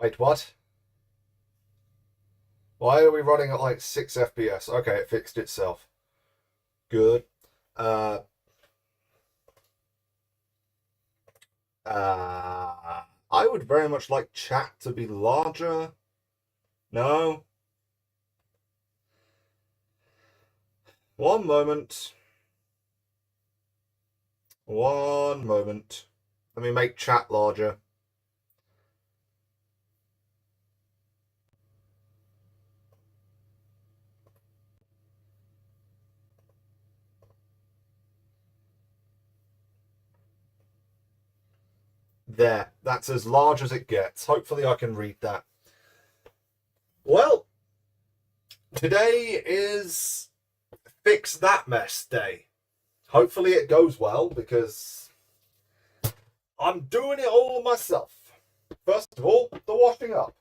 Wait, what? Why are we running at like 6 FPS? Okay, it fixed itself. Good. Uh, I would very much like chat to be larger. No? One moment. One moment. Let me make chat larger. There. That's as large as it gets. Hopefully I can read that. Well, today is Fix That Mess Day. Hopefully it goes well because I'm doing it all myself. First of all, the washing up.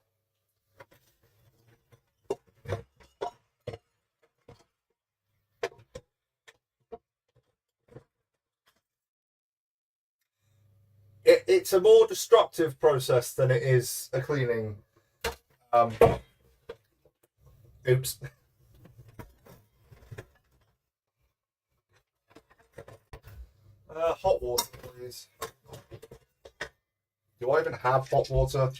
It's a more destructive process than it is a cleaning. Oops. Hot water, please. Do I even have hot water?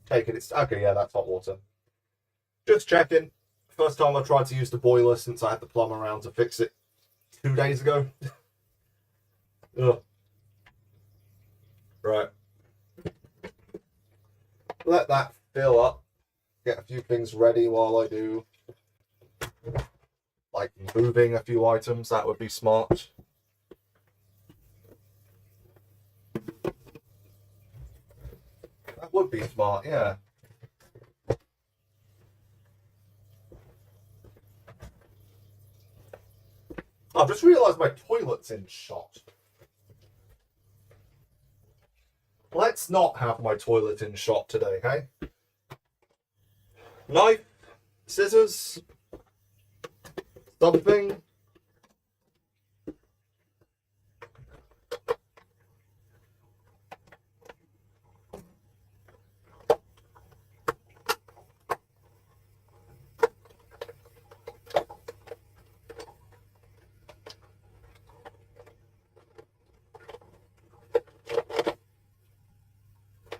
Take it. It's okay. Yeah, that's hot water. Just checking. First time I tried to use the boiler since I had the plumber around to fix it 2 days ago. Ugh. Right. Let that fill up. Get a few things ready while I do. Like moving a few items. That would be smart. That would be smart, yeah. I've just realised my toilet's in shot. Let's not have my toilet in shot today, hey? Knife, scissors, something.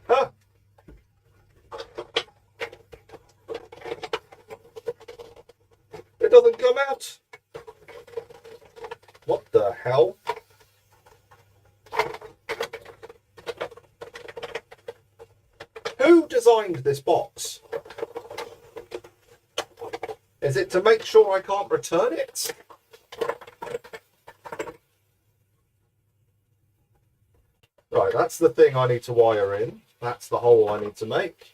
Huh? It doesn't come out. What the hell? Who designed this box? Is it to make sure I can't return it? Right, that's the thing I need to wire in. That's the hole I need to make.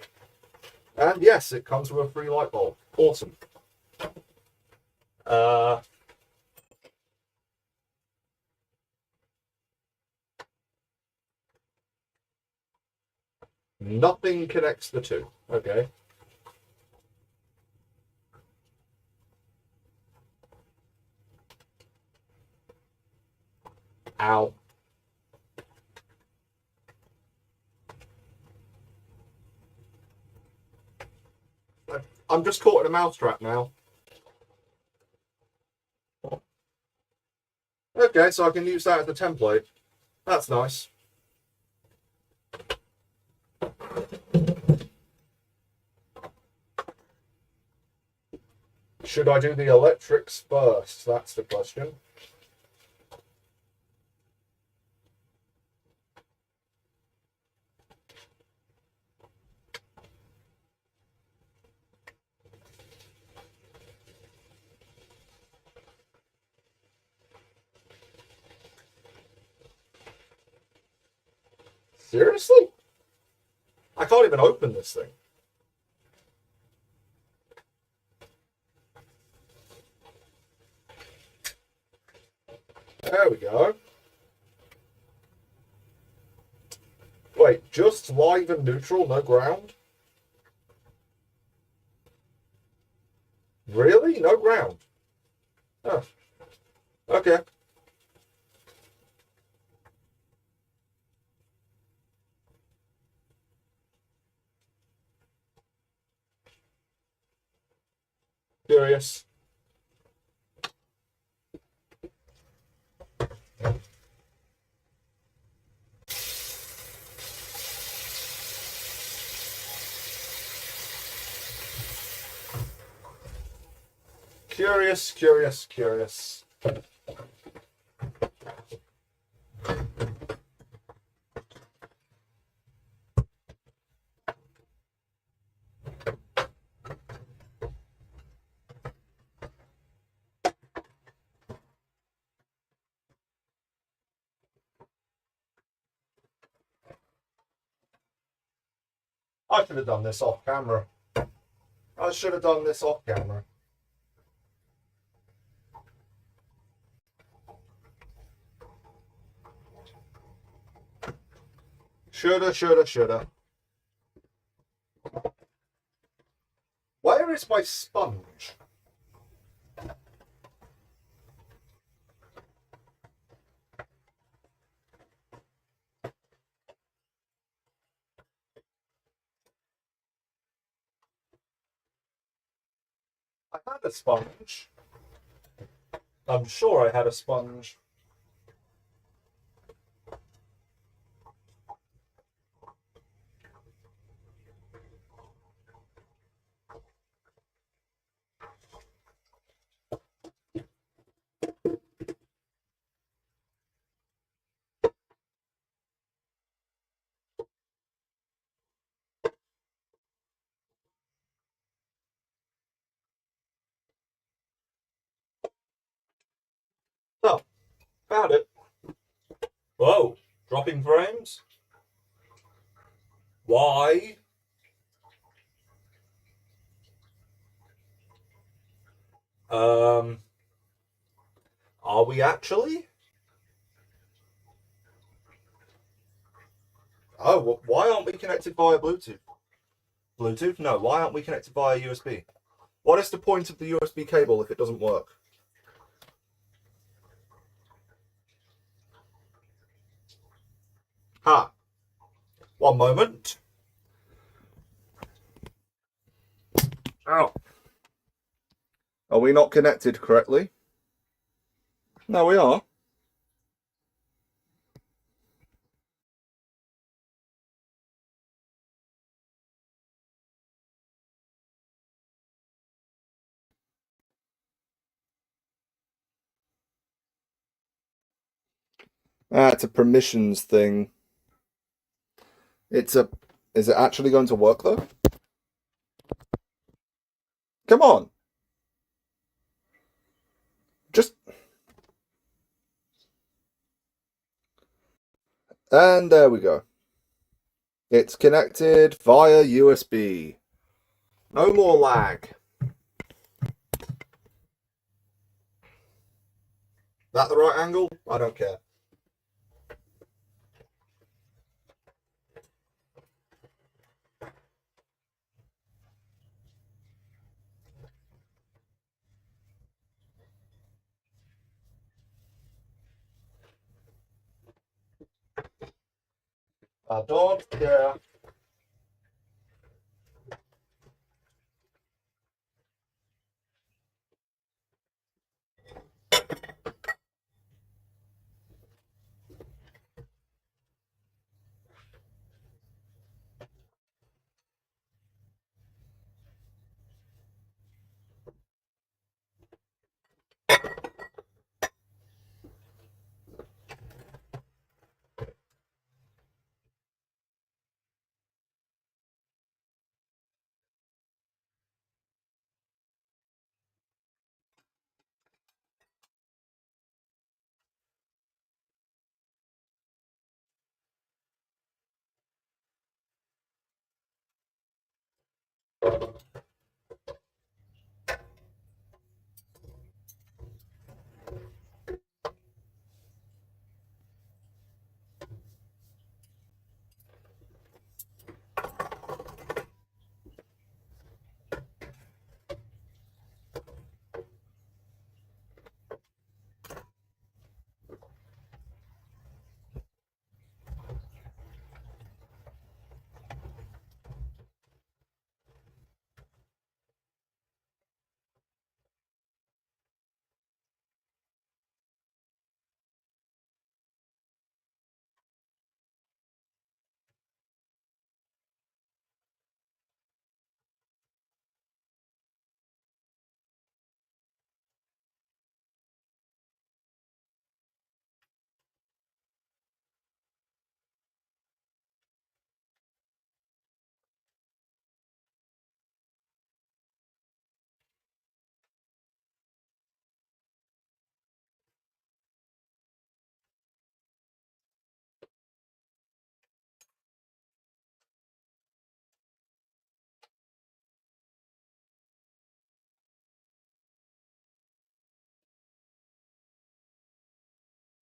And yes, it comes with a free light bulb. Awesome. Nothing connects the two. Okay. Ow. I'm just caught in a mousetrap now. Okay, so I can use that as the template. That's nice. Should I do the electrics first? That's the question. Seriously? I can't even open this thing. There we go. Wait, just live and neutral, no ground? Really? No ground? Oh, okay. Curious. Curious, curious, curious. I should have done this off camera. I should have done this off camera. Shoulda, shoulda, shoulda. Where is my sponge? I had a sponge. I'm sure I had a sponge. Oh, found it. Whoa, dropping frames? Why? Um, are we actually? Oh, why aren't we connected via Bluetooth? Bluetooth? No, why aren't we connected via USB? What is the point of the USB cable if it doesn't work? Ha! One moment. Ow. Are we not connected correctly? No, we are. Ah, it's a permissions thing. It's a. Is it actually going to work though? Come on. Just. And there we go. It's connected via USB. No more lag. That the right angle? I don't care. I don't care.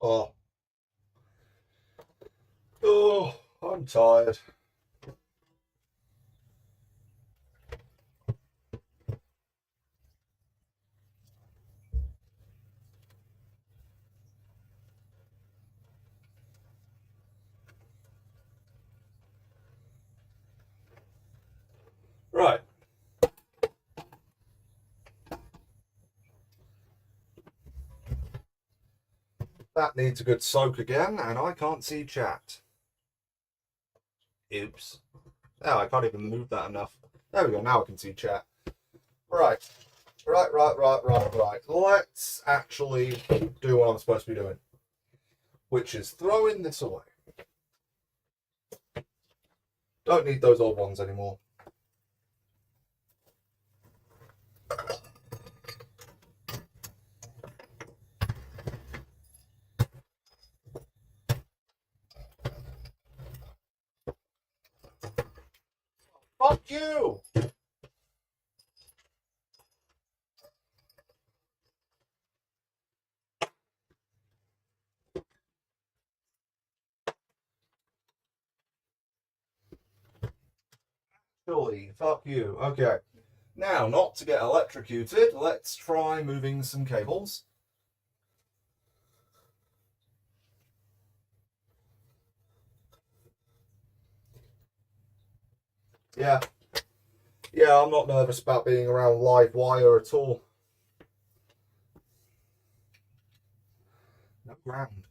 Oh, oh, I'm tired. Right, that needs a good soak again, and I can't see chat. Oops. Oh, I can't even move that enough. There we go, now I can see chat. Right, right. Let's actually do what I'm supposed to be doing, which is throwing this away. Don't need those old ones anymore. Fuck you! Surely, fuck you. Okay. Now, not to get electrocuted, let's try moving some cables. Yeah. Yeah, I'm not nervous about being around live wire at all. No ground.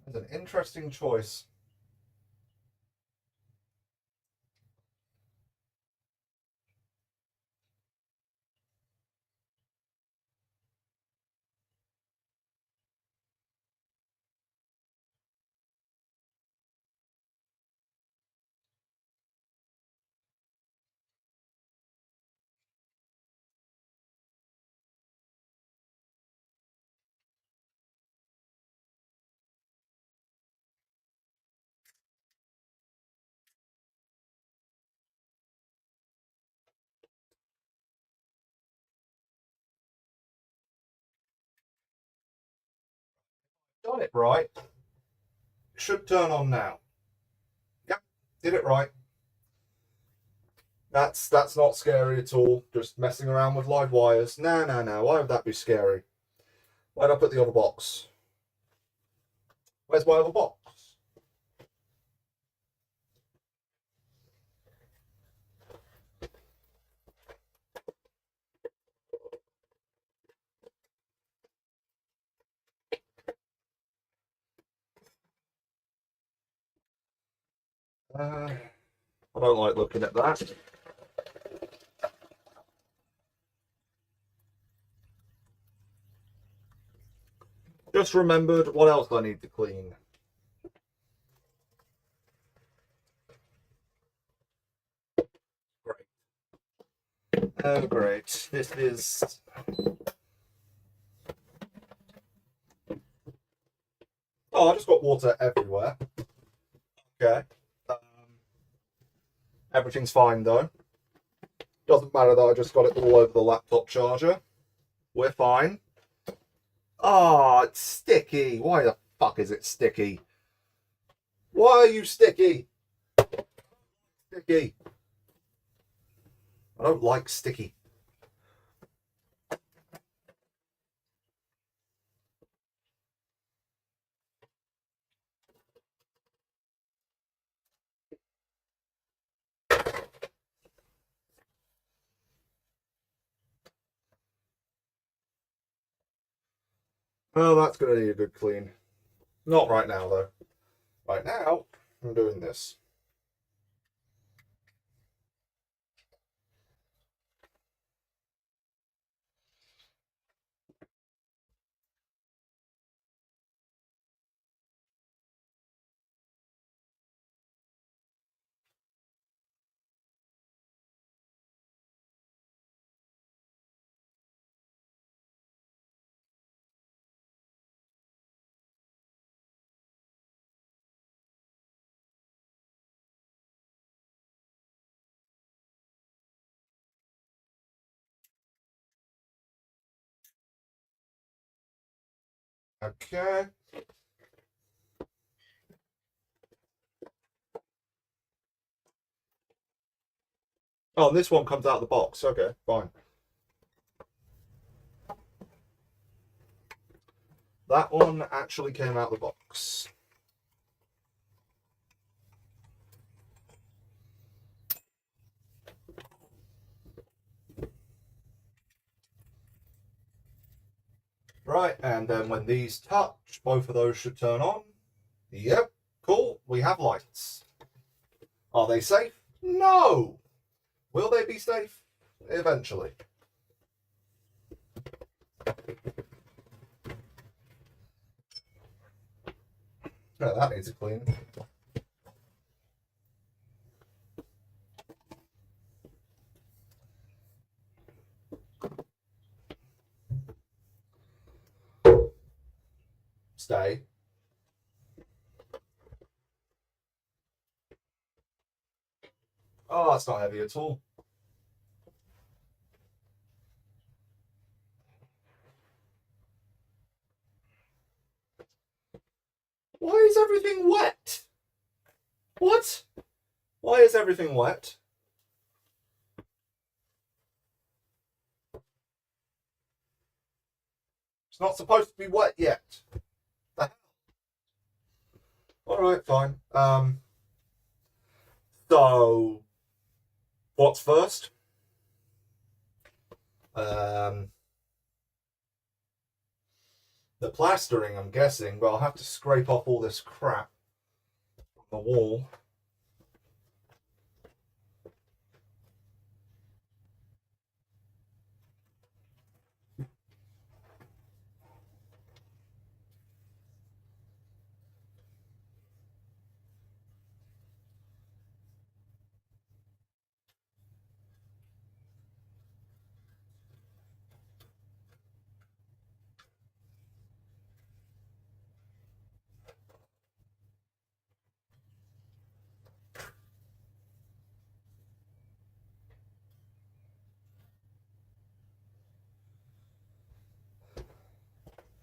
That's an interesting choice. Done it right. Should turn on now. Yep, did it right. That's not scary at all. Just messing around with live wires. No. Why would that be scary? Why'd I put the other box? Where's my other box? I don't like looking at that. Just remembered what else I need to clean. Great. Oh, great. This is. Oh, I just got water everywhere. Okay. Um, Everything's fine though. Doesn't matter that I just got it all over the laptop charger. We're fine. Ah, it's sticky. Why the fuck is it sticky? Why are you sticky? Sticky. I don't like sticky. Oh, that's going to need a good clean. Not right now, though. Right now, I'm doing this. Okay. Oh, and this one comes out of the box. Okay, fine. That one actually came out of the box. Right, and then when these touch, both of those should turn on. Yep, cool. We have lights. Are they safe? No. Will they be safe? Eventually. No, that needs a clean. Stay. Oh, that's not heavy at all. Why is everything wet? What? Why is everything wet? It's not supposed to be wet yet. The hell? All right, fine. So what's first? The plastering, I'm guessing, but I'll have to scrape off all this crap from the wall.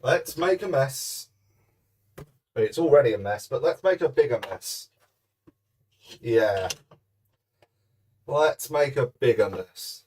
Let's make a mess. It's already a mess, but let's make a bigger mess. Yeah. Let's make a bigger mess.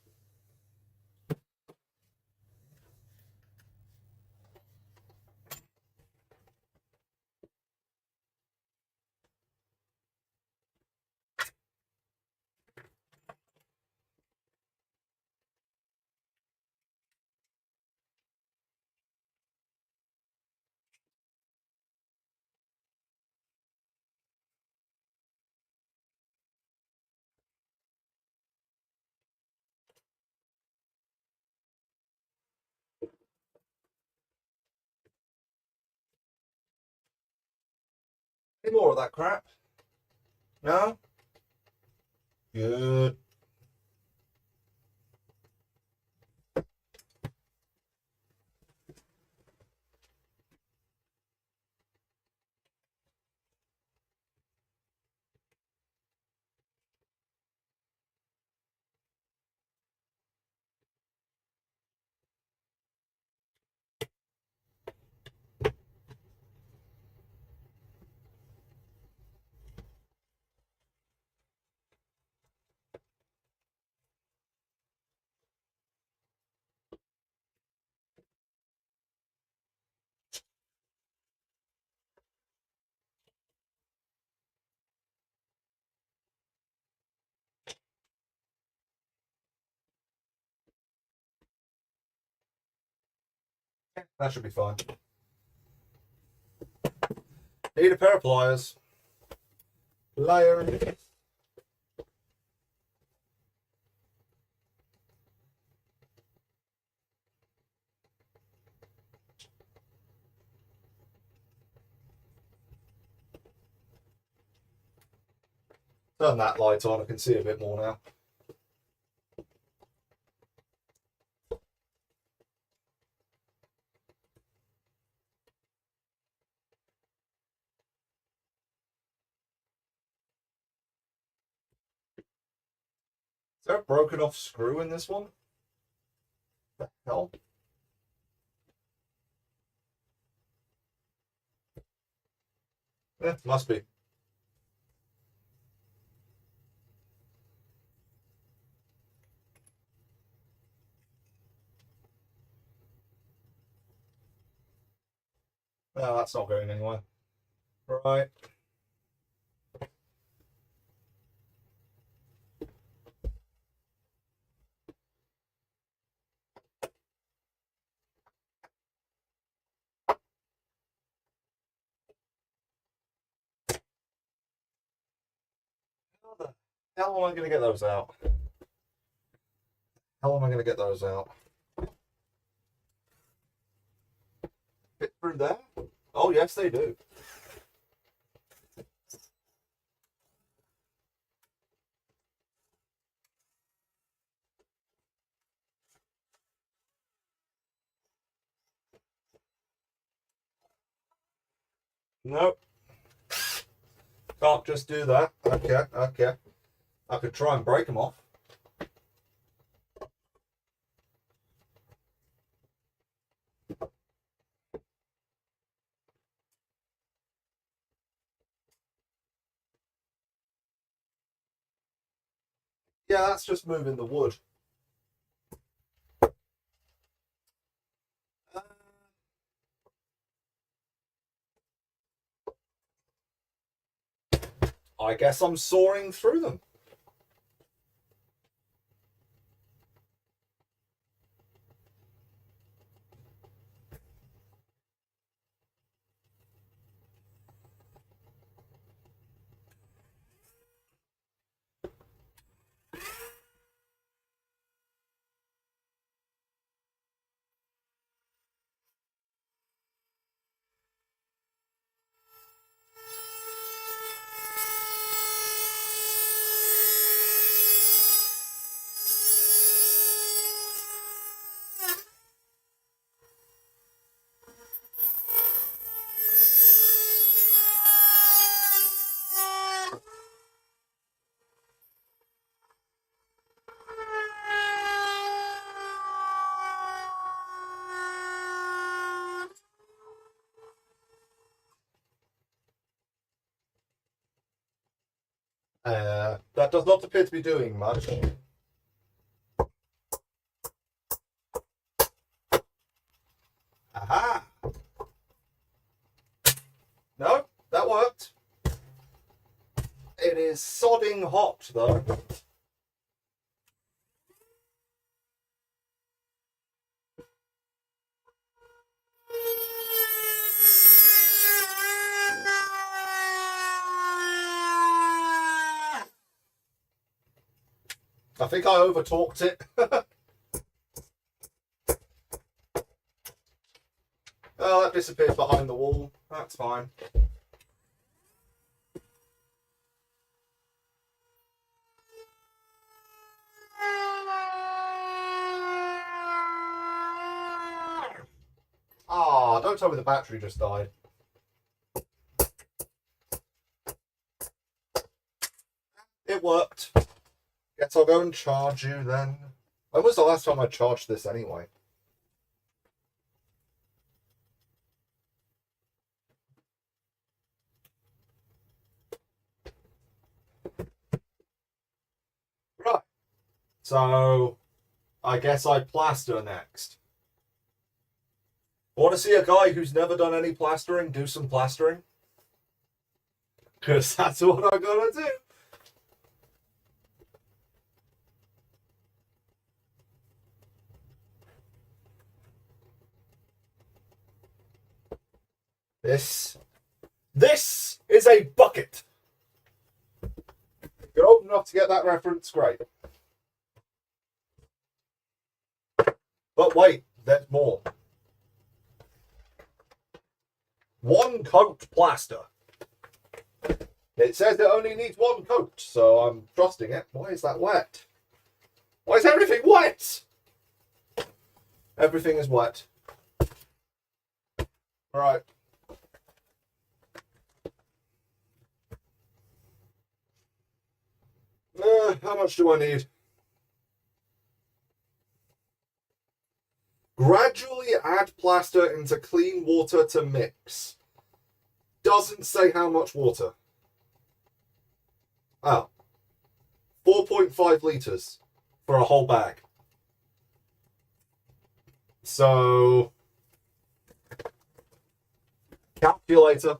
Any more of that crap? No? Good. That should be fine. Need a pair of pliers. Pliers. Turn that light on, I can see a bit more now. Is there a broken off screw in this one? What the hell? Yeah, must be. No, that's not going anywhere. Right. How the hell am I going to get those out? How am I going to get those out? Fit through there? Oh, yes, they do. Nope. Can't just do that. Okay, okay. I could try and break them off. Yeah, that's just moving the wood. Uh, I guess I'm sawing through them. That does not appear to be doing much. Aha! No, that worked. It is sodding hot, though. I think I overtalked it. Oh, that disappears behind the wall. That's fine. Ah, don't tell me the battery just died. It worked. Guess I'll go and charge you then. When was the last time I charged this anyway? Right. So, I guess I plaster next. Want to see a guy who's never done any plastering do some plastering? Because that's what I'm going to do. This is a bucket. If you're old enough to get that reference, great. But wait, there's more. One coat plaster. It says it only needs one coat, so I'm trusting it. Why is that wet? Why is everything wet? Everything is wet. Right. How much do I need? Gradually add plaster into clean water to mix. doesn't say how much water. Oh, 4.5 litres for a whole bag. So, calculator.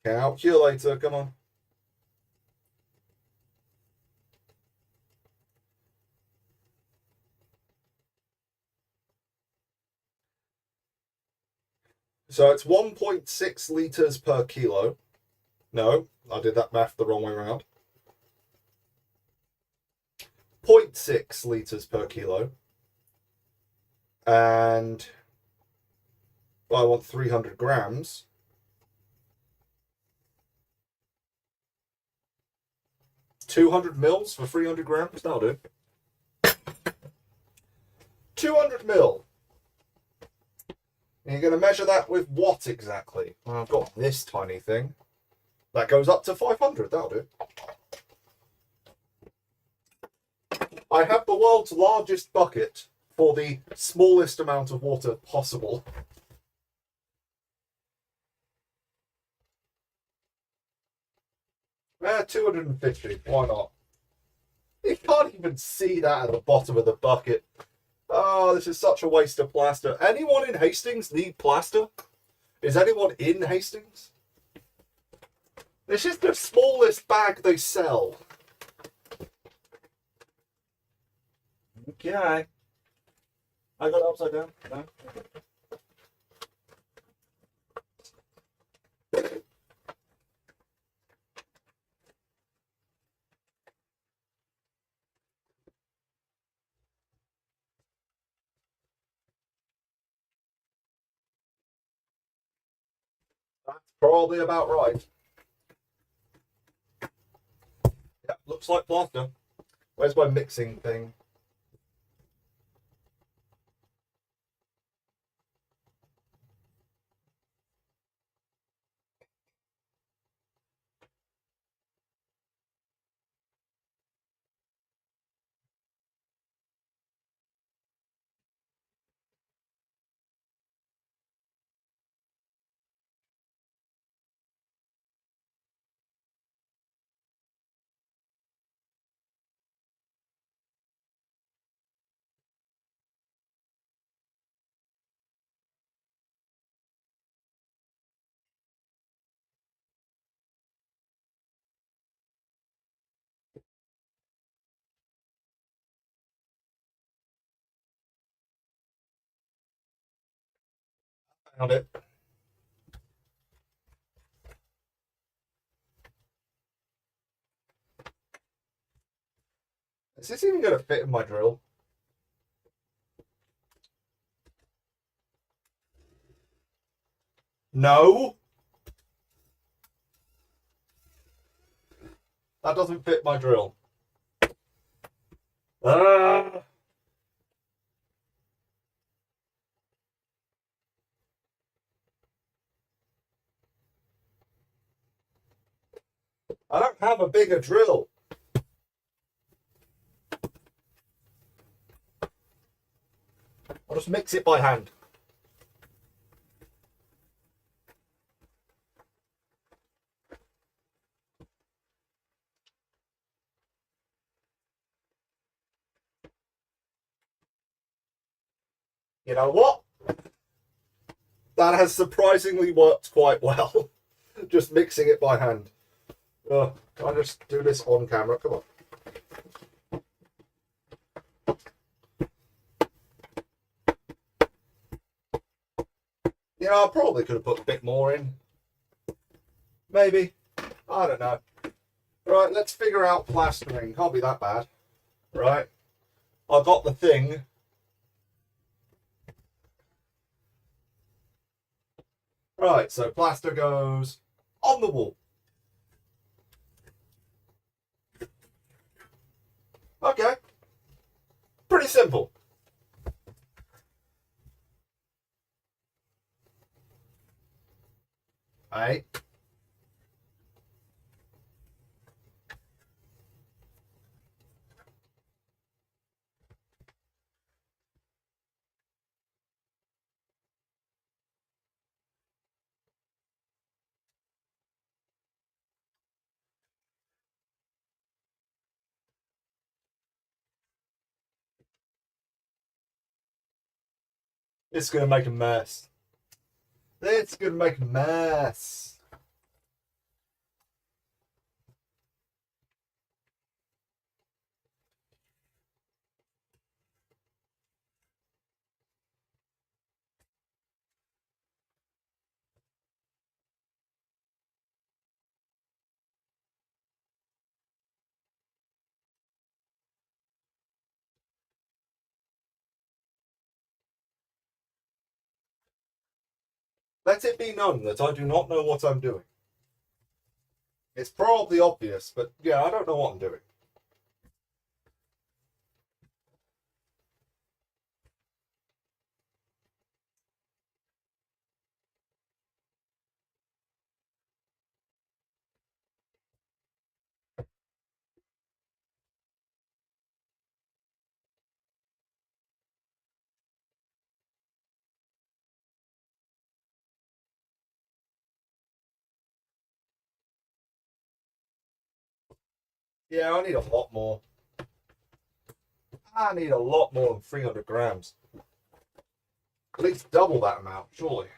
Calculator, come on. So it's 1.6 litres per kilo. No, I did that math the wrong way around. 0.6 litres per kilo. And I want 300 grams. 200 mils for 300 grams? That'll do. 200 mil. And you're going to measure that with what exactly? Well, I've got this tiny thing. That goes up to 500. That'll do. I have the world's largest bucket for the smallest amount of water possible. Eh, 250. Why not? You can't even see that at the bottom of the bucket. Oh, this is such a waste of plaster. Anyone in Hastings need plaster? Is anyone in Hastings? This is the smallest bag they sell. Okay. I got it upside down. No? That's probably about right. Yep, looks like plaster. Where's my mixing thing? Found it. Is this even going to fit in my drill? No. That doesn't fit my drill. Ah. I don't have a bigger drill. I'll just mix it by hand. You know what? That has surprisingly worked quite well. Just mixing it by hand. Can I just do this on camera? Come on. You know, I probably could have put a bit more in. Maybe. I don't know. Right, let's figure out plastering. Can't be that bad. Right. I've got the thing. Right, so plaster goes on the wall. Okay. Pretty simple. Right. It's going to make a mess. It's going to make a mess. Let it be known that I do not know what I'm doing. It's probably obvious, but yeah, I don't know what I'm doing. Yeah, I need a lot more. I need a lot more than 300 grams. At least double that amount, surely.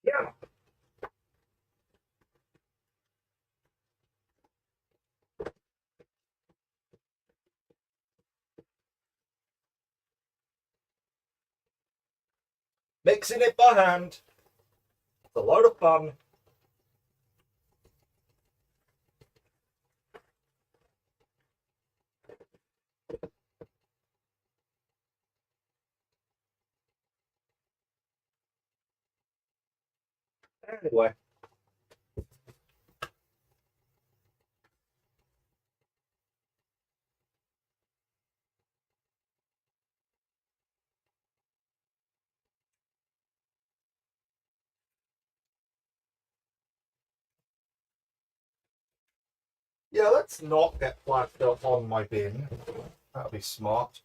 Yeah. Mixing it by hand. It's a load of fun. Anyway. Yeah, let's not get plaster on my bin. That'll be smart.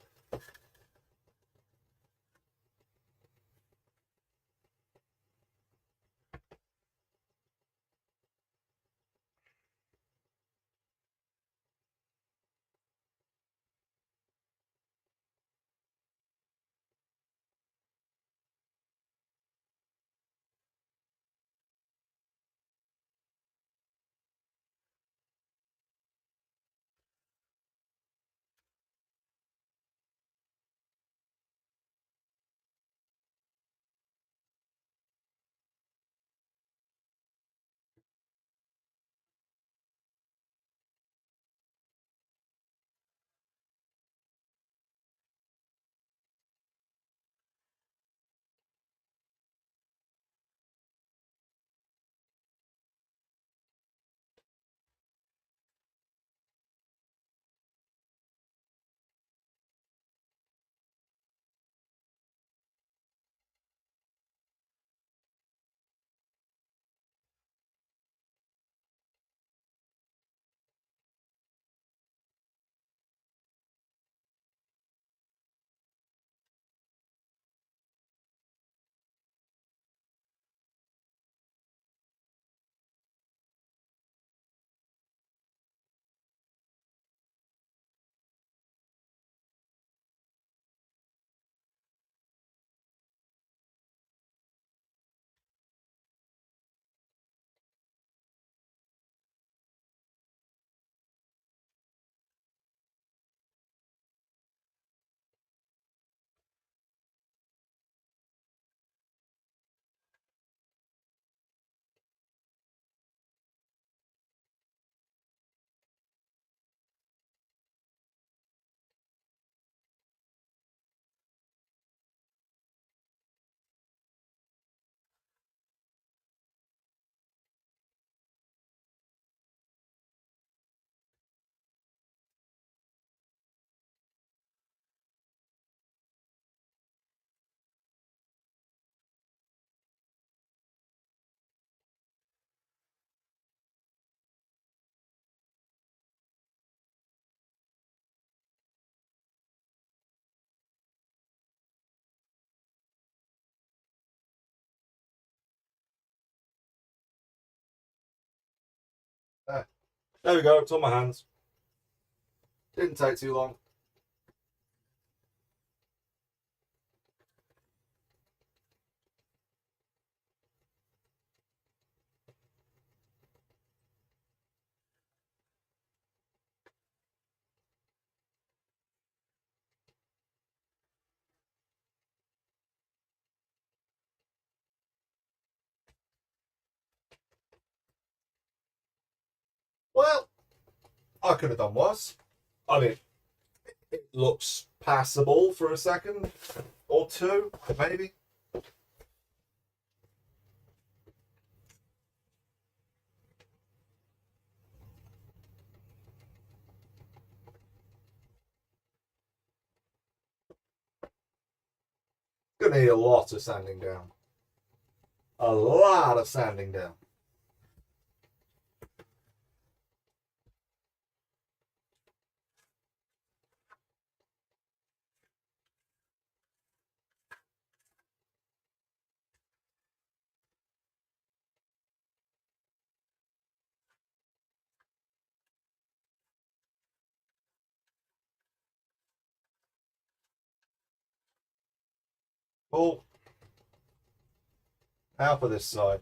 There we go, it's on my hands. Didn't take too long. Well, I could have done worse. I mean, it looks passable for a second or two, maybe. Gonna need a lot of sanding down. A lot of sanding down. Oh, now for this side.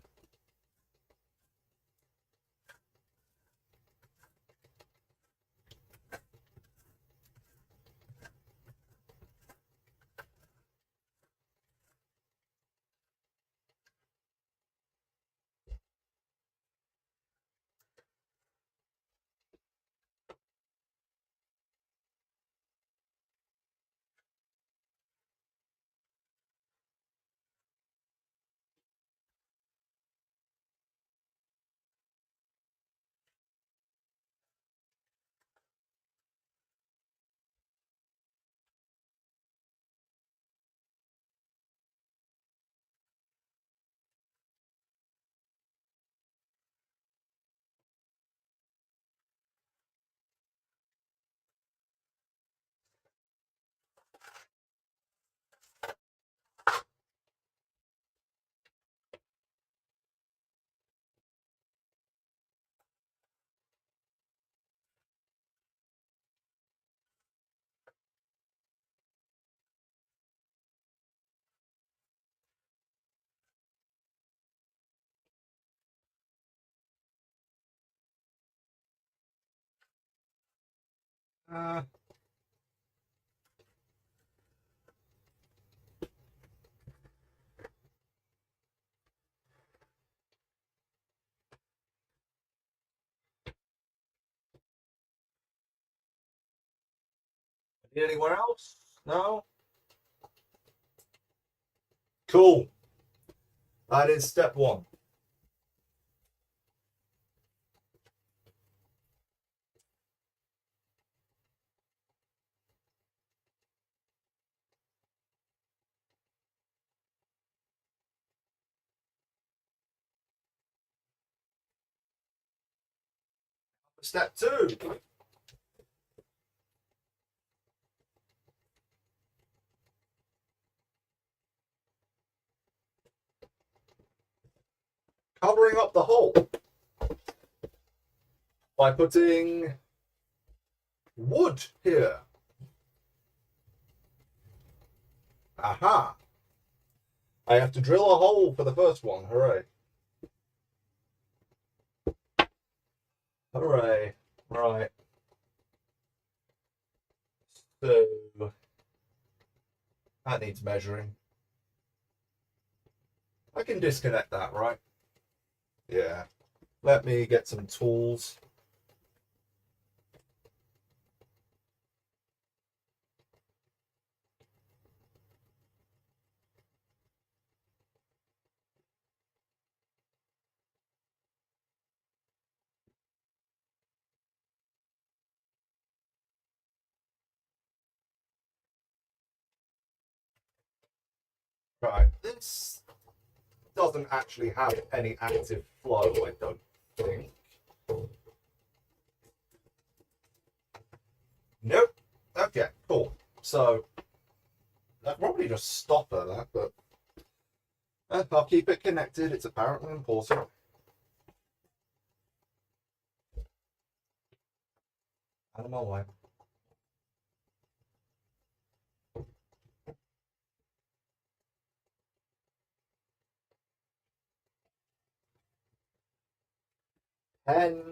Uh, Anywhere else? No? Cool. That is step one. Step two. Covering up the hole by putting wood here. Aha. I have to drill a hole for the first one. Hooray. Hooray. Right. So that needs measuring. I can disconnect that, right? Yeah. Let me get some tools. Right. This doesn't actually have any active flow, I don't think. Nope. Okay, cool. So I'll probably just stop at that, but I'll keep it connected. It's apparently important. Out of my way. Pen.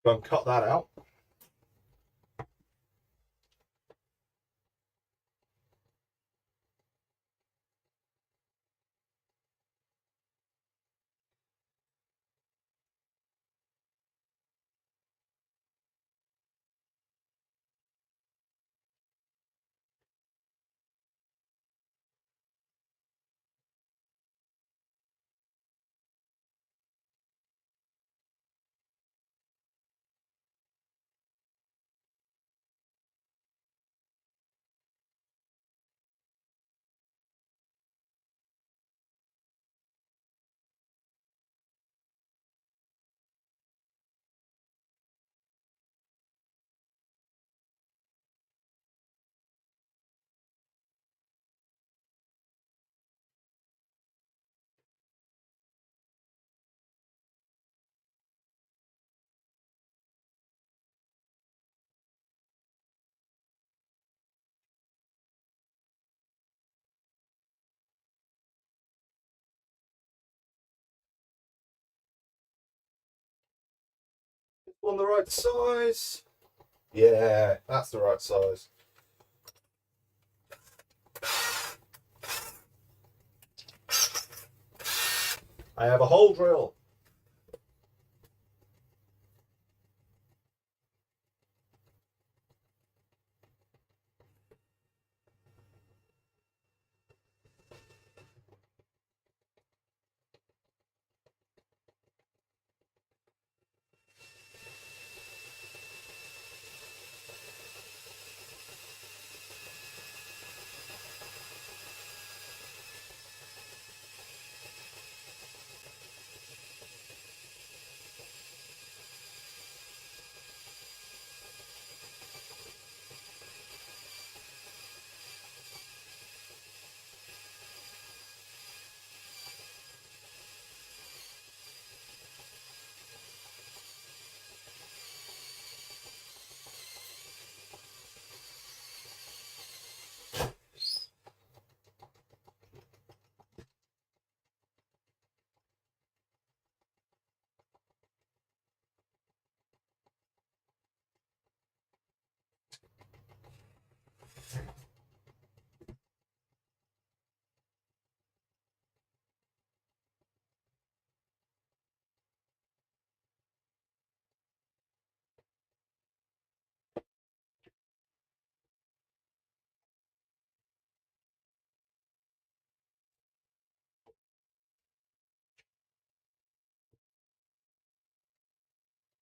Go and cut that out. On the right size. Yeah, that's the right size. I have a hole drill.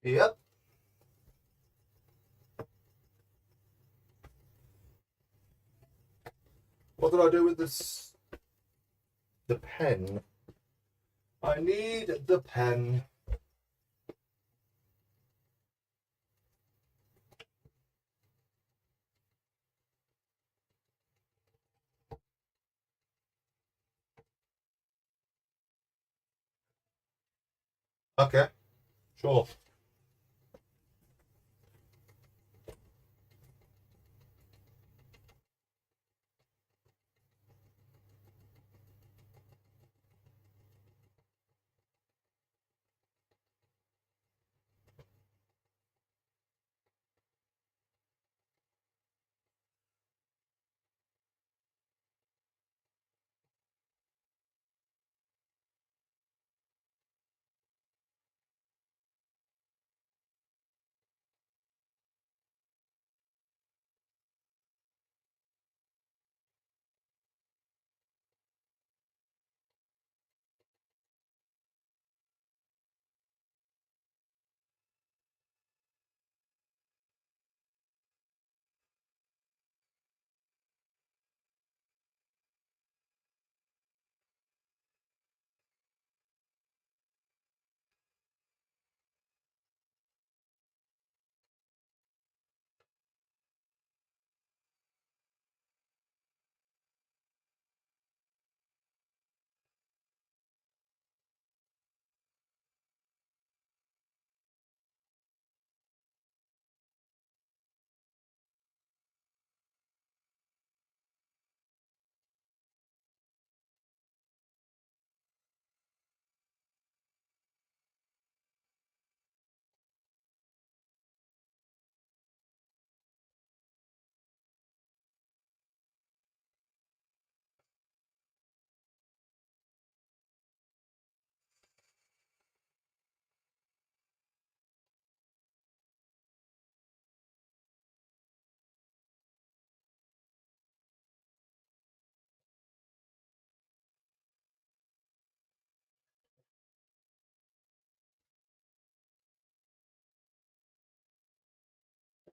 Yep. What did I do with this? The pen. I need the pen. Okay, sure.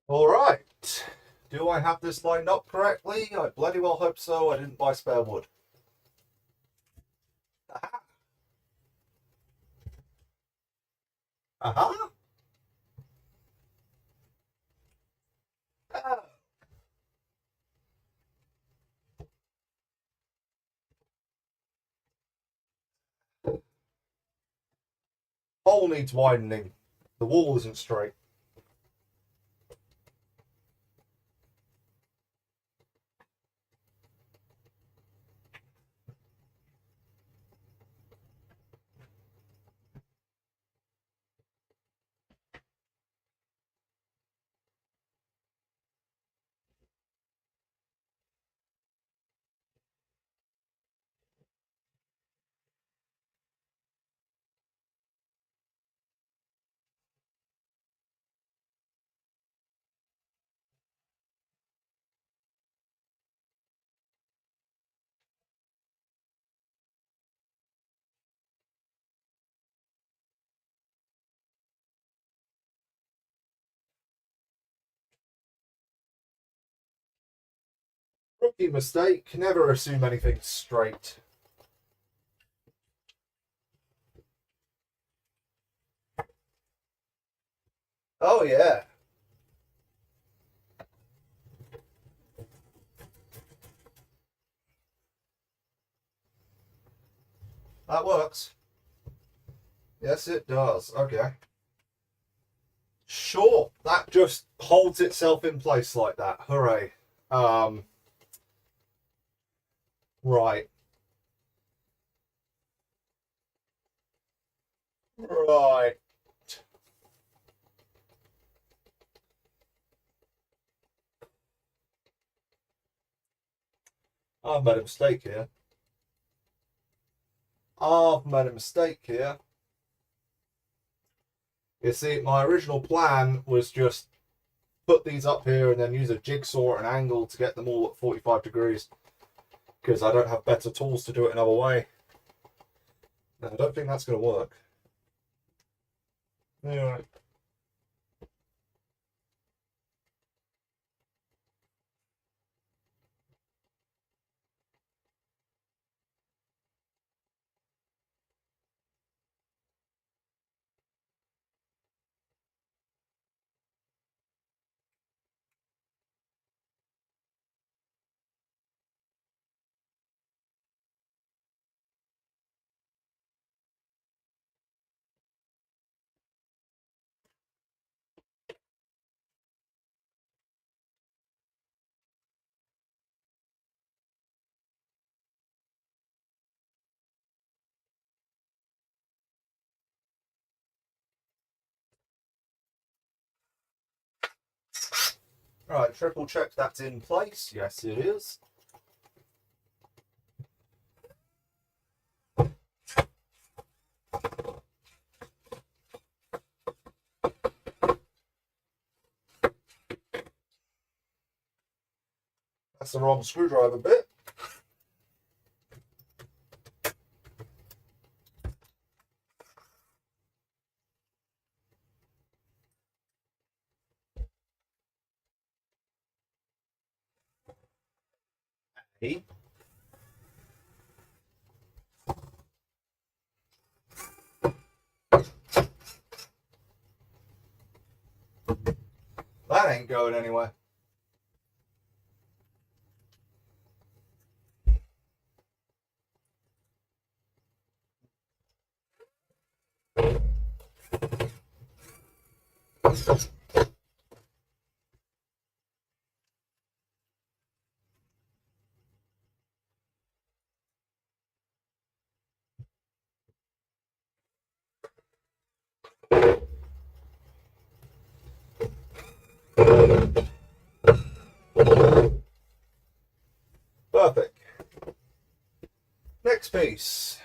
All right. Do I have this lined up correctly? I bloody well hope so. I didn't buy spare wood. Aha. Aha. Ah. Hole needs widening. The wall isn't straight. Rookie mistake. Never assume anything's straight. Oh, yeah. That works. Yes, it does. Okay. Sure. That just holds itself in place like that. Hooray. Um, right. Right. I've made a mistake here. I've made a mistake here. You see, my original plan was just put these up here and then use a jigsaw and angle to get them all at 45 degrees because I don't have better tools to do it another way. And I don't think that's going to work. Yeah. Right, triple check that's in place. Yes, it is. That's the wrong screwdriver bit. That ain't going anywhere. Perfect. Next piece.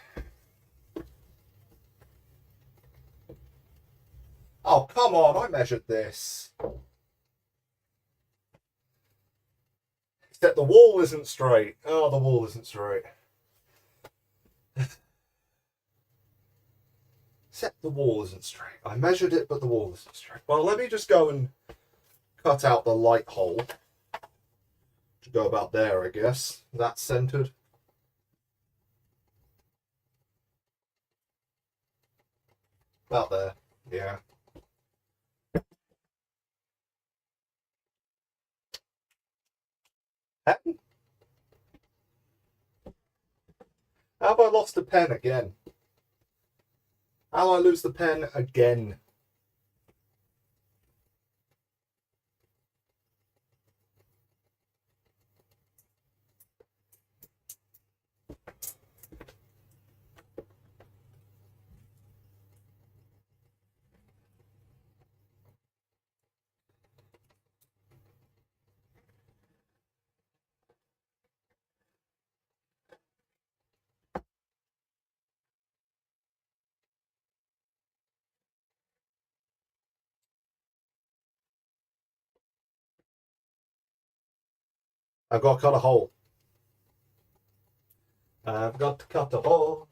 Oh, come on, I measured this. Except the wall isn't straight. Oh, the wall isn't straight. Except the wall isn't straight. I measured it, but the wall isn't straight. Well, let me just go and cut out the light hole. Should go about there, I guess. That's centered. About there, yeah. How have I lost the pen again? How do I lose the pen again? I've got to cut a hole. I've got to cut a hole.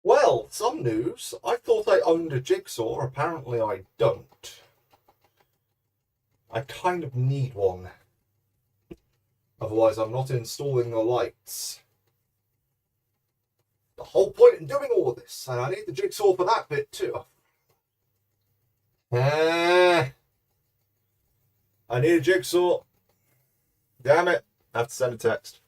Well, some news. I thought I owned a jigsaw. Apparently I don't. I kind of need one. Otherwise I'm not installing the lights. The whole point in doing all of this. And I need the jigsaw for that bit too. I need a jigsaw. Damn it. I have to send a text.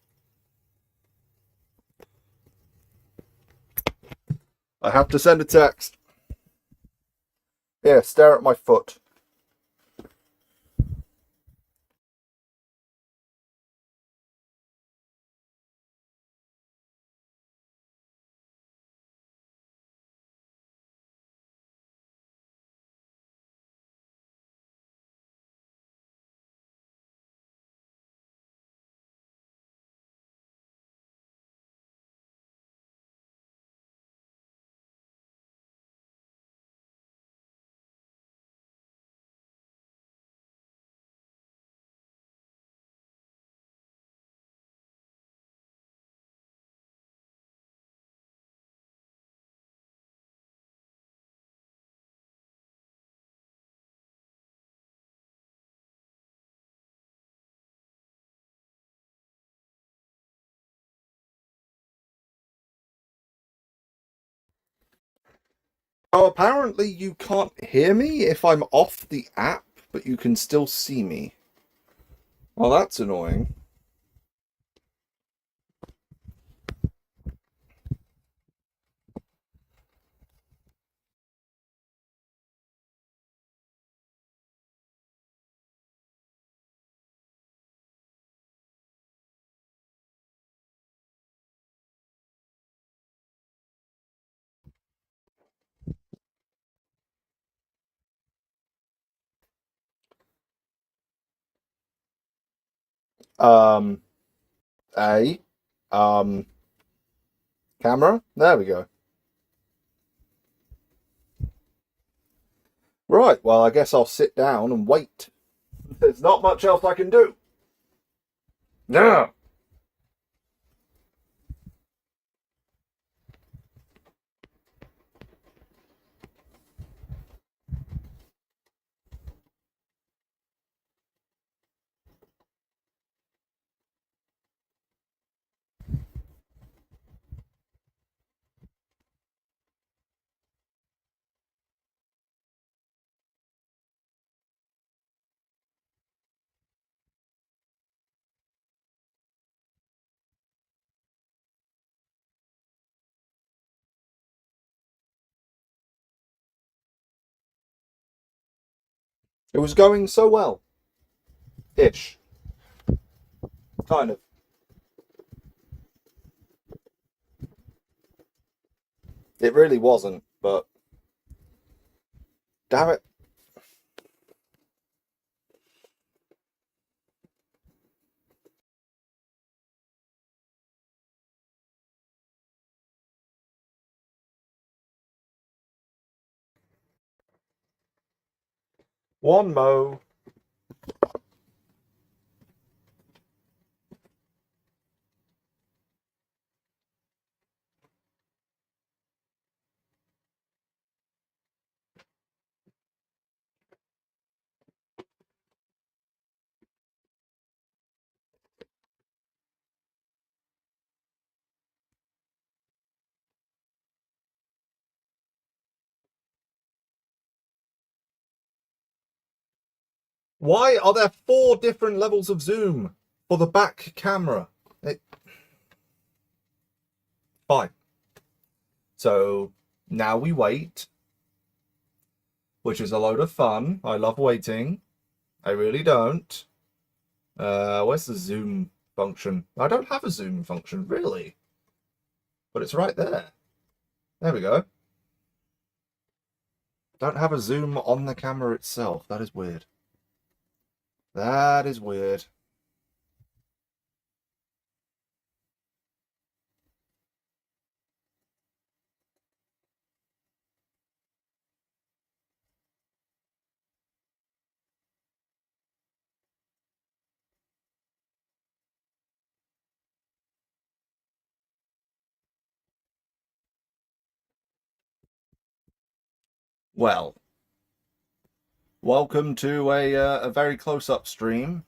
I have to send a text. Here, stare at my foot. Oh, apparently you can't hear me if I'm off the app, but you can still see me. Well, that's annoying. Um, a, um, camera. There we go. Right, well, I guess I'll sit down and wait. There's not much else I can do. Yeah. It was going so well. Ish. Kind of. It really wasn't, but damn it. One mo. Why are there 4 different levels of zoom for the back camera? Fine. So now we wait, which is a load of fun. I love waiting. I really don't. Where's the zoom function? I don't have a zoom function, really. But it's right there. There we go. Don't have a zoom on the camera itself. That is weird. That is weird. Well, welcome to a very close-up stream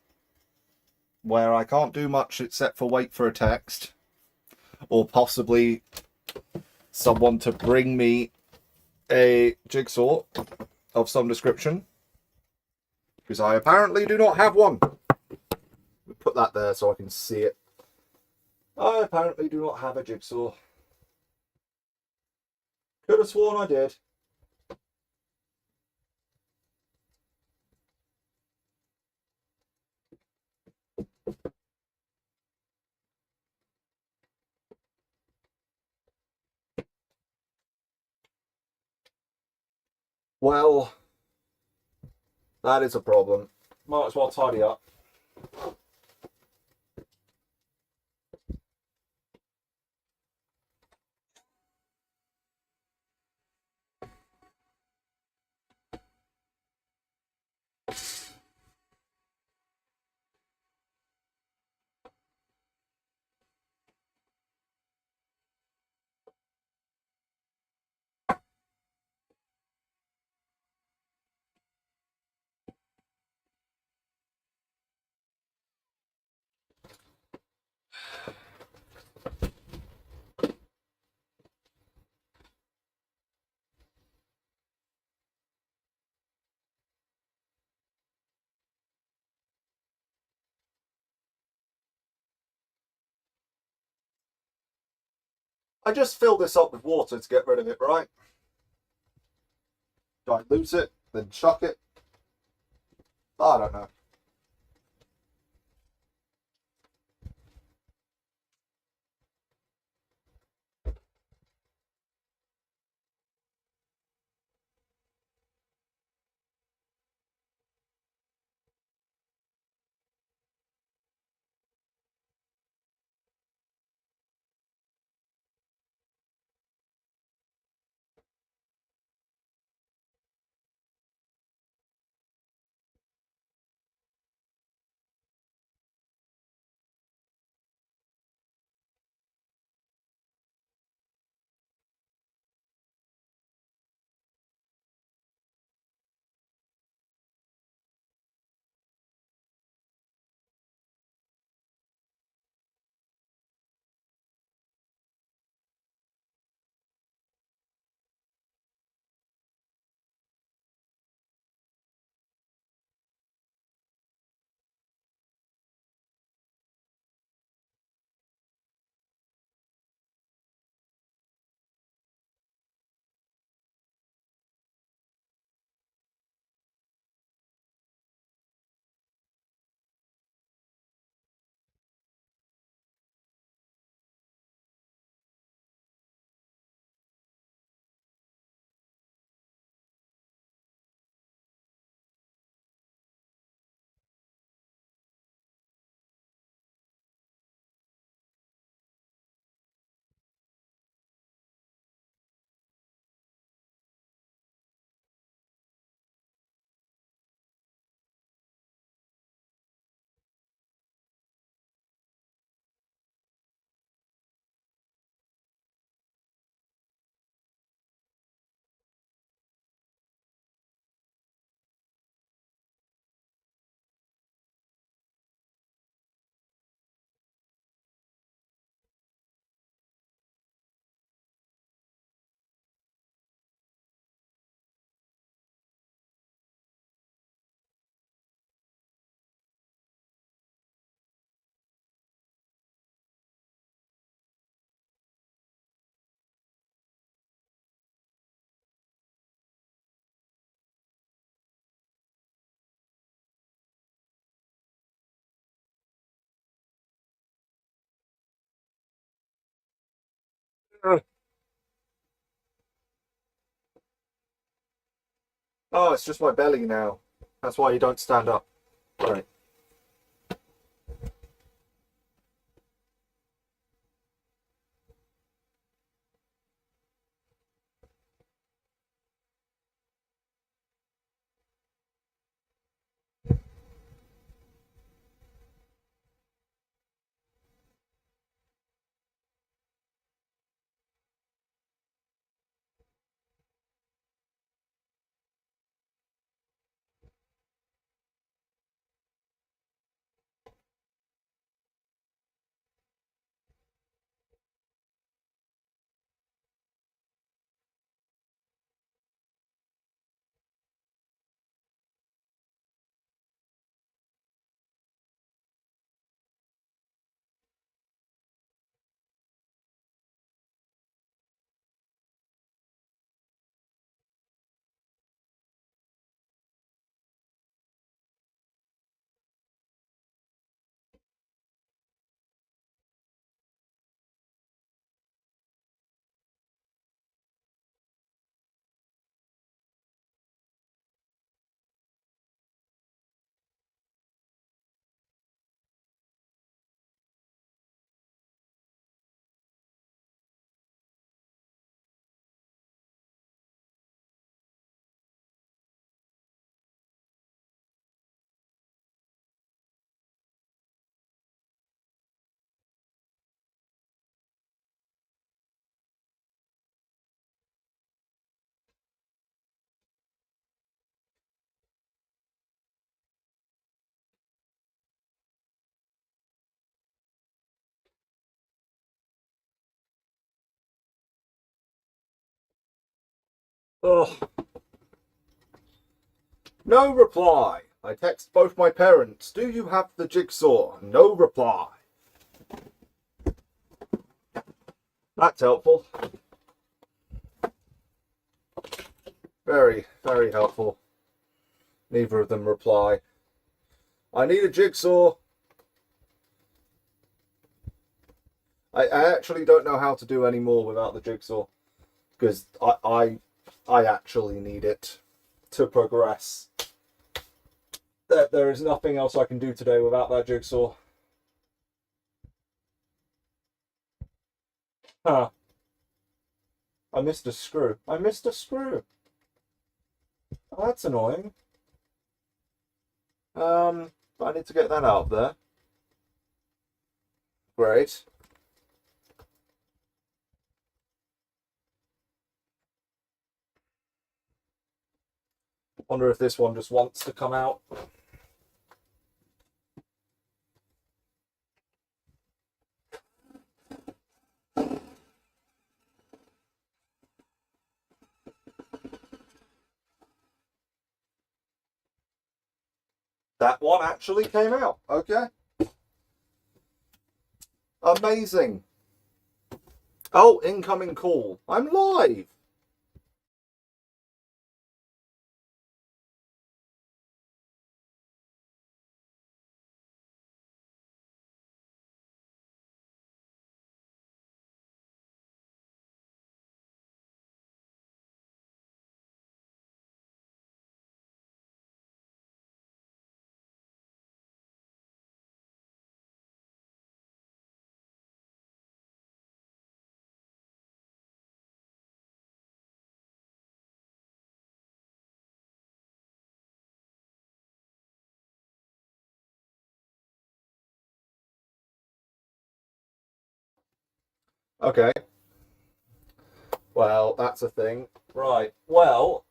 where I can't do much except for wait for a text or possibly someone to bring me a jigsaw of some description, because I apparently do not have one. Put that there so I can see it. I apparently do not have a jigsaw. Could have sworn I did. Well, that is a problem. Might as well tidy up. I just fill this up with water to get rid of it, right? Dilute it, then chuck it. I don't know. Oh, it's just my belly now. That's why you don't stand up. Right. Oh, no reply. I text both my parents. Do you have the jigsaw? No reply. That's helpful. Very, very helpful. Neither of them reply. I need a jigsaw. I actually don't know how to do any more without the jigsaw. Because I actually need it to progress. There is nothing else I can do today without that jigsaw. Huh. I missed a screw. I missed a screw. Oh, that's annoying. I need to get that out there. Great. Wonder if this one just wants to come out. That one actually came out. Okay. Amazing. Oh, incoming call. I'm live. Okay. Well, that's a thing. Right. Well,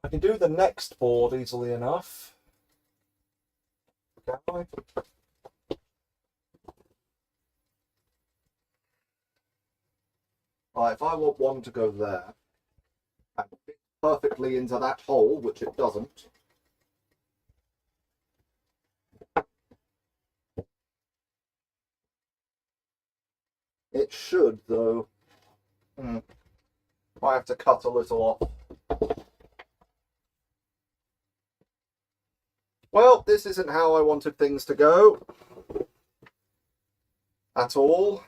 I can do the next board easily enough. Can I? Right, if I want one to go there and fit perfectly into that hole, which it doesn't. It should, though. I have to cut a little off. Well, this isn't how I wanted things to go. At all.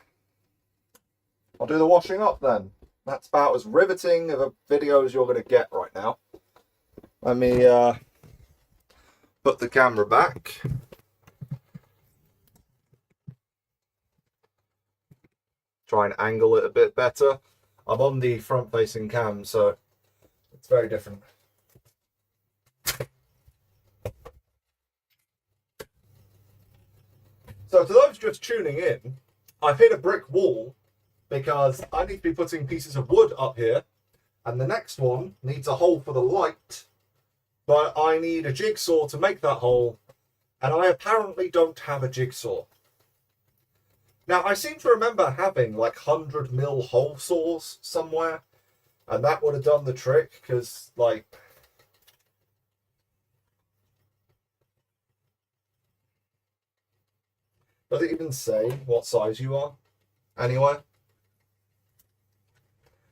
I'll do the washing up then. That's about as riveting of a video as you're going to get right now. Let me put the camera back. Try and angle it a bit better. I'm on the front-facing cam, so it's very different. So to those just tuning in, I've hit a brick wall because I need to be putting pieces of wood up here, and the next one needs a hole for the light, but I need a jigsaw to make that hole, and I apparently don't have a jigsaw. Now, I seem to remember having like 100mm hole saws somewhere, and that would have done the trick, because, like, does it even say what size you are? Anyway,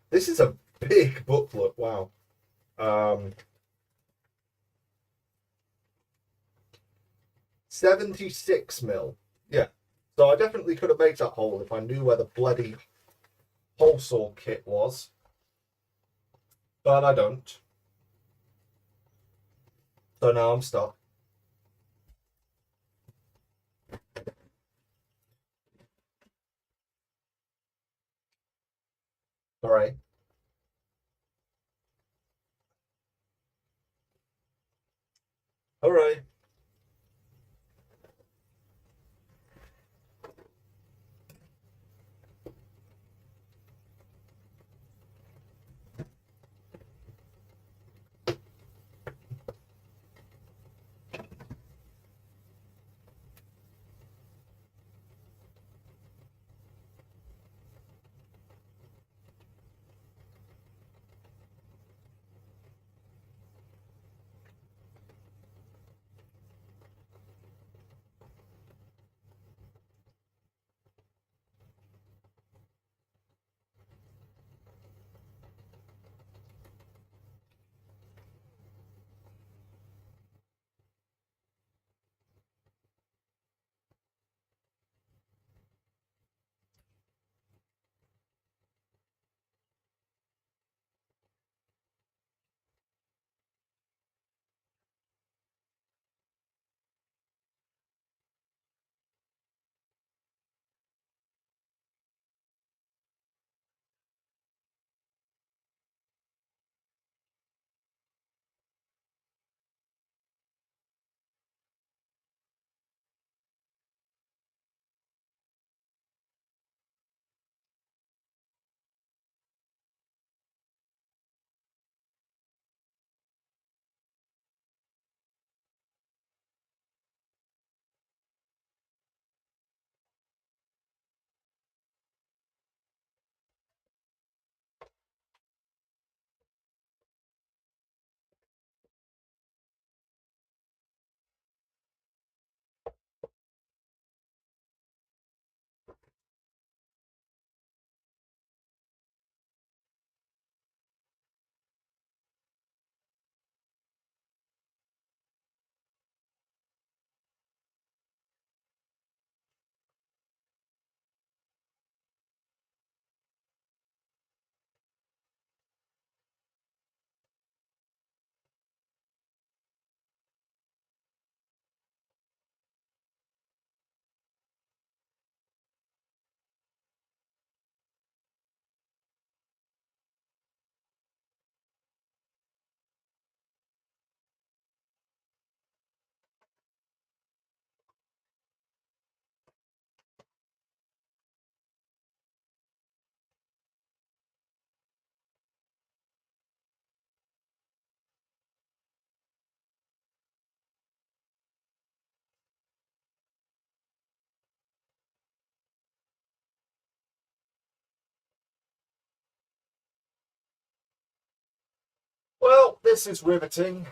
this is a big booklet, wow. 76mm. Yeah. So I definitely could have made that hole if I knew where the bloody hole saw kit was. But I don't. So now I'm stuck. Alright. Alright. Well, this is riveting.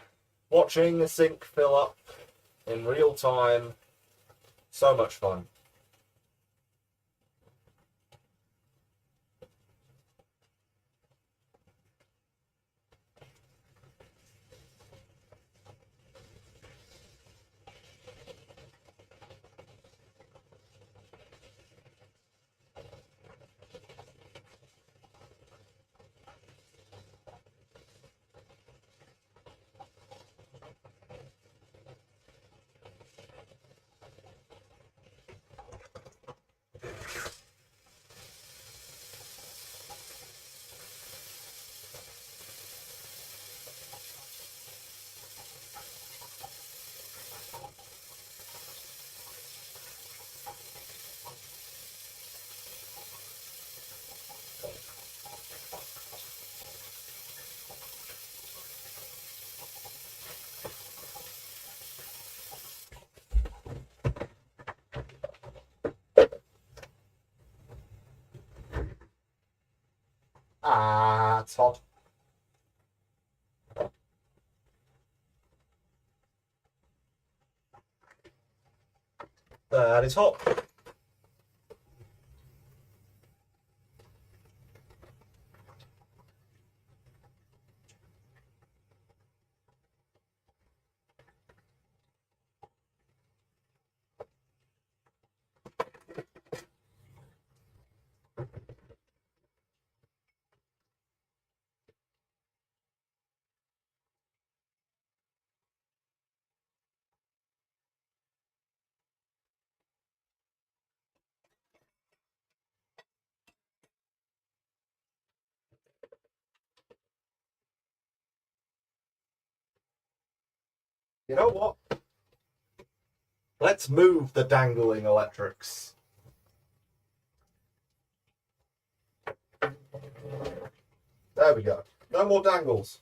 Watching the sink fill up in real time. So much fun. Ah, it's hot. That is hot. You know what? Let's move the dangling electrics. There we go. No more dangles.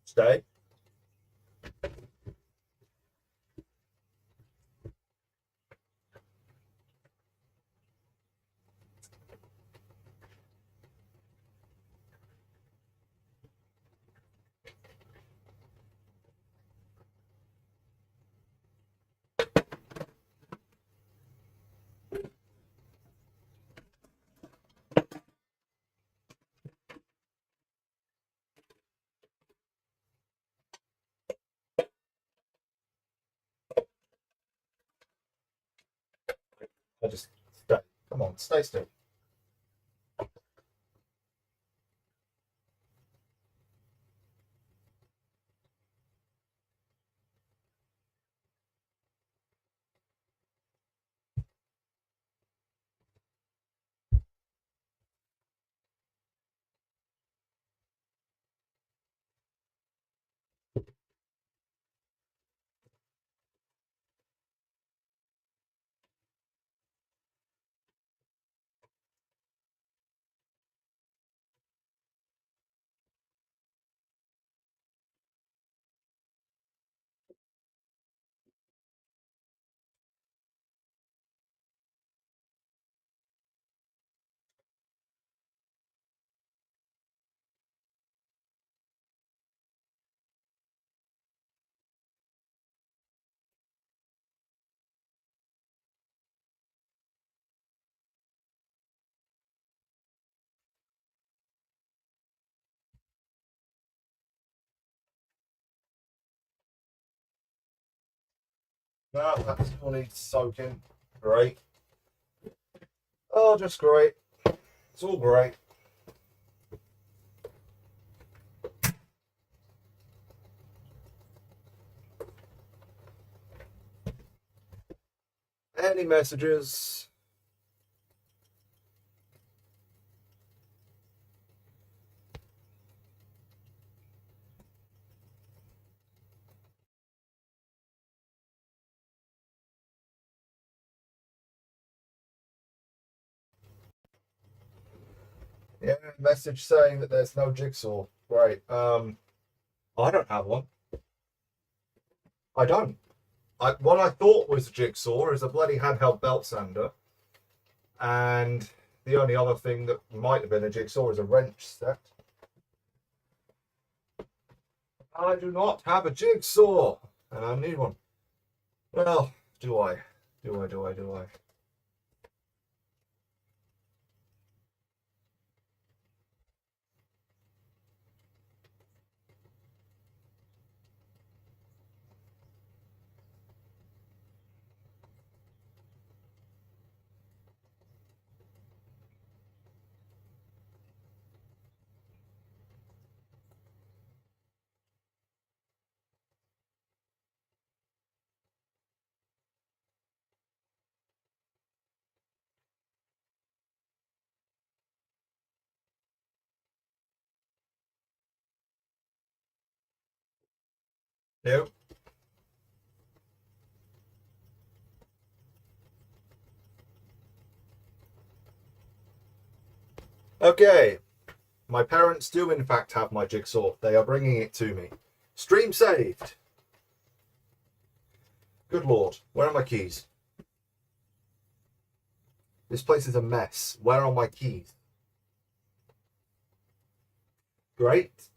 Stay. I just stay. Come on, stay still. No, that still needs soaking. Great. Oh, just great. It's all great. Any messages? Yeah, message saying that there's no jigsaw. Great. I don't have one. I don't. What I thought was a jigsaw is a bloody handheld belt sander, and the only other thing that might have been a jigsaw is a wrench set. I do not have a jigsaw, and I need one. Well, do I? Do I? No. Okay. My parents do in fact have my jigsaw. They are bringing it to me. Stream saved. Good lord. Where are my keys? This place is a mess. Where are my keys? Great.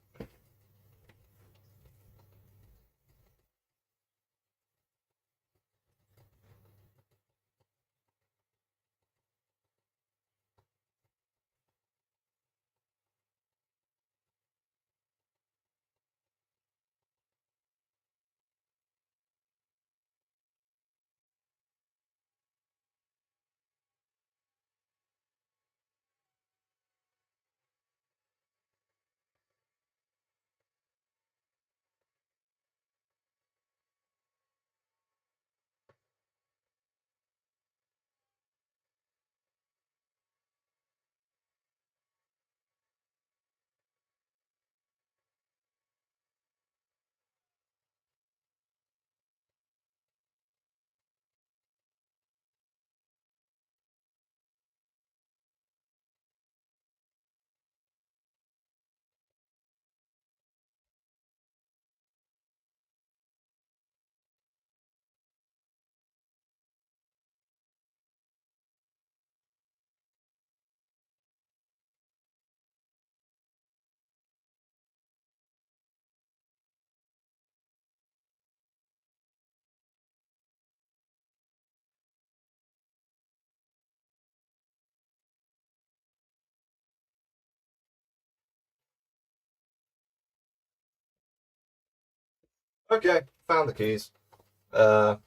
Okay, found the keys. Uh,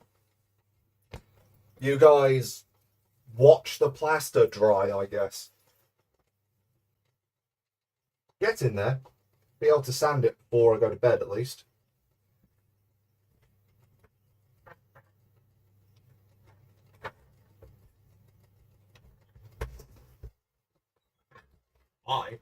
you guys watch the plaster dry, I guess. Get in there. Be able to sand it before I go to bed, at least. I.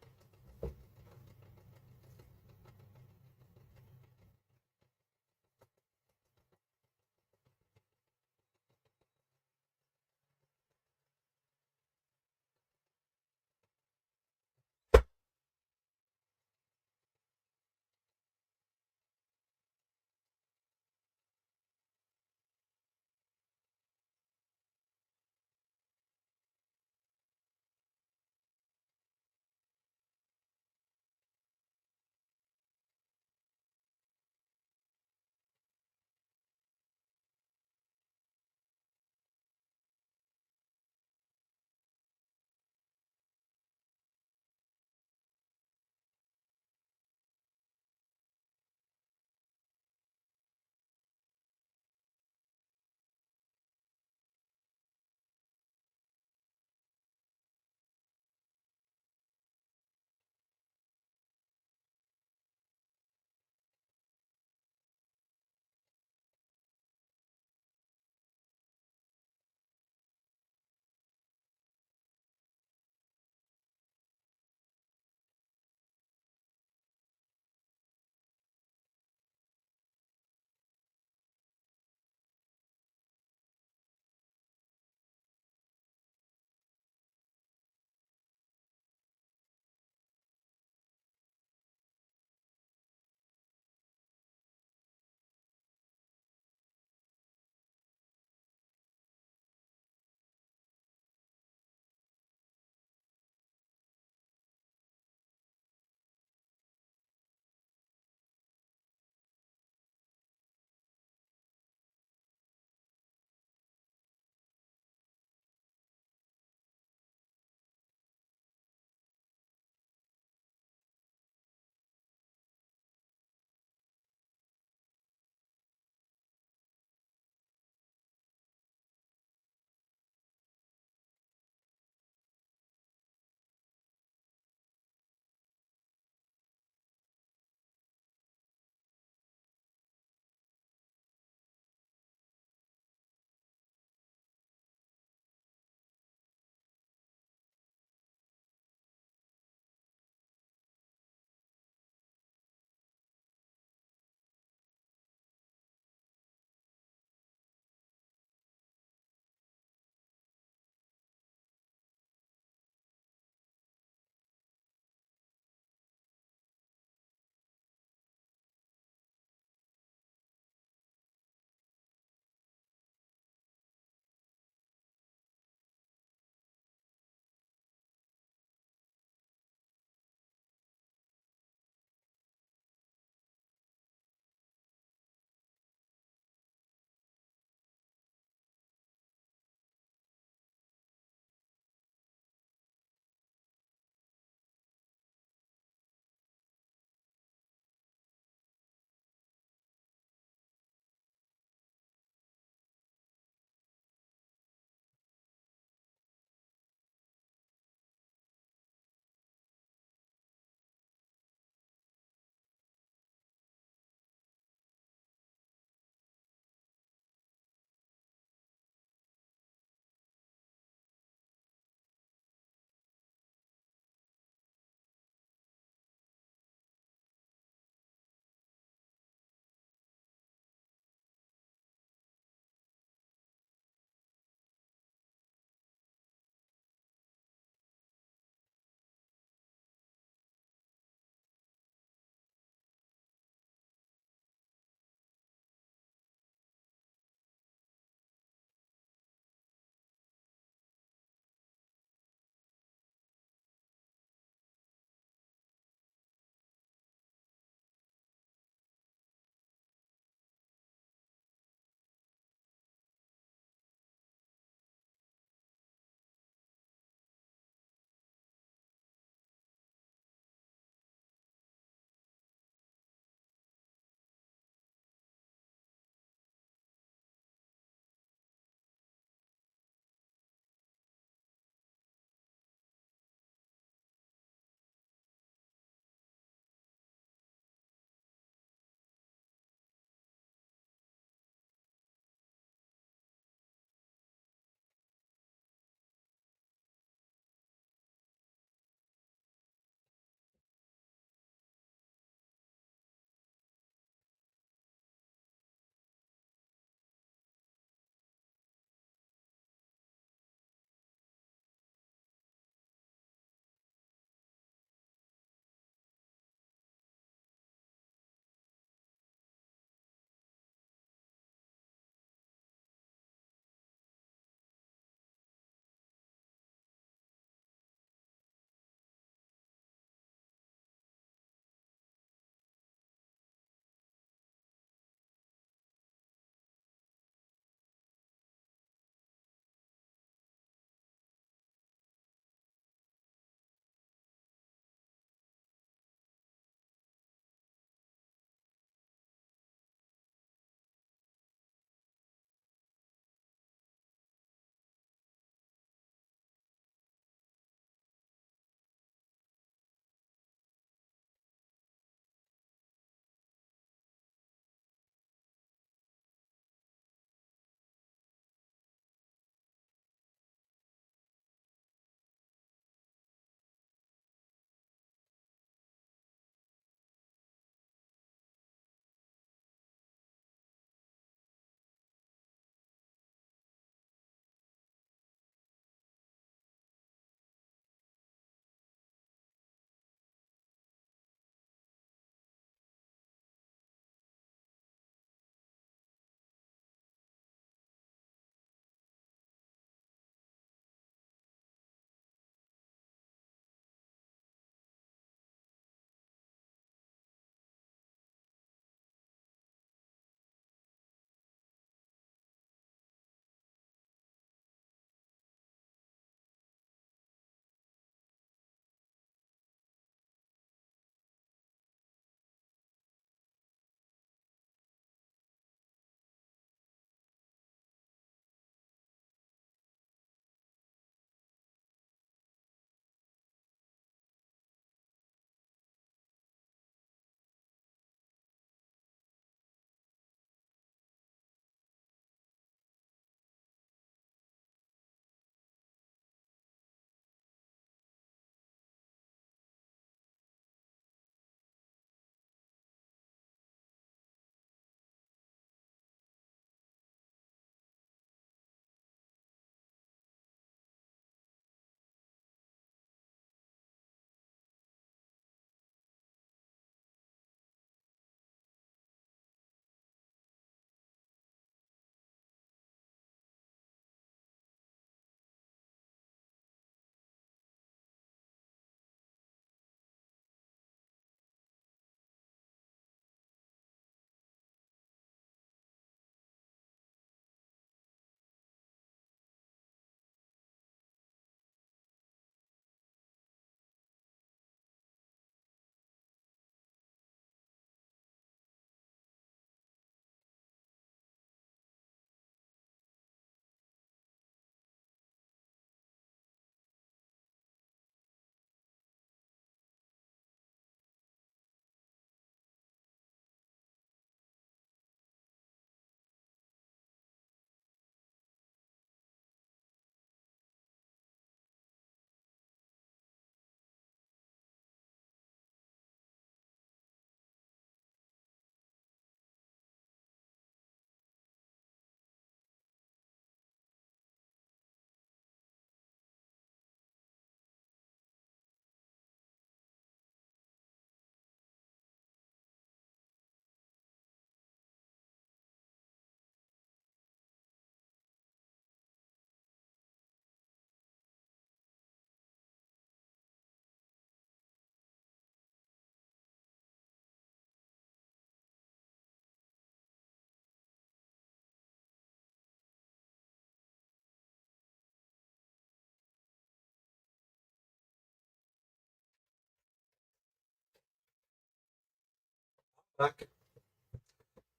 Back.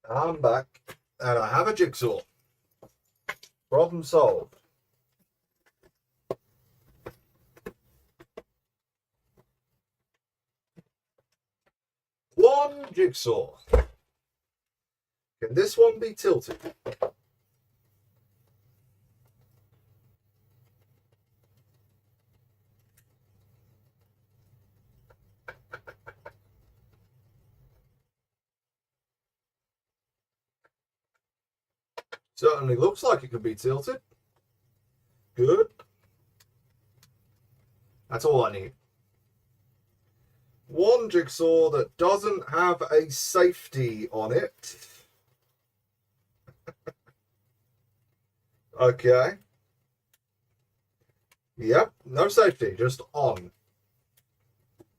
I'm back. And I have a jigsaw. Problem solved. One jigsaw. Can this one be tilted? Certainly looks like it could be tilted. Good. That's all I need. One jigsaw that doesn't have a safety on it. Okay. Yep, no safety, just on.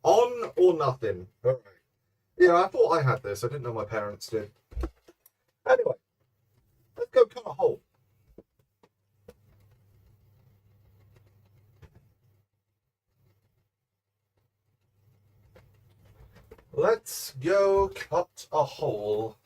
On or nothing. All right. Yeah, I thought I had this. I didn't know my parents did. Anyway, let's go cut a hole. Let's go cut a hole.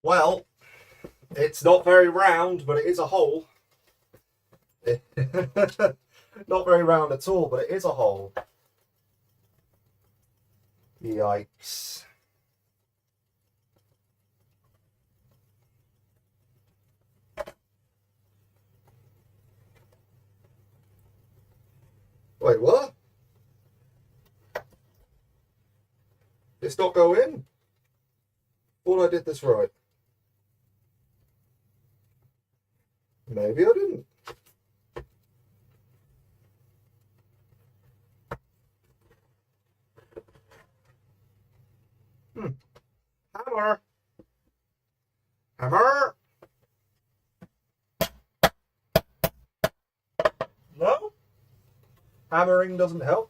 Well, it's not very round, but it is a hole. Not very round at all, but it is a hole. Yikes. Wait, what? It's not go in? Thought I did this right. Maybe I didn't. Hammer. Hammer. No? Hammering doesn't help.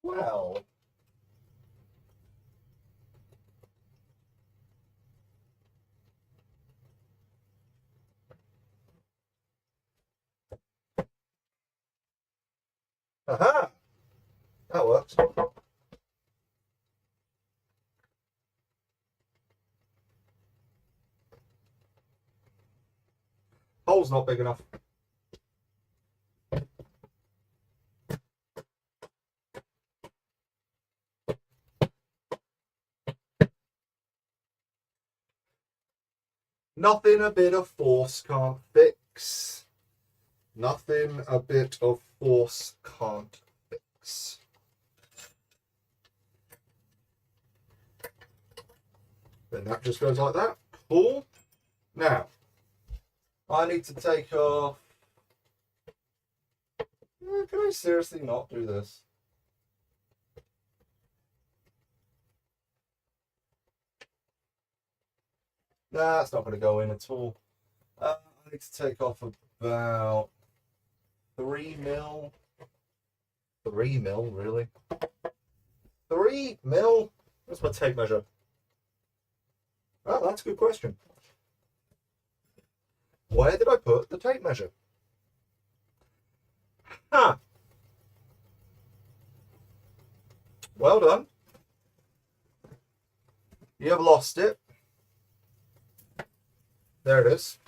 Well. Aha. That works. Hole's not big enough. Nothing a bit of force can't fix. Nothing a bit of force can't fix. Then that just goes like that. Cool. Now, I need to take off. Can I seriously not do this? Nah, it's not going to go in at all. I need to take off about 3 mil. 3 mil, really? 3 mil? What's my tape measure? Oh, that's a good question. Where did I put the tape measure? Ha! Well done. You have lost it. There it is.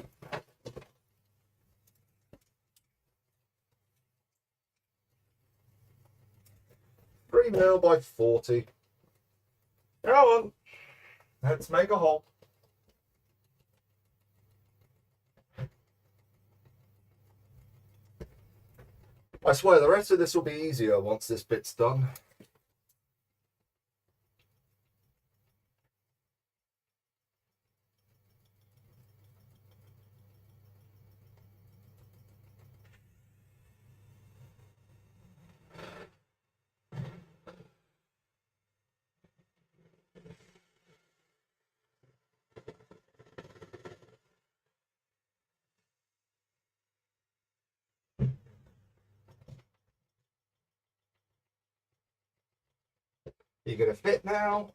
Three mil by 40. Come on. Let's make a hole. I swear the rest of this will be easier once this bit's done. You gonna fit now?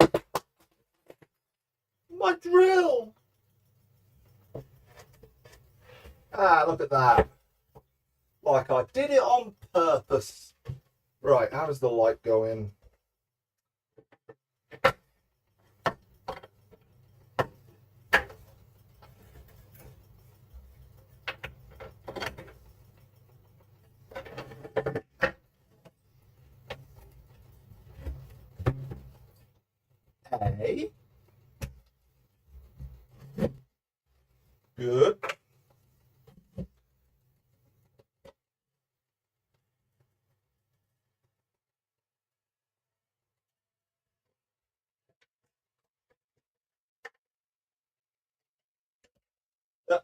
My drill! Ah, look at that. Like I did it on purpose. Right, how does the light go in? A. Good.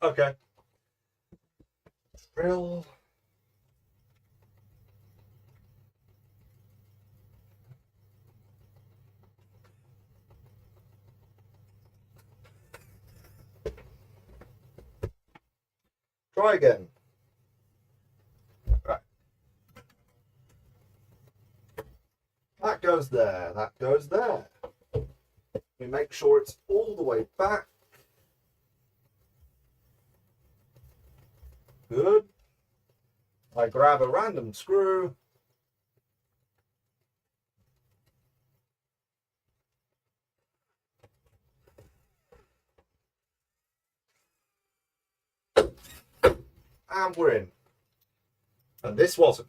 Okay. Drill. Try again. Right. That goes there. That goes there. We make sure it's all the way back. I grab a random screw. And we're in. And this wasn't.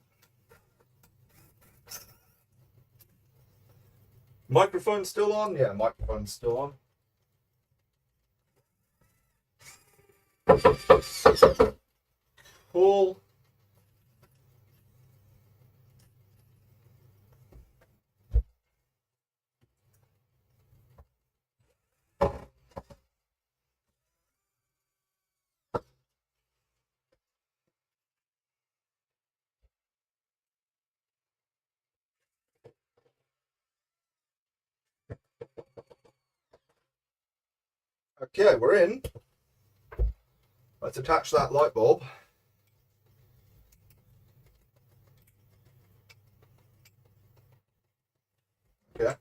Microphone still on? Yeah, microphone's still on. Cool. Okay, we're in. Let's attach that light bulb. Okay.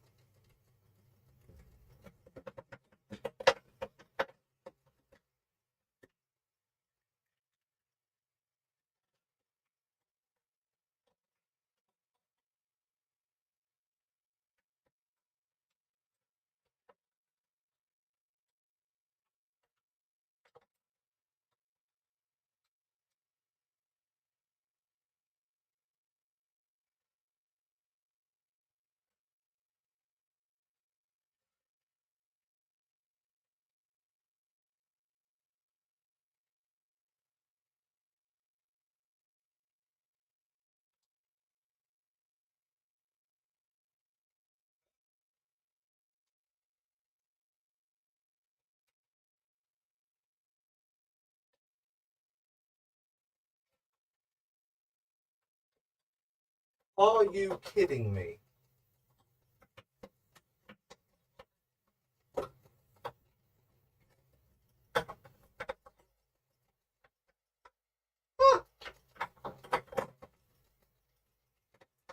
Are you kidding me? Ah.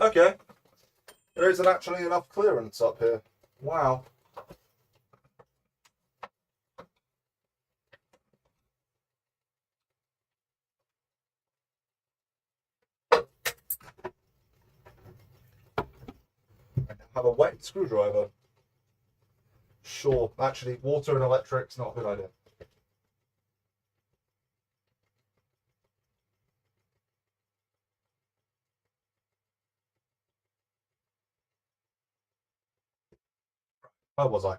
Okay. There isn't actually enough clearance up here. Wow. I have a wet screwdriver. Sure. Actually, water and electric's not a good idea. Where was I?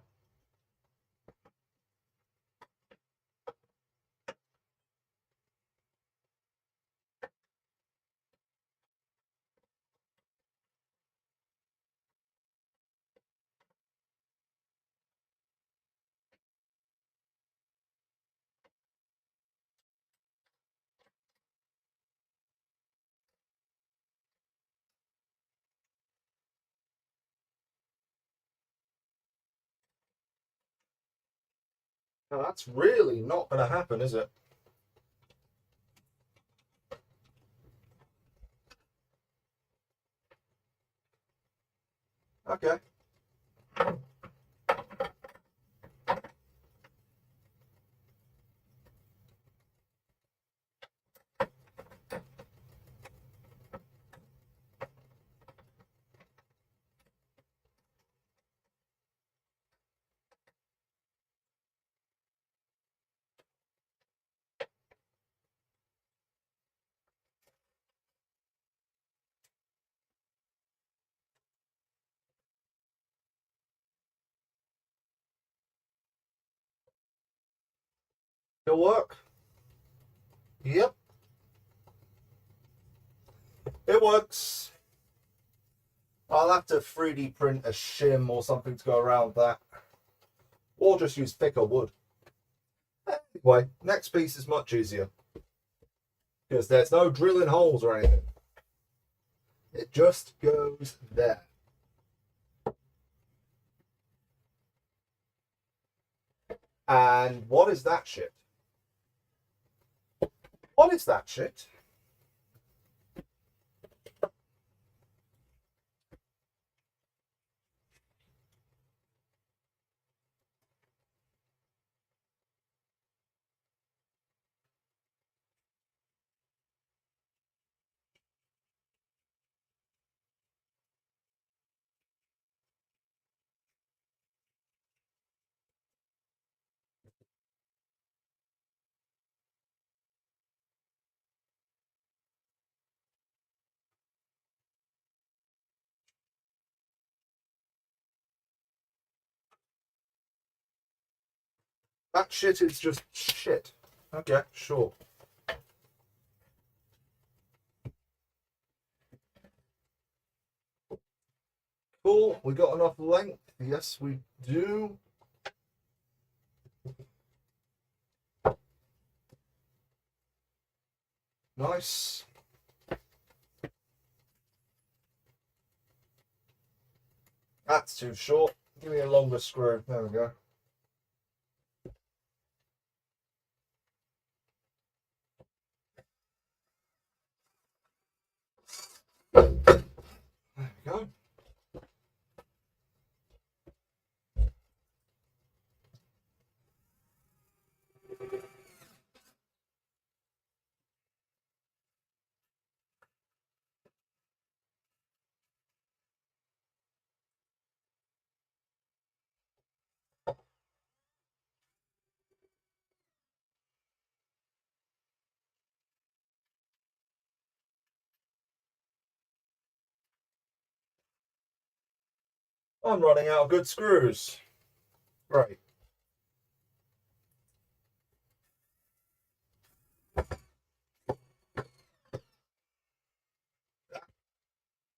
Now, that's really not going to happen, is it? Okay. It'll work. Yep. It works. I'll have to 3D print a shim or something to go around that. Or just use thicker wood. Anyway, next piece is much easier. Because there's no drilling holes or anything. It just goes there. And what is that shit? What is that shit? That shit is just shit. Okay, sure. Cool, we got enough length. Yes, we do. Nice. That's too short. Give me a longer screw. There we go. There we go. I'm running out of good screws. Right.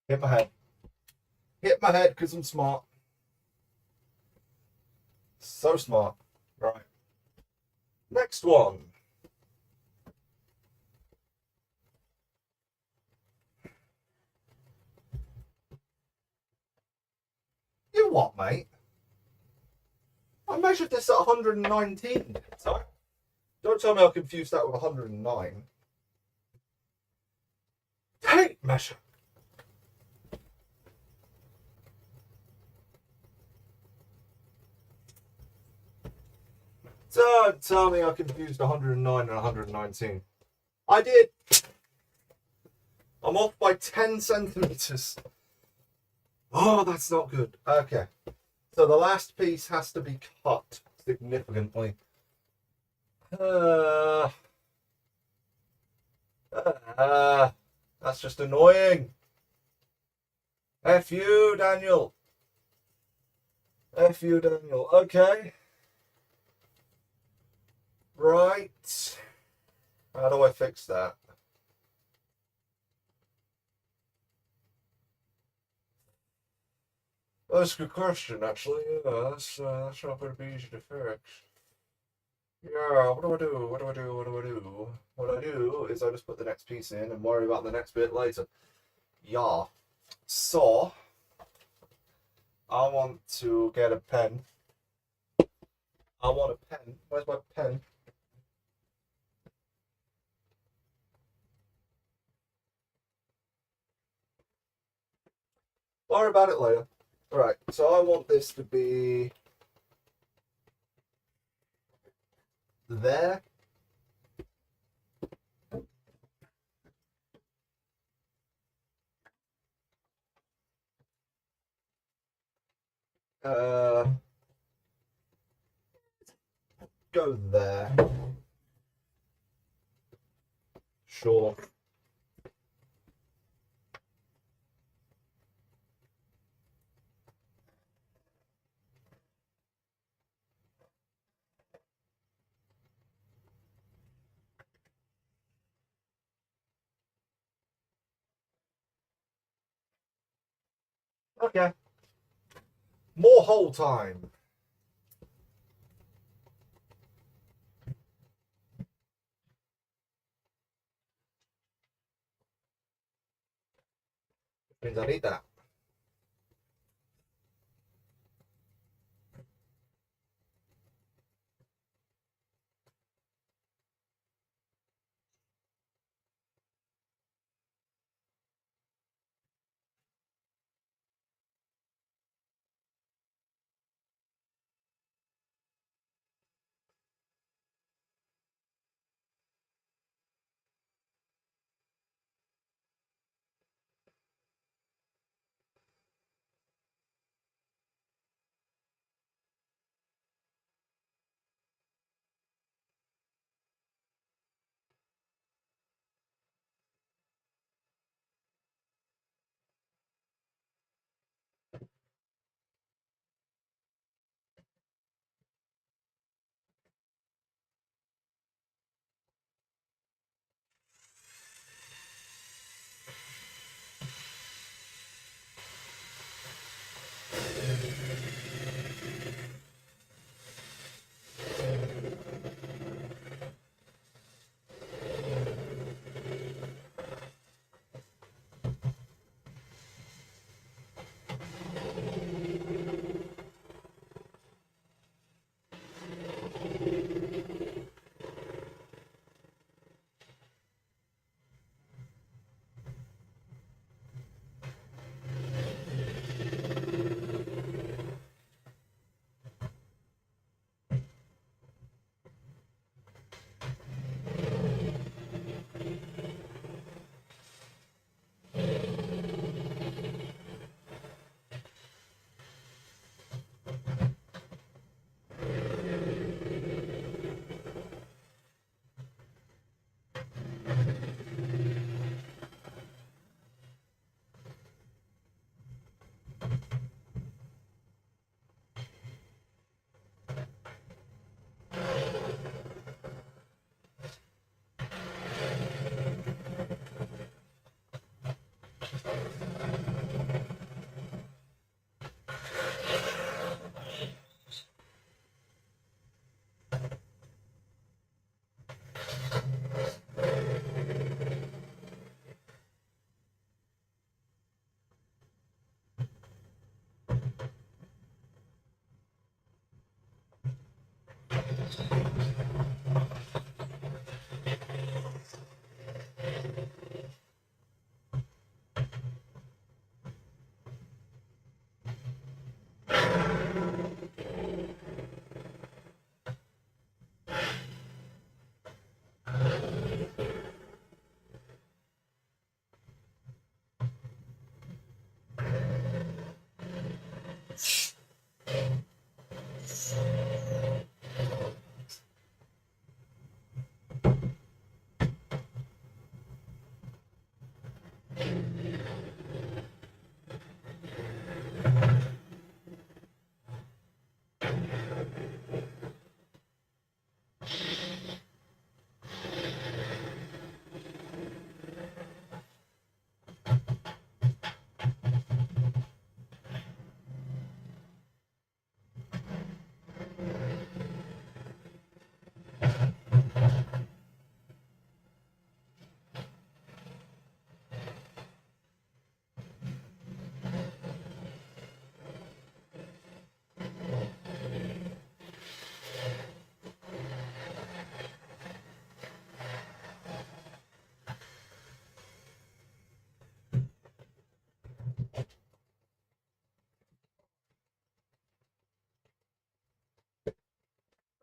Hit my head. Hit my head because I'm smart. So smart. Right. Next one. You what, mate? I measured this at 119. So don't tell me I confused that with 109. Tape measure. Don't tell me I confused 109 and 119. I did. I'm off by 10 centimeters. Oh, that's not good. Okay. So the last piece has to be cut significantly. That's just annoying. F you, Daniel. F you, Daniel. Okay. Right. How do I fix that? That's a good question, actually. Yeah, that's not going to be easy to fix. Yeah, what do I do? What do I do? What do I do? What I do is I just put the next piece in and worry about the next bit later. Yeah. So, I want to get a pen. I want a pen. Where's my pen? Worry about it later. Alright, so I want this to be there. Go there. Sure. Okay. More hole time. Means I need that.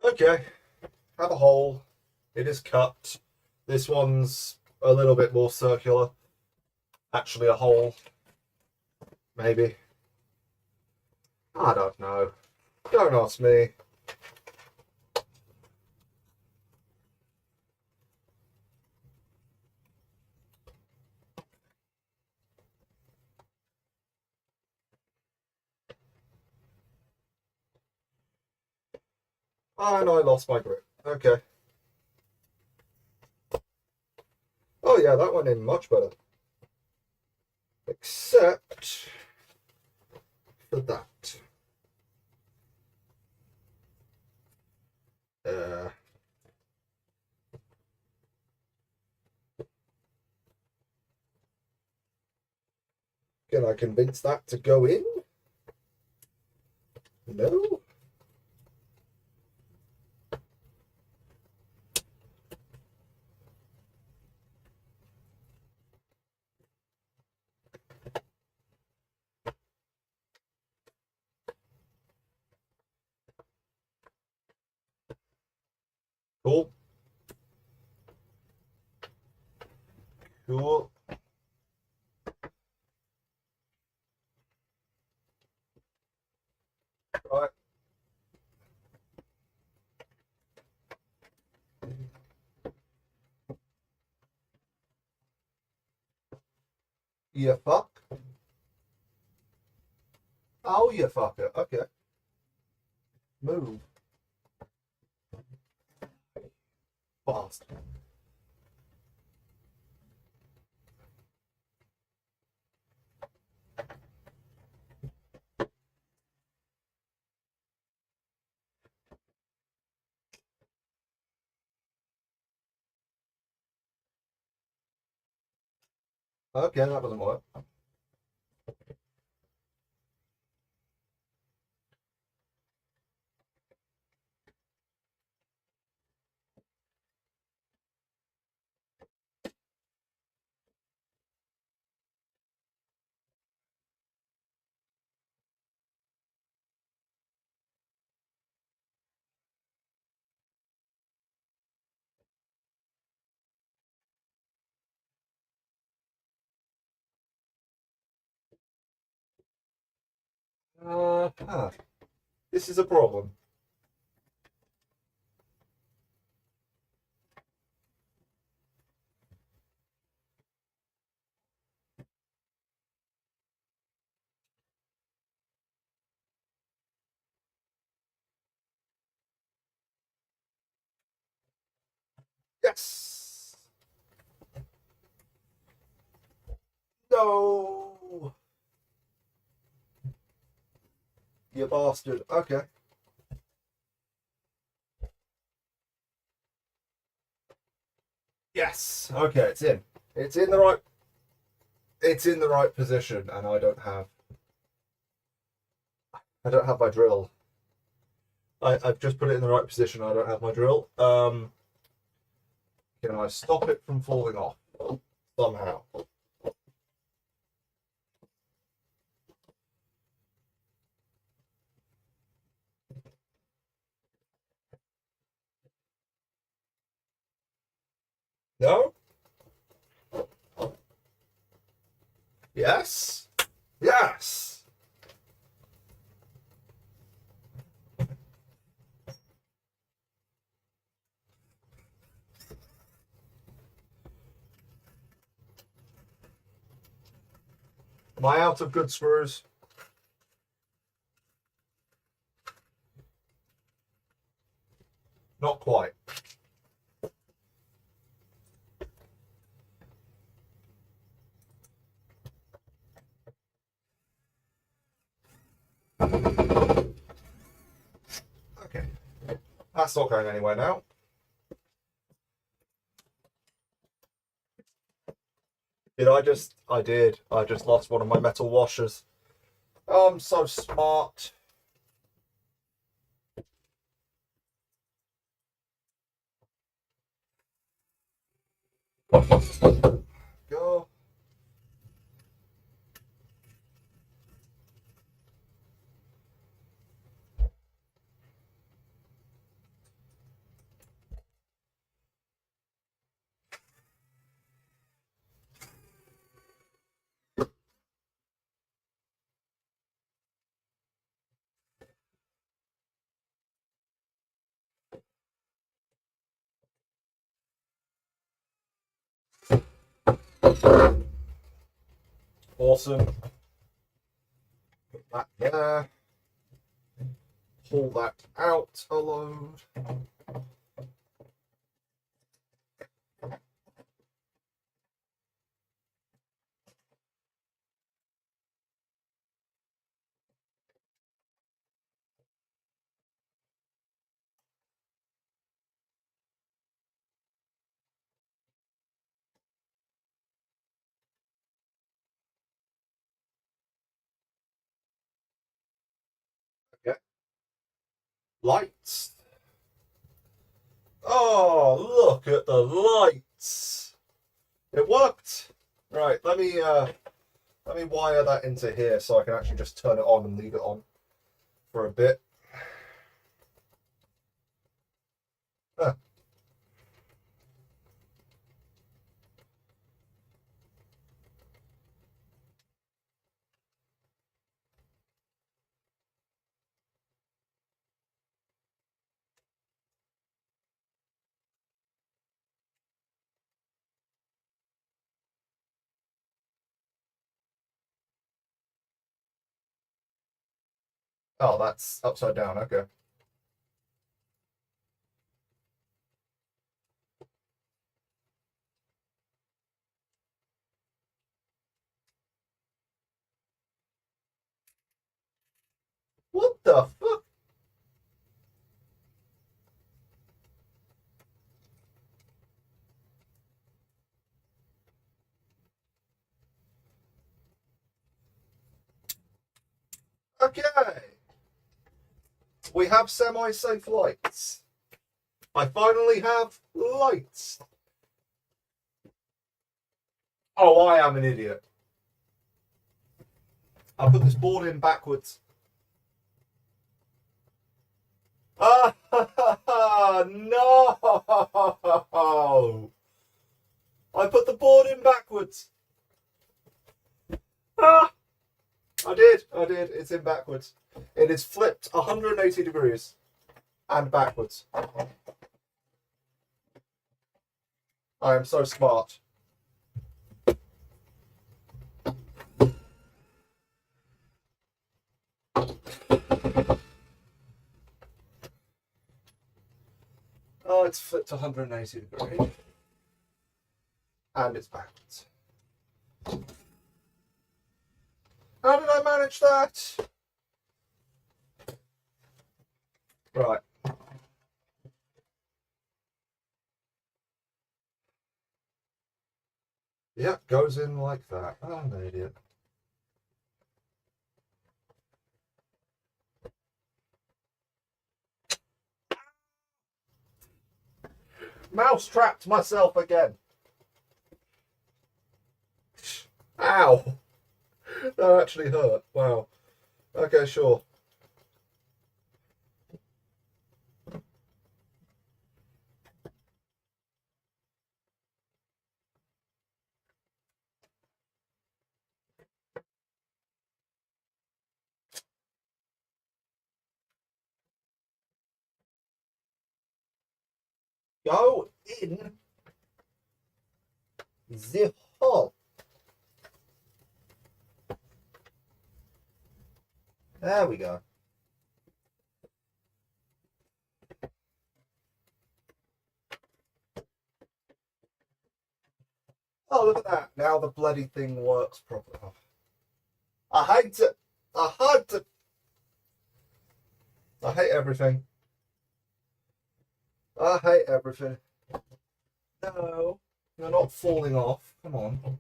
Okay, have a hole. It is cut. This one's a little bit more circular. Actually, a hole. Maybe. I don't know. Don't ask me. And I lost my grip. Okay. Oh yeah, that went in much better. Except for that. Uh, can I convince that to go in? No? Cool. Cool. Right. You fuck. Oh, you fucker. Okay. Move. Fast. Okay, that doesn't work. Huh. This is a problem. Yes. No. you bastard. Okay. Yes. Okay, it's in. It's in the right. It's in the right position, and I don't have my drill. I've just put it in the right position. I don't have my drill. Can I stop it from falling off somehow? No? Yes? Yes! Am I out of good screws? Not quite. Okay. That's not going anywhere now. I did. I just lost one of my metal washers. Oh, I'm so smart. Go. Awesome. Put that there. Pull that out a load. Okay. Lights. Oh, look at the lights. It worked. Right, let me wire that into here so I can actually just turn it on and leave it on for a bit. Ah. Oh, that's upside down. Okay. What the fuck? Okay. We have semi-safe lights. I finally have lights. Oh, I am an idiot. I put this board in backwards. Ah, no! I put the board in backwards. Ah! I did. It's in backwards. It is flipped 180 degrees and backwards. I am so smart. Oh, it's flipped 180 degrees. And it's backwards. How did I manage that? Right. Yep, goes in like that. Oh, I'm an idiot. Mouse trapped myself again. Ow! That actually hurt. Wow. Okay, sure. Go in the hole. There we go. Oh, look at that. Now the bloody thing works properly. Oh. I hate it. I hate it. I hate everything. I hate everything. No, you're not falling off. Come on.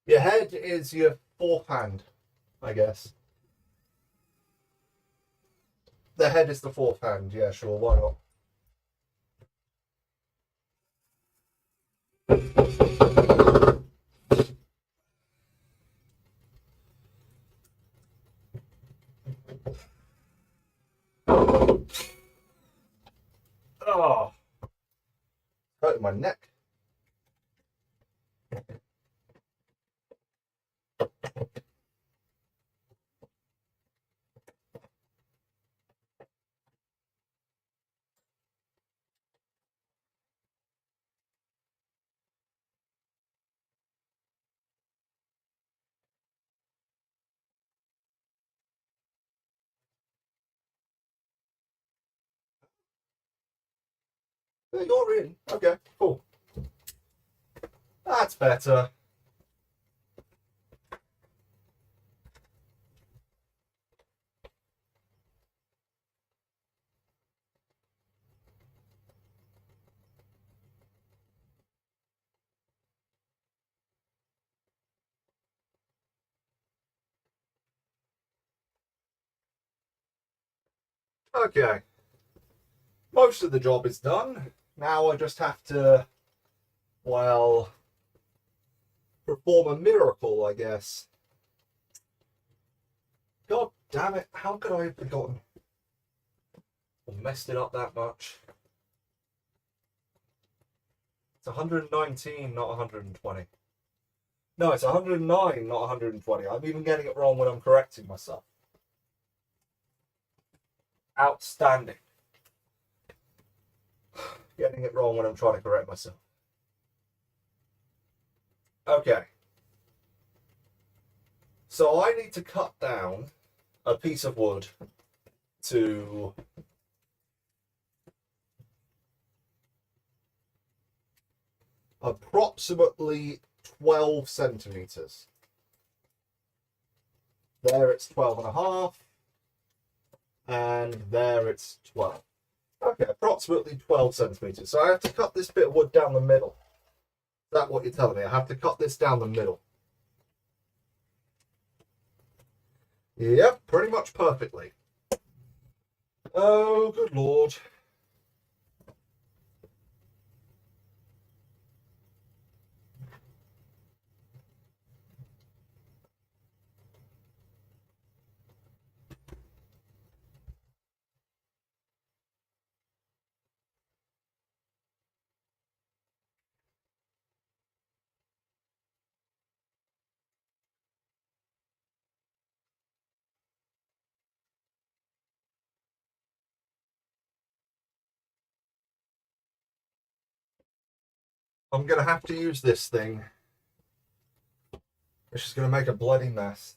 Your head is your fourth hand, I guess. The head is the fourth hand. Yeah, sure. Why not? Oh, hurting my neck. You're in. Okay, cool. That's better. Okay. Most of the job is done. Now I just have to, well, perform a miracle, I guess. God damn it. How could I have forgotten? Or messed it up that much? It's 119, not 120. No, it's 109, not 120. I'm even getting it wrong when I'm correcting myself. Outstanding. Getting it wrong when I'm trying to correct myself. Okay. So I need to cut down a piece of wood to approximately 12 centimeters. There it's 12 and a half, and there it's 12. Okay, approximately 12 centimeters. So I have to cut this bit of wood down the middle. Is that what you're telling me? I have to cut this down the middle. Yep, pretty much perfectly. Oh, good Lord. I'm going to have to use this thing. It's just going to make a bloody mess.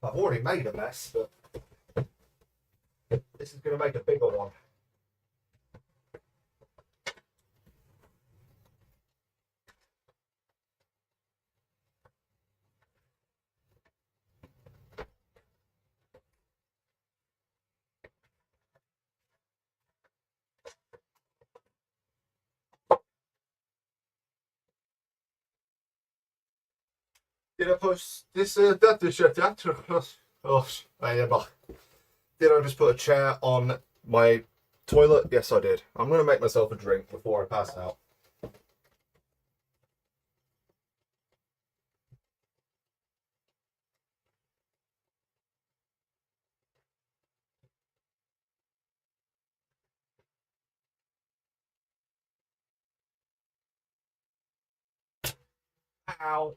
I've already made a mess, but this is going to make a bigger one. Did I push this? That is your theatre. Oh, did I just put a chair on my toilet? Yes, I did. I'm going to make myself a drink before I pass out. Ow.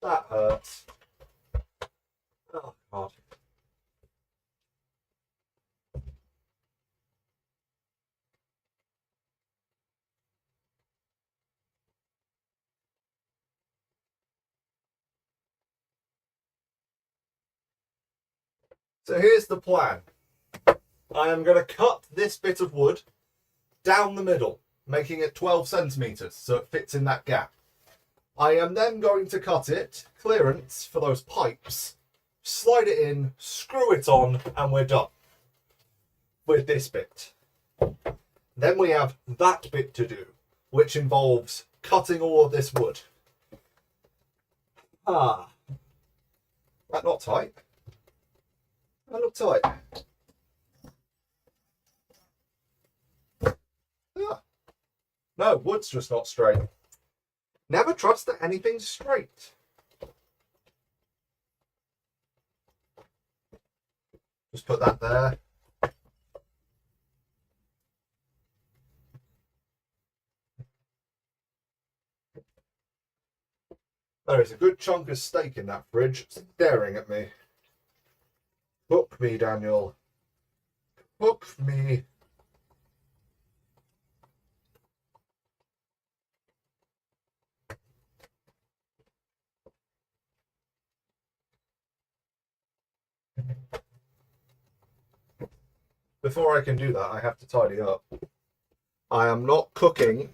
That hurts. Oh, God. So here's the plan. I am going to cut this bit of wood down the middle, making it 12 centimetres so it fits in that gap. I am then going to cut it, clearance for those pipes, slide it in, screw it on, and we're done with this bit. Then we have that bit to do, which involves cutting all of this wood. That not tight. That look tight. No, wood's just not straight. Never trust that anything's straight. Just put that there. There is a good chunk of steak in that fridge staring at me. Cook me, Daniel. Cook me. Before I can do that, I have to tidy up. I am not cooking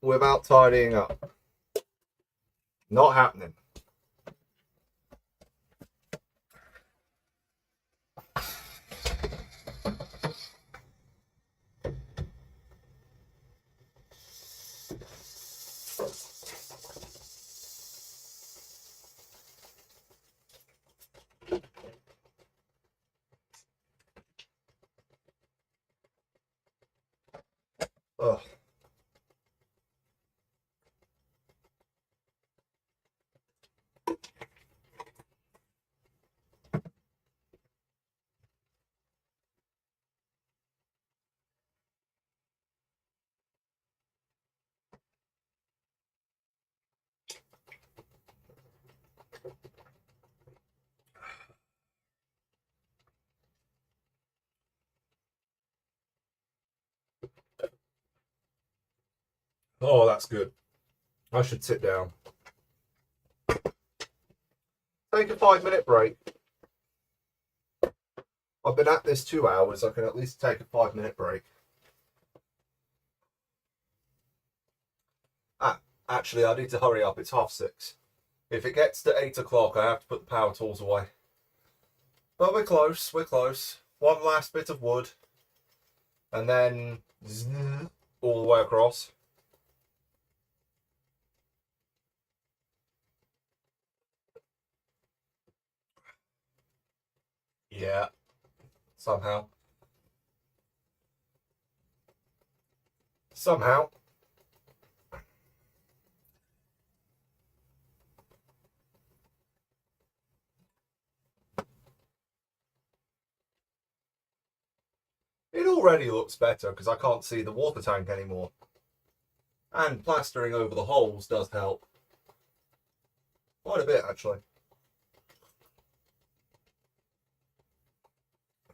without tidying up. Not happening. Ugh. Oh, that's good. I should sit down. Take a 5-minute break. I've been at this 2 hours. I can at least take a 5-minute break. Actually, I need to hurry up. It's 6:30. If it gets to 8 o'clock, I have to put the power tools away. But we're close. We're close. One last bit of wood. And then all the way across. Yeah. Somehow. It already looks better because I can't see the water tank anymore. And plastering over the holes does help. Quite a bit, actually.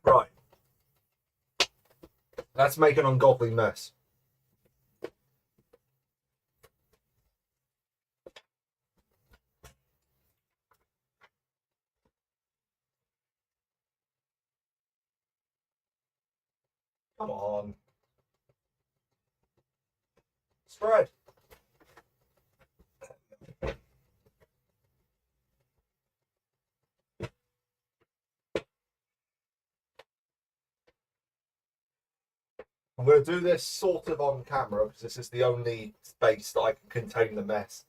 Right. Let's make an ungodly mess. Come on. Spread. I'm going to do this sort of on camera because this is the only space that I can contain the mess.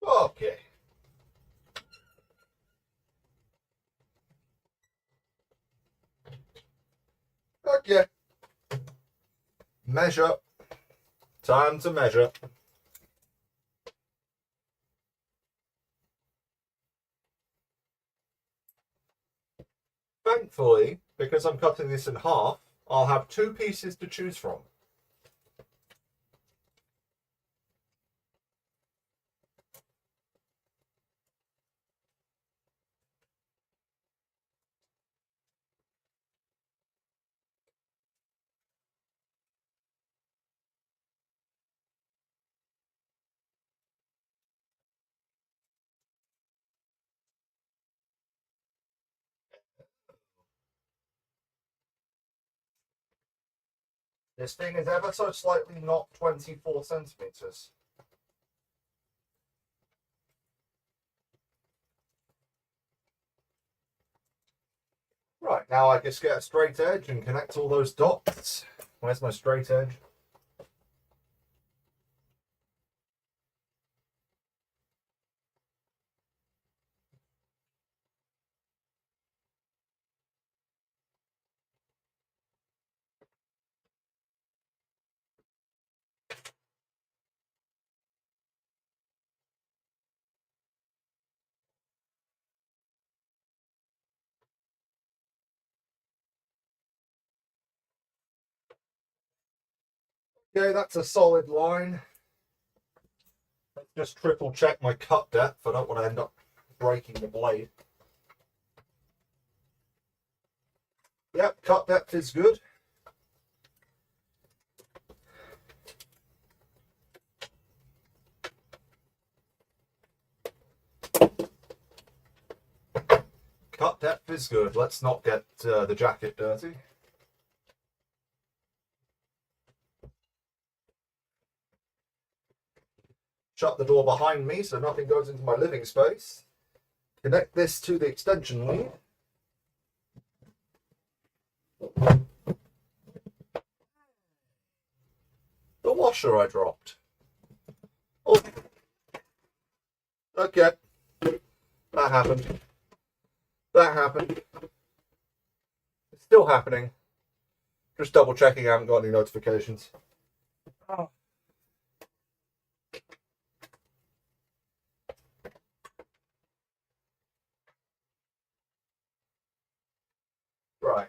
Okay. Okay. Measure. Time to measure. Thankfully, because I'm cutting this in half, I'll have two pieces to choose from. This thing is ever so slightly not 24 centimeters. Right, now I just get a straight edge and connect all those dots. Where's my straight edge? Okay, that's a solid line. Let's just triple check my cut depth. I don't want to end up breaking the blade. Yep, cut depth is good. Cut depth is good. Let's not get the jacket dirty. Shut the door behind me so nothing goes into my living space. Connect this to the extension lead. The washer I dropped. Oh, okay. That happened. That happened. It's still happening. Just double checking I haven't got any notifications. Oh. Right.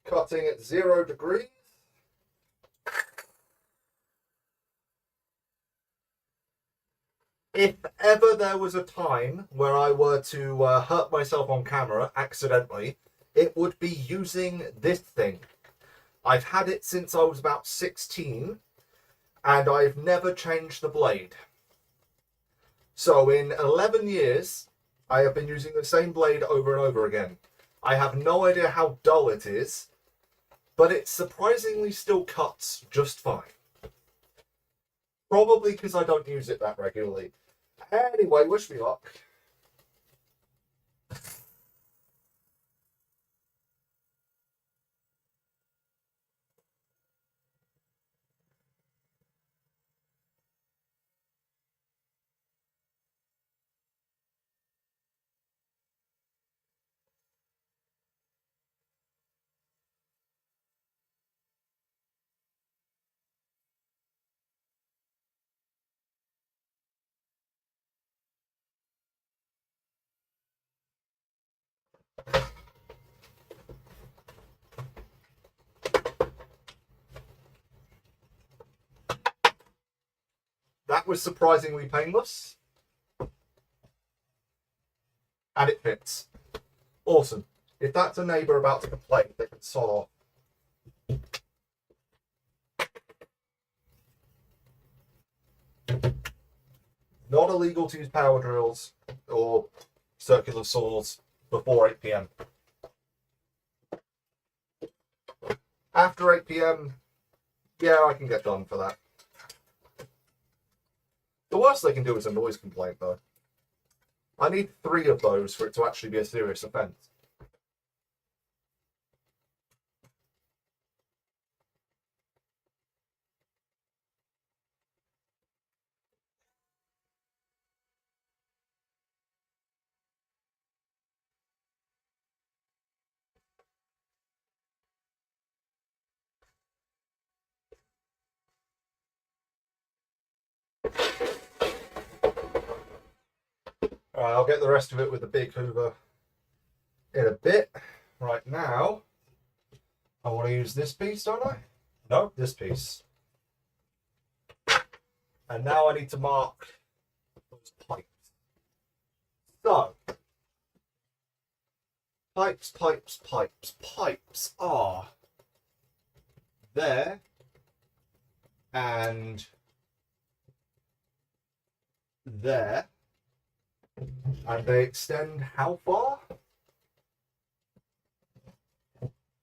Cutting at 0 degrees. If ever there was a time where I were to hurt myself on camera accidentally, it would be using this thing. I've had it since I was about 16, and I've never changed the blade. So in 11 years, I have been using the same blade over and over again. I have no idea how dull it is, but it surprisingly still cuts just fine. Probably because I don't use it that regularly. Anyway, wish me luck. that was surprisingly painless. And it fits. Awesome. If that's a neighbour about to complain, they can sod off. Not illegal to use power drills or circular saws before 8 p.m. After 8 p.m, yeah, I can get done for that. The worst they can do is a noise complaint, though. I need 3 of those for it to actually be a serious offence. Alright, I'll get the rest of it with the big hoover in a bit. Right now, I want to use this piece, don't I? No, this piece. And now I need to mark those pipes. So, pipes are there and there. And they extend how far?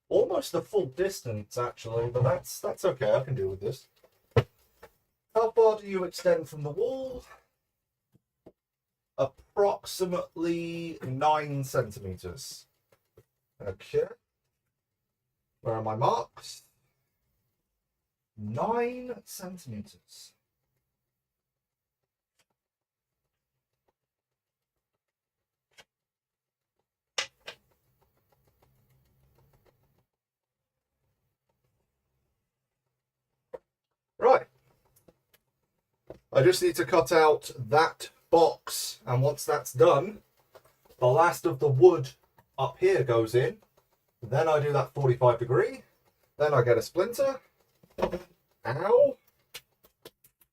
Almost the full distance, actually, but that's okay. I can deal with this. How far do you extend from the wall? Approximately 9 centimeters. Okay. Where are my marks? 9 centimeters. Right. I just need to cut out that box, and once that's done, the last of the wood up here goes in. Then I do that 45 degree. Then I get a splinter. Ow.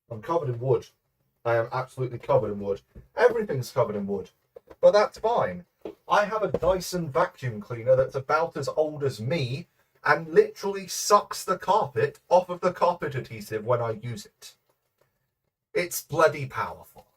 I'm covered in wood. I am absolutely covered in wood. Everything's covered in wood. But that's fine. I have a Dyson vacuum cleaner that's about as old as me and literally sucks the carpet off of the carpet adhesive when I use it. It's bloody powerful.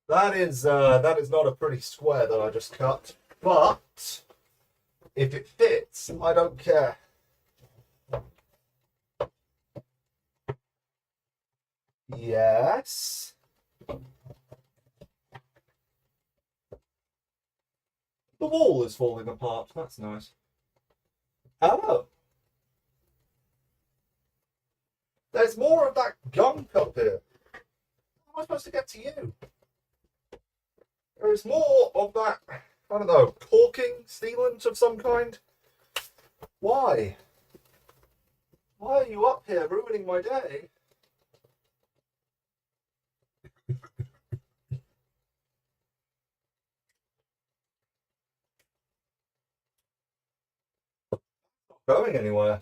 That is not a pretty square that I just cut, but if it fits, I don't care. Yes. The wall is falling apart. That's nice. Oh. There's more of that gunk up here. How am I supposed to get to you? There is more of that, I don't know, corking, sealant of some kind. Why? Why are you up here ruining my day? Not going anywhere.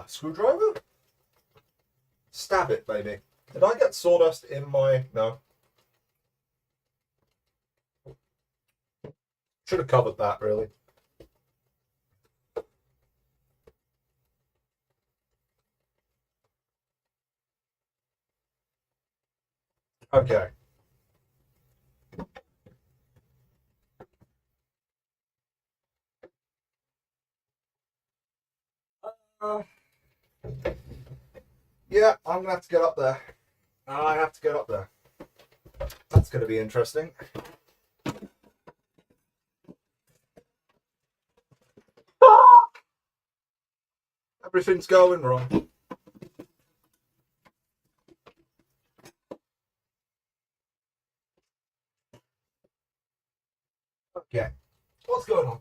Screwdriver? Stab it, baby. Did I get sawdust in my... No. Should have covered that, really. Okay. Yeah, I'm going to have to get up there. I have to get up there. That's going to be interesting. Everything's going wrong. Okay. What's going on?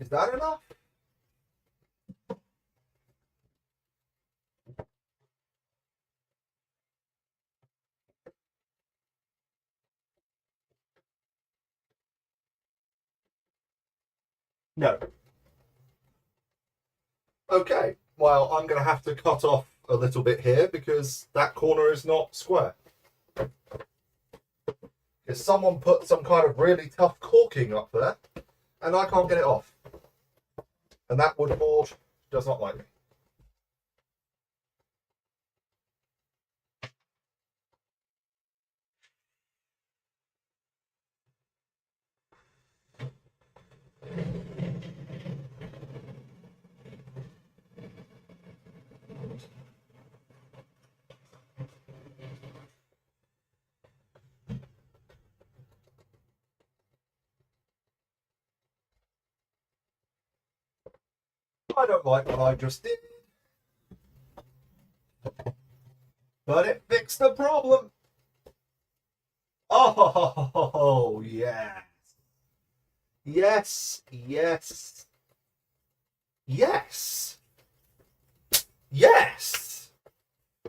Is that enough? No. Okay. Well, I'm going to have to cut off a little bit here because that corner is not square. Because someone put some kind of really tough corking up there and I can't get it off. And that wood board does not like me. I don't like what I just did. But it fixed the problem. Oh, yes. Yes, yes. Yes. Yes.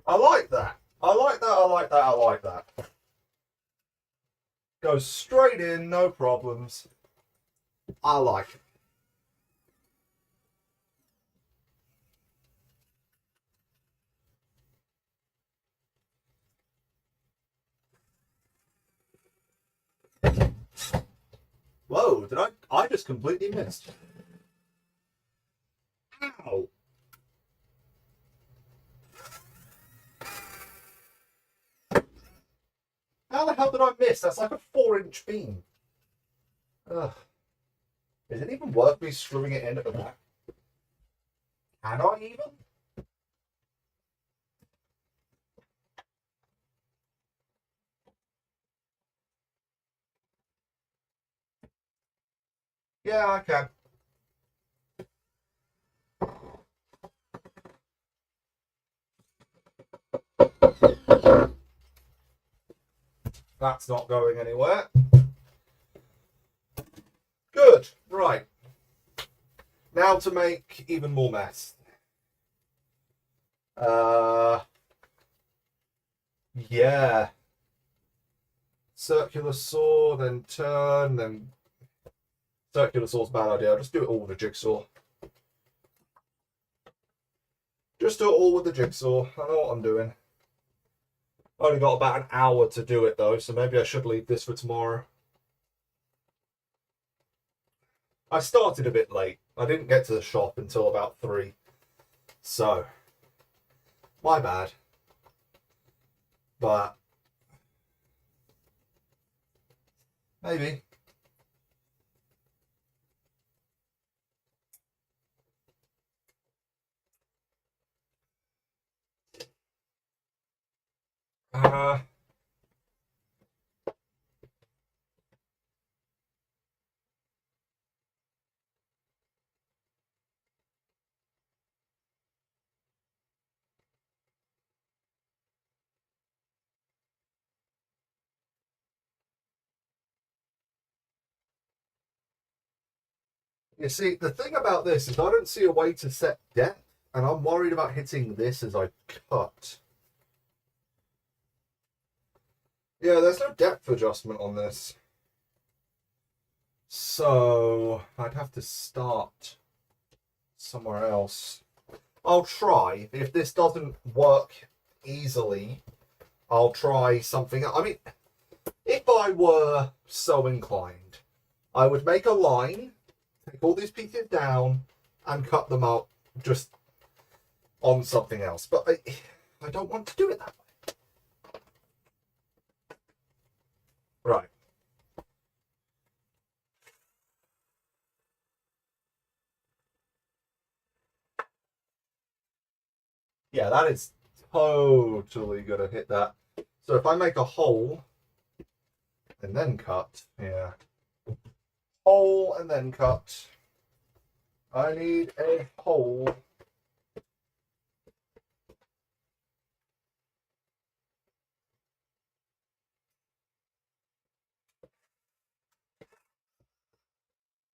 I like that. I like that, I like that, I like that. Goes straight in, no problems. I like it. Whoa, did I just completely missed. Ow. How the hell did I miss? That's like a 4-inch beam. Ugh. Is it even worth me screwing it in at the back? Can I even? Yeah, I can. That's not going anywhere. Good. Right. Now to make even more mess. Yeah. Circular saw, then turn, then... Circular saw's a bad idea. I'll just do it all with a jigsaw. Just do it all with the jigsaw. I know what I'm doing. I only got about an hour to do it though, so maybe I should leave this for tomorrow. I started a bit late. I didn't get to the shop until about 3. So, my bad. But Maybe. Uh, you see, the thing about this is I don't see a way to set depth, and I'm worried about hitting this as I cut. Yeah, there's no depth adjustment on this. So I'd have to start somewhere else. I'll try. If this doesn't work easily, I'll try something. I mean, if I were so inclined, I would make a line, take all these pieces down, and cut them out just on something else. But I don't want to do it that way. Right. Yeah, that is totally going to hit that. So if I make a hole and then cut, yeah. Hole and then cut. I need a hole.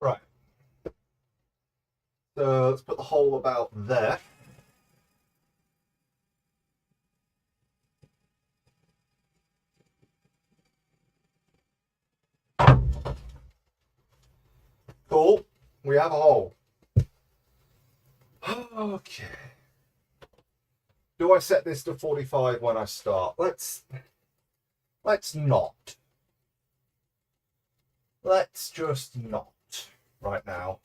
Right. So let's put the hole about there. Cool. We have a hole. Okay. Do I set this to 45 when I start? Let's not. Let's just not right now.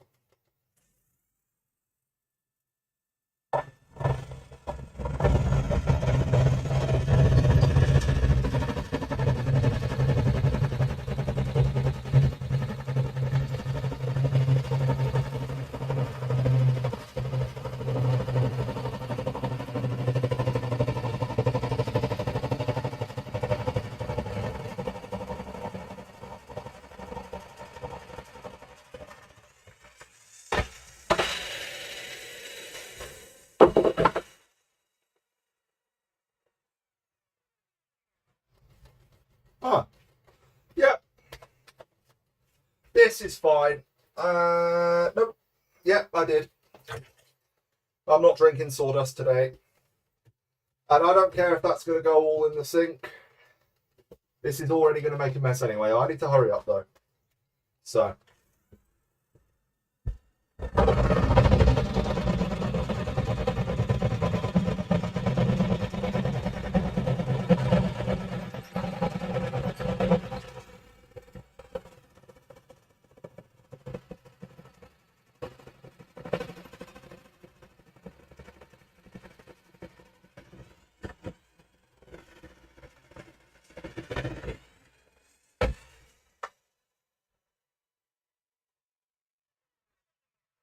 Ah, yeah. This is fine. Nope. Yep, I did. I'm not drinking sawdust today. And I don't care if that's going to go all in the sink. This is already going to make a mess anyway. I need to hurry up though. So.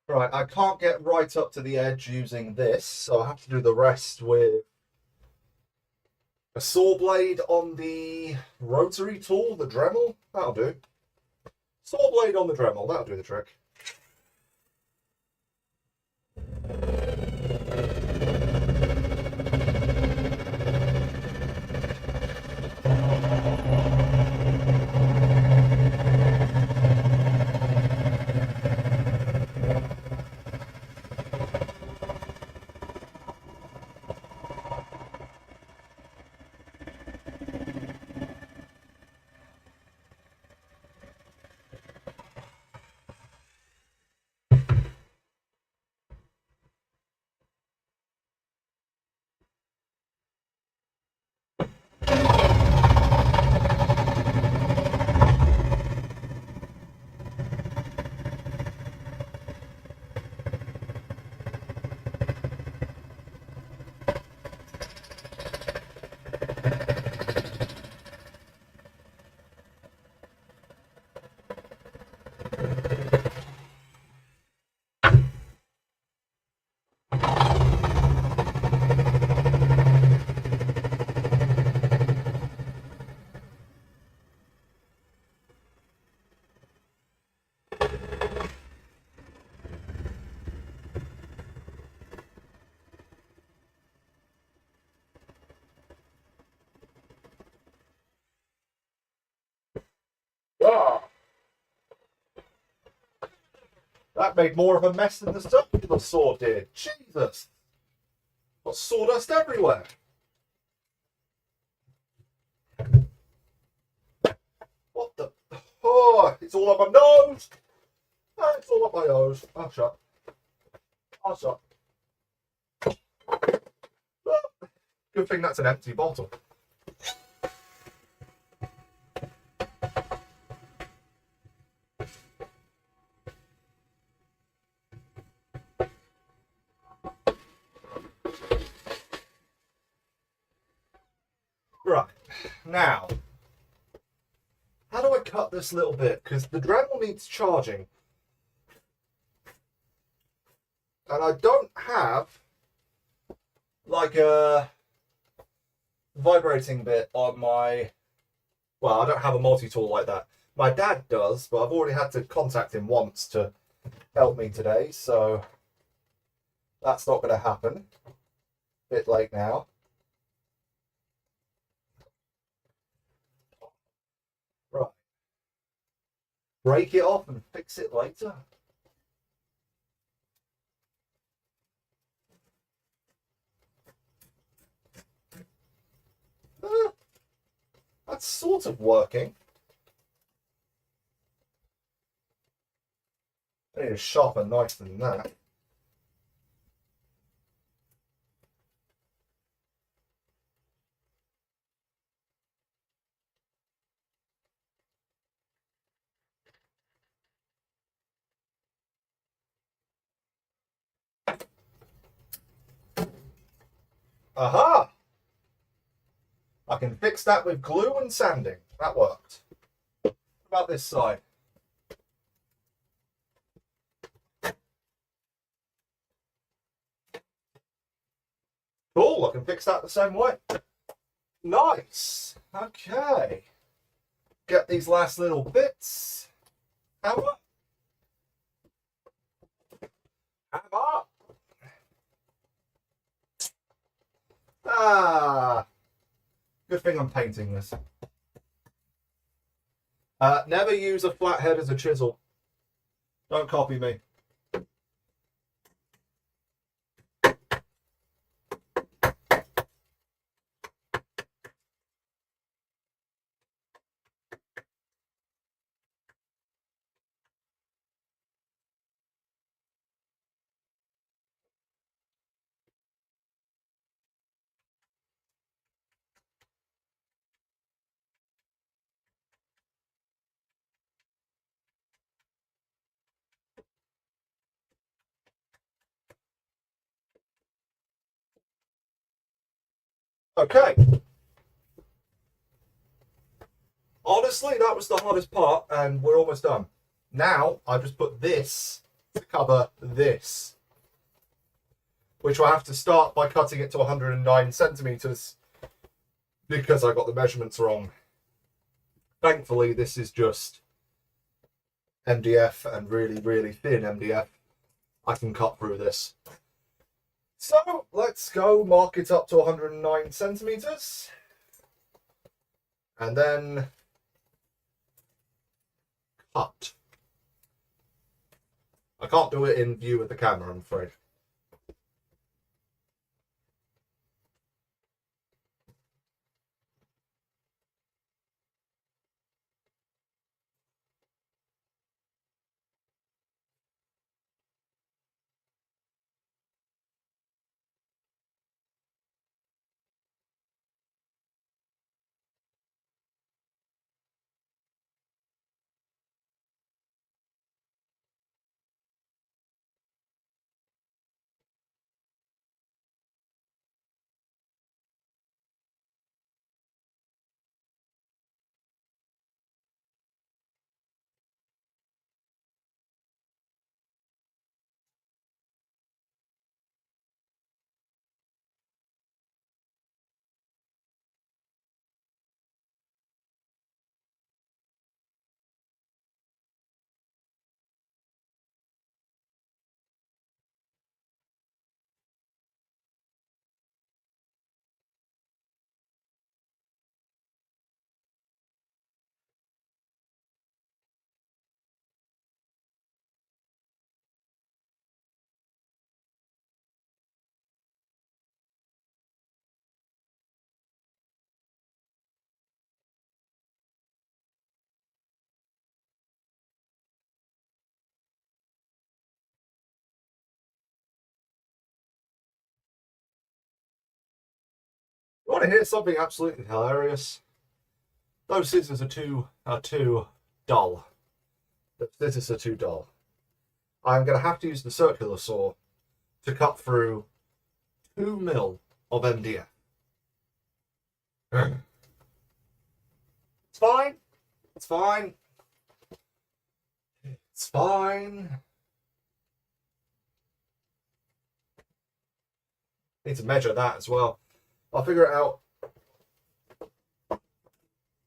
Right, I can't get right up to the edge using this, so I have to do the rest with a saw blade on the rotary tool, the Dremel. That'll do. Saw blade on the Dremel, that'll do the trick. That made more of a mess than the circular saw did. Jesus. Got sawdust everywhere. What the? Oh, it's all up my nose. Oh, it's all up my nose. Oh, shut. Oh, shut. Oh, good thing that's an empty bottle. Right, now, how do I cut this little bit? Because the Dremel needs charging. And I don't have, like, a vibrating bit on my... Well, I don't have a multi-tool like that. My dad does, but I've already had to contact him once to help me today, so that's not going to happen. Bit late now. Right. Break it off and fix it later. That's sort of working. I need a sharper knife than that. Aha! I can fix that with glue and sanding. That worked. What about this side? Cool, I can fix that the same way. Nice. Okay. Get these last little bits. Hammer. Hammer. Ah. Good thing I'm painting this. Never use a flathead as a chisel. Don't copy me. Okay. Honestly, that was the hardest part, and we're almost done. Now, I just put this to cover this, which I have to start by cutting it to 109 centimeters because I got the measurements wrong. Thankfully, this is just MDF and really, really thin MDF. I can cut through this. So let's go mark it up to 109 centimeters. And then cut. I can't do it in view of the camera, I'm afraid. You want to hear something absolutely hilarious? Those scissors are too dull. The scissors are too dull. I'm going to have to use the circular saw to cut through 2 mil of MDF. It's fine. It's fine. It's fine. Need to measure that as well. I'll figure it out.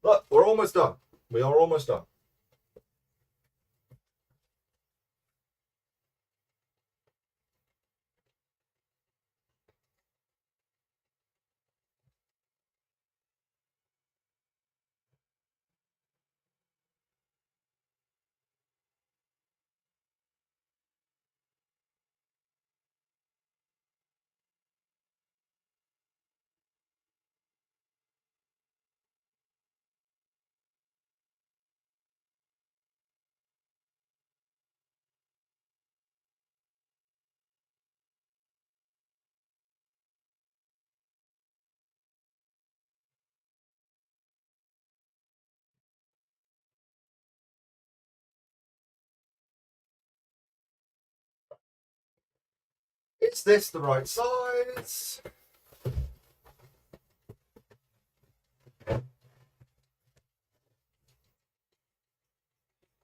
Look, we're almost done. We are almost done. Is this the right size?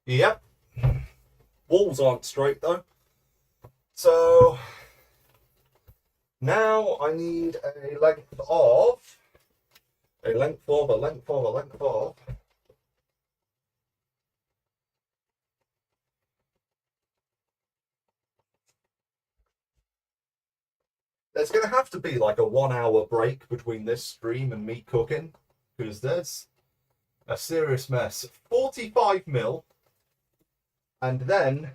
Yep. Walls aren't straight though. So now I need a length of, a length of, a length of, a length of. There's going to have to be like a 1 hour break between this stream and me cooking, because there's a serious mess. 45 mil, and then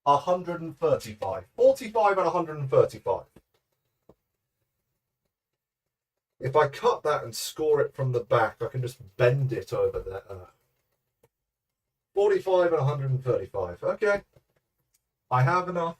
135. 45 and 135. If I cut that and score it from the back, I can just bend it over there. 45 and 135. Okay. I have enough.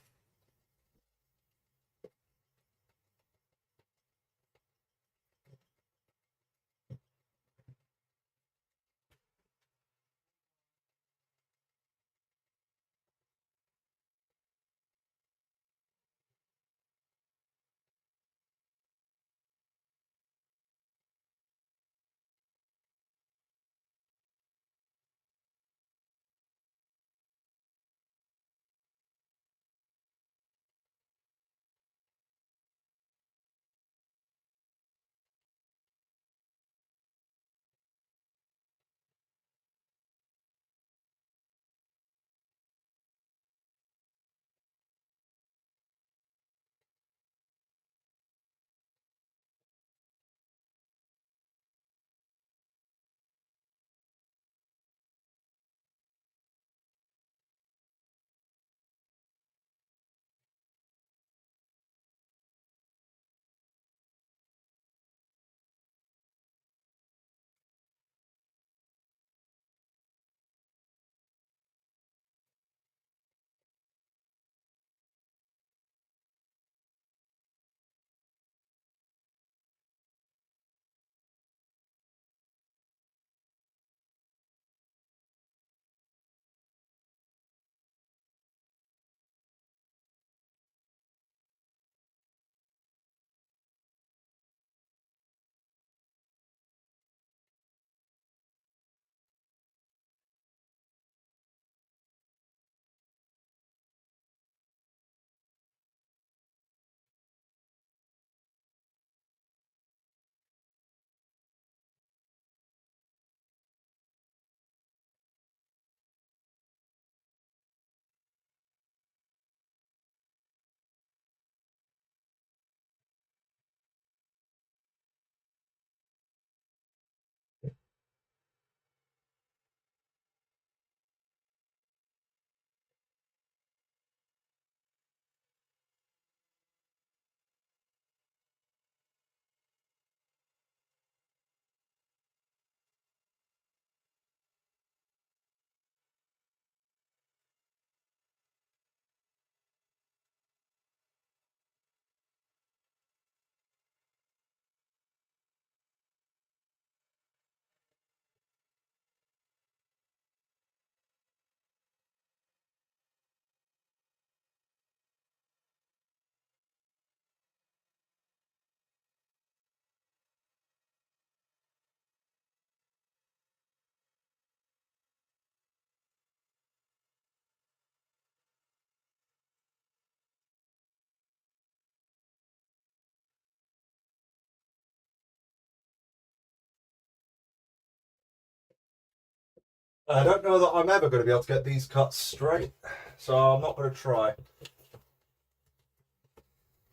I don't know that I'm ever going to be able to get these cuts straight, so I'm not going to try.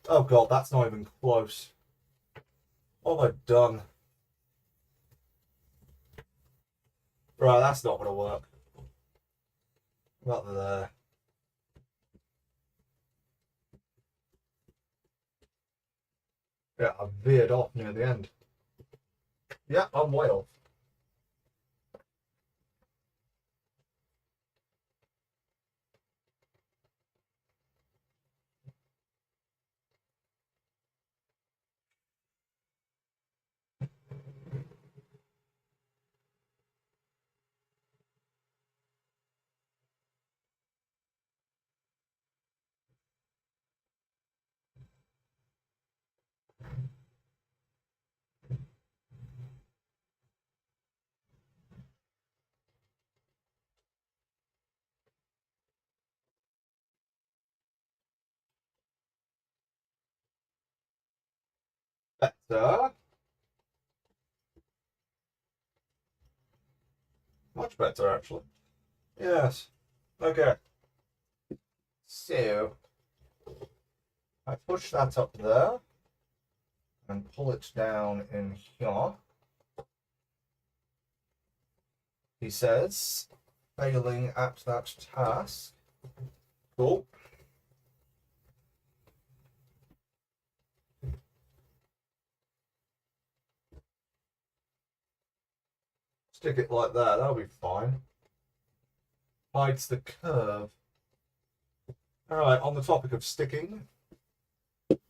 Oh god, that's not even close. What have I done? Right, that's not going to work. About there. Yeah, I veered off near the end. Yeah, I'm way off. Better. Much better, actually. Yes. Okay. So, I push that up there and pull it down in here. He says, failing at that task. Cool. Stick it like that, that'll be fine. Hides the curve. Alright, on the topic of sticking,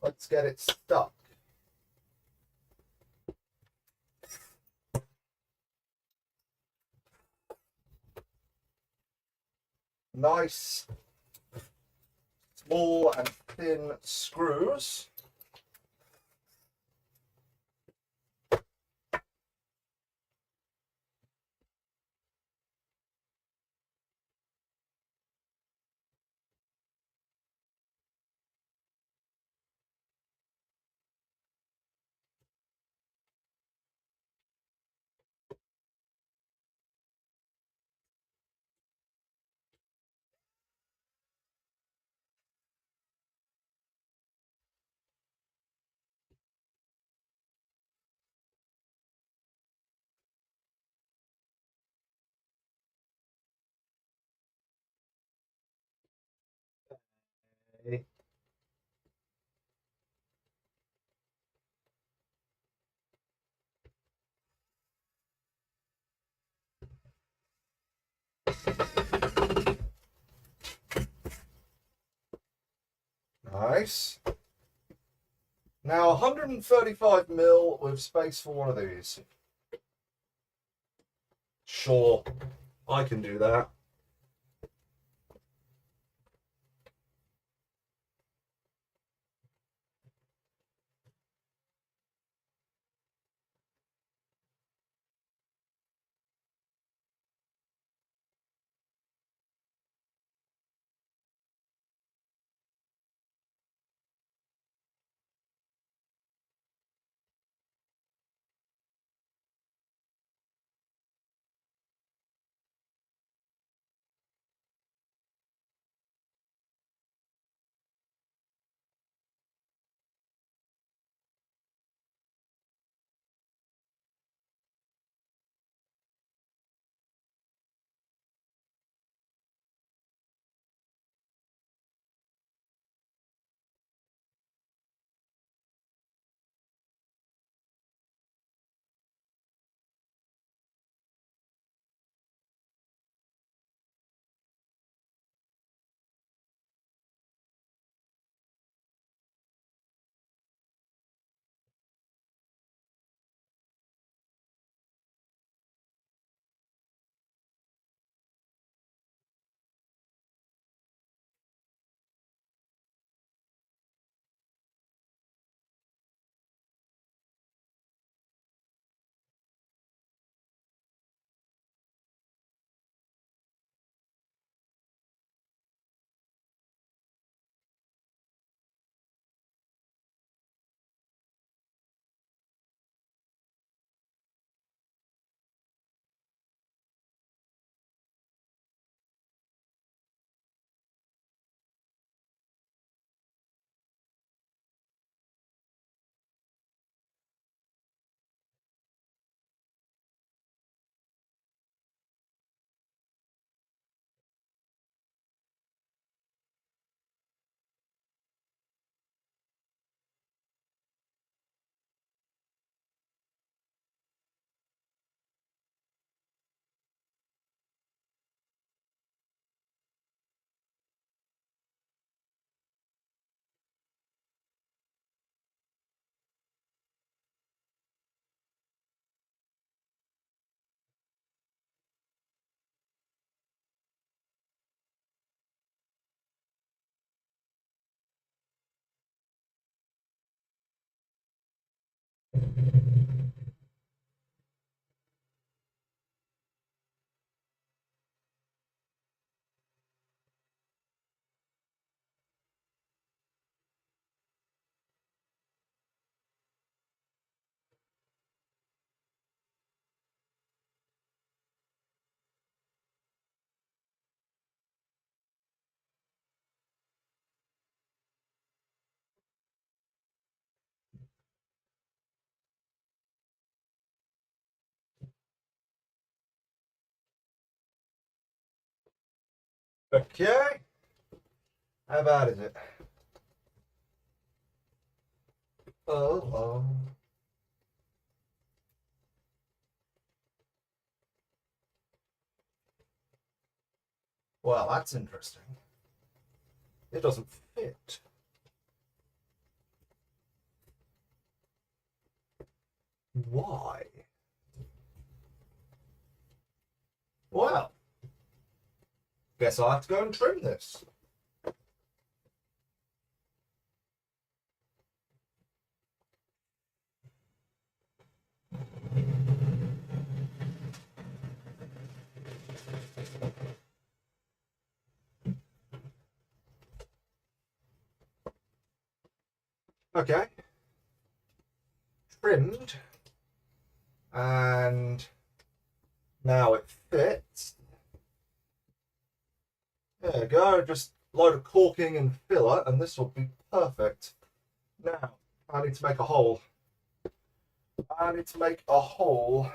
let's get it stuck. Nice, small and thin screws. Okay. Nice. Now 135 mil with space for one of these. Sure, I can do that. Okay. How bad is it? Oh. Well, that's interesting. It doesn't fit. Why? Well, guess I'll have to go and trim this. Okay. Trimmed. And now it fits. There you go. Just load of caulking and filler, and this will be perfect. Now, I need to make a hole. I need to make a hole.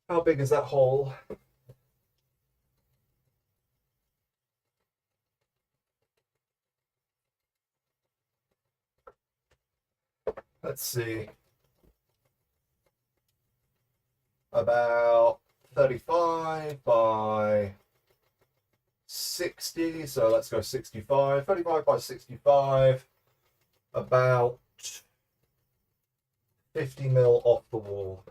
How big is that hole? Let's see. About 35 by 60. So let's go 65. 35 by 65. About 50 mil off the wall.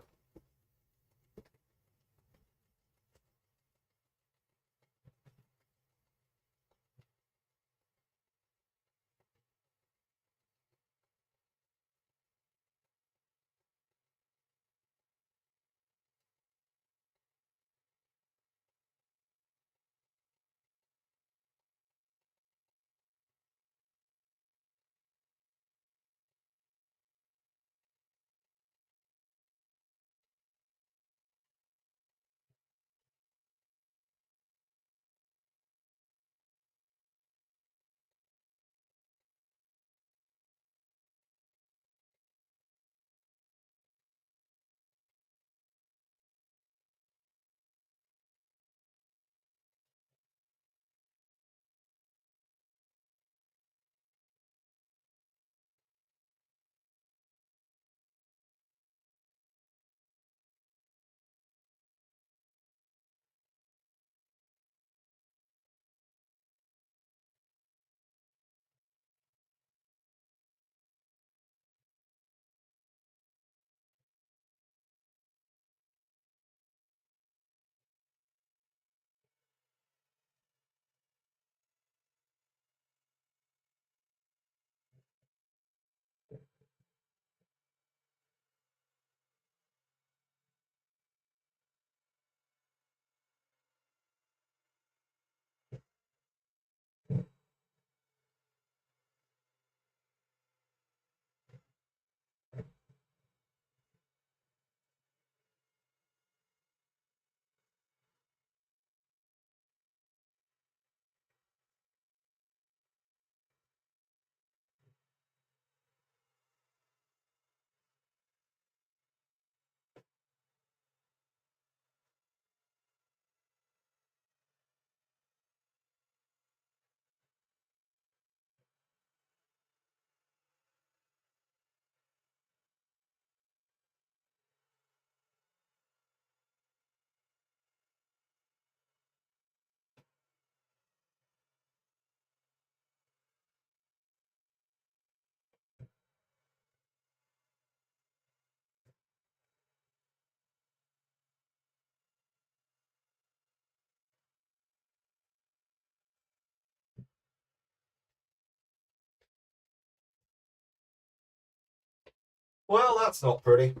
Well, that's not pretty,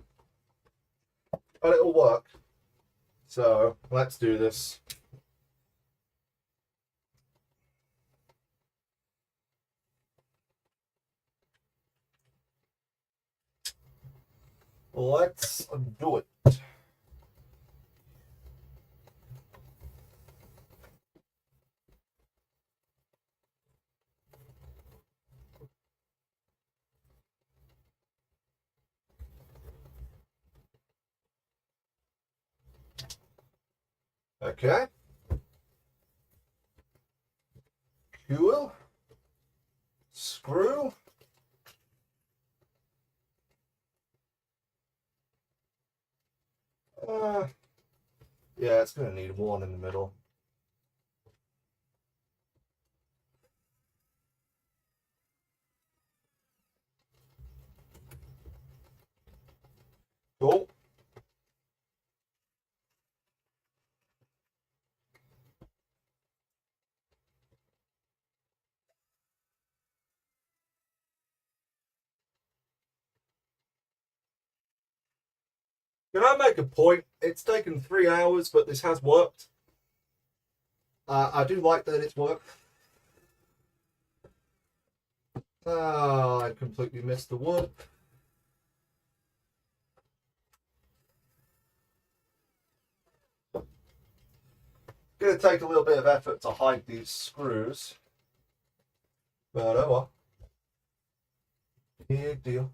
but it'll work. So let's do this. Let's do it. Okay. Yeah, it's going to need one in the middle. Cool. Can I make a point? It's taken 3 hours, but this has worked. I do like that it's worked. I completely missed the wood. Going to take a little bit of effort to hide these screws. But oh well. Big deal.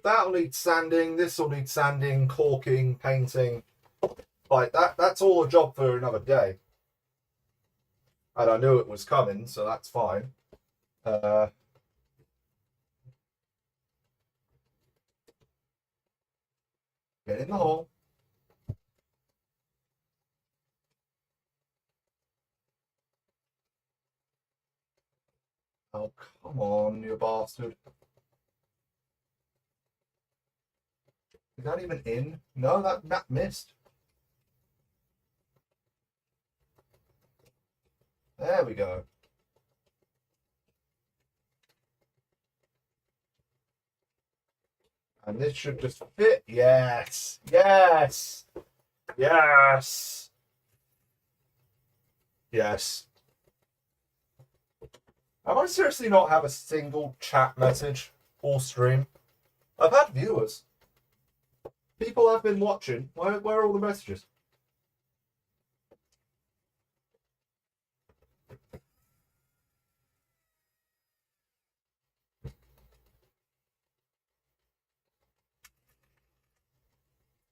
That'll need sanding. This will need sanding, caulking, painting. Like that's all a job for another day. And I knew it was coming, so that's fine. Get in the hole. Oh, come on, you bastard. Is that even in? No, that missed. There we go. And this should just fit. Yes. Yes. Yes. Yes. Am I seriously not have a single chat message or stream? I've had viewers. People have been watching. Where are all the messages?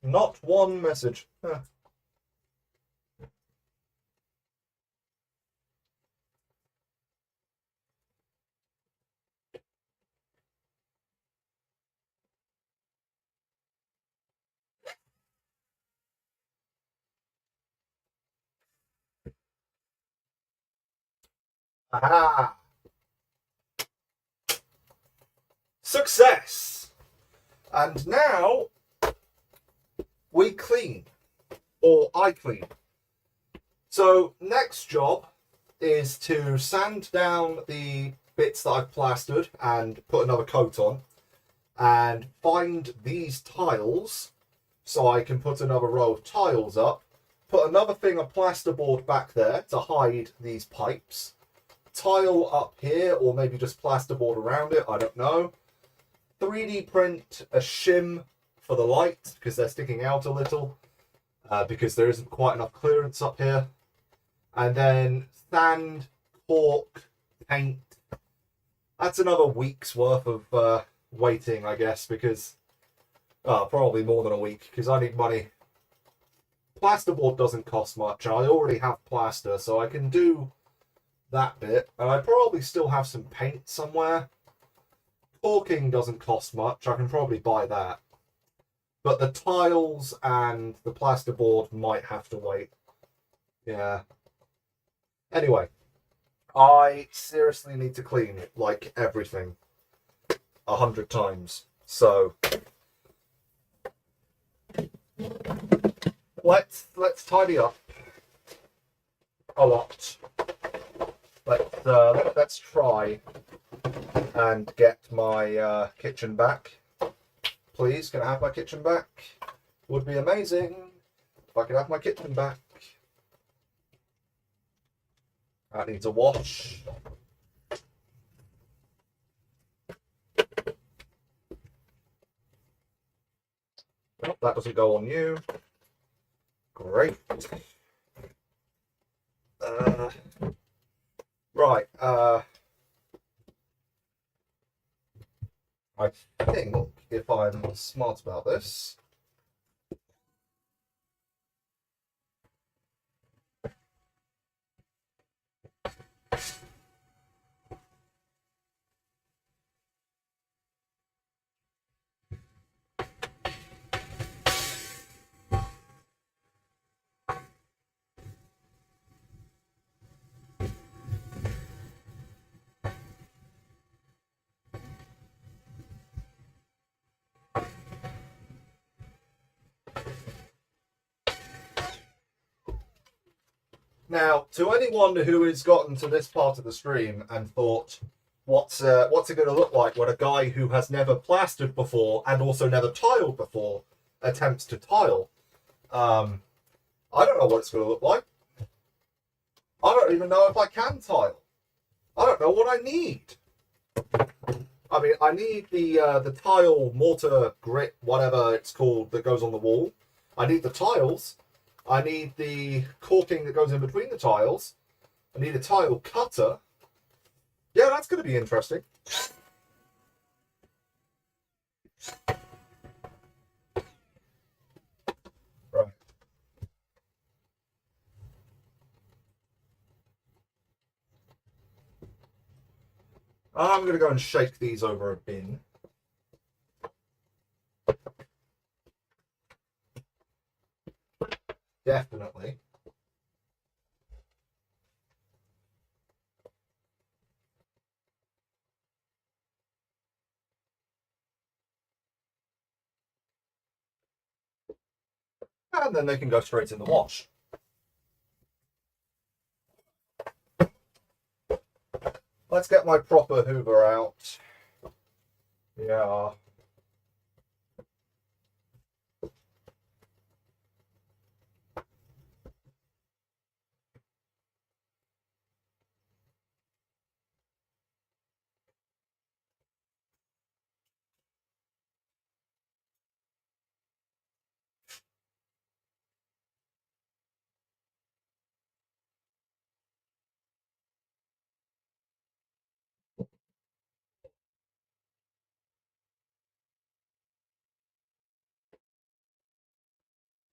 Not one message. Huh. Aha! Success! And now we clean. Or I clean. So next job is to sand down the bits that I've plastered and put another coat on, and find these tiles so I can put another row of tiles up, put another thing of plasterboard back there to hide these pipes, tile up here, or maybe just plasterboard around it, I don't know. 3D print a shim for the light because they're sticking out a little, because there isn't quite enough clearance up here. And then sand, caulk, paint. That's another week's worth of waiting, I guess, because probably more than a week, because I need money. Plasterboard doesn't cost much. I already have plaster, so I can do that bit. And I probably still have some paint somewhere. Caulking doesn't cost much. I can probably buy that. But the tiles and the plasterboard might have to wait. Yeah. Anyway, I seriously need to clean it, like everything, 100 times. So let's tidy up a lot. Let's try and get my kitchen back. Please, can I have my kitchen back? Would be amazing. I can have my kitchen back. That needs a wash. Nope, that doesn't go on you. Great. Right. I think if I'm smart about this, now, to anyone who has gotten to this part of the stream and thought, what's it going to look like when a guy who has never plastered before and also never tiled before attempts to tile? I don't know what it's going to look like. I don't even know if I can tile. I don't know what I need. I mean, I need the tile mortar grit, whatever it's called, that goes on the wall. I need the tiles. I need the caulking that goes in between the tiles. I need a tile cutter. Yeah, that's going to be interesting. Right. I'm going to go and shake these over a bin. Definitely. And then they can go straight in the wash. Let's get my proper Hoover out. Yeah.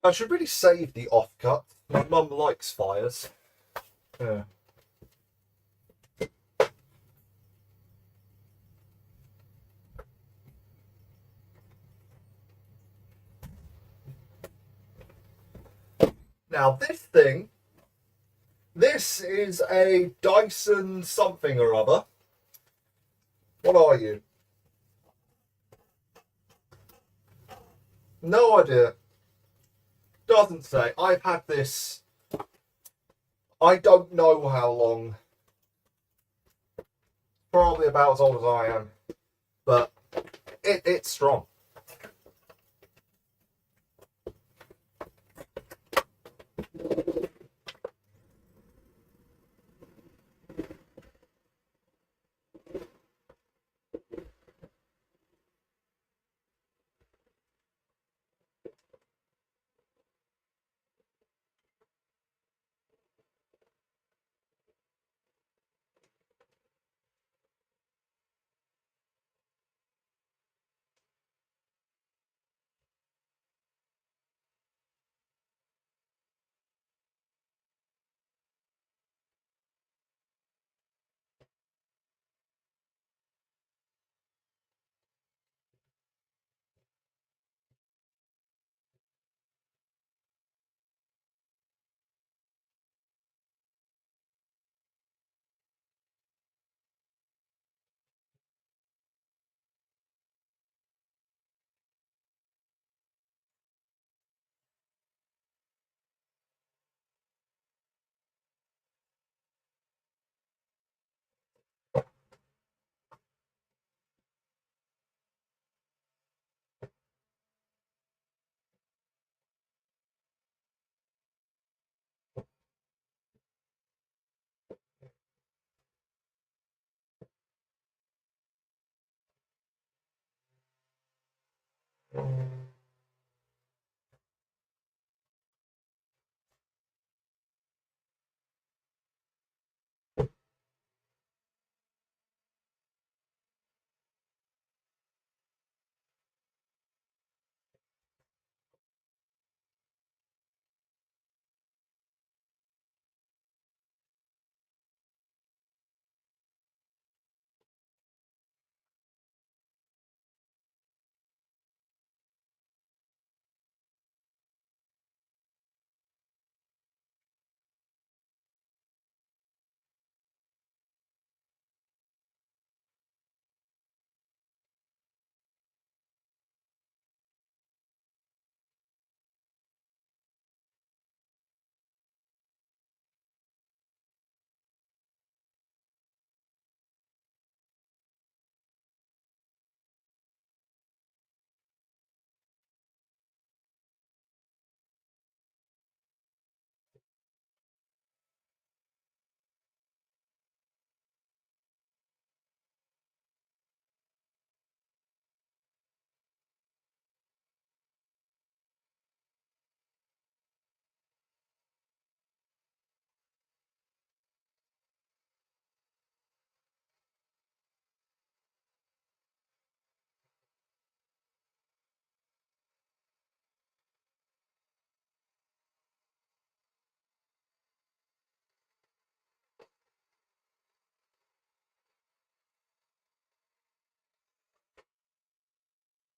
I should really save the offcut. My mum likes fires. Yeah. Now this is a Dyson something or other. What are you? No idea. Doesn't say. I've had this, I don't know how long. Probably about as old as I am. But it's strong.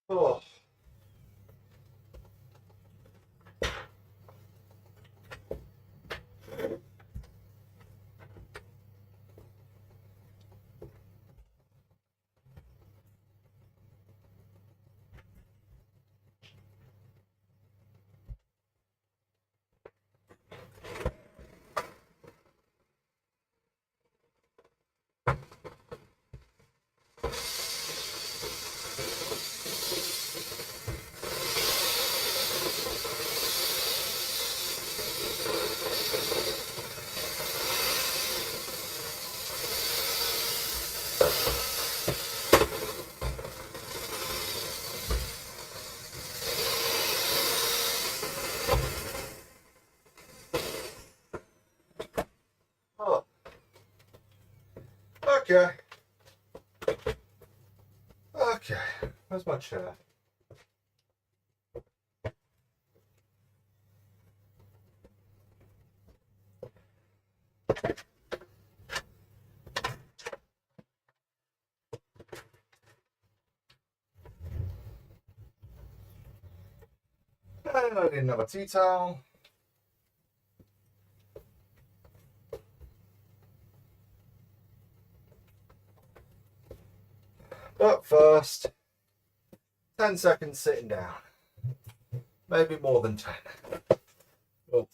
Oh. Oh. Okay. Okay. Where's my chair? And I need another tea towel. But first, 10 seconds sitting down. Maybe more than 10. Oh.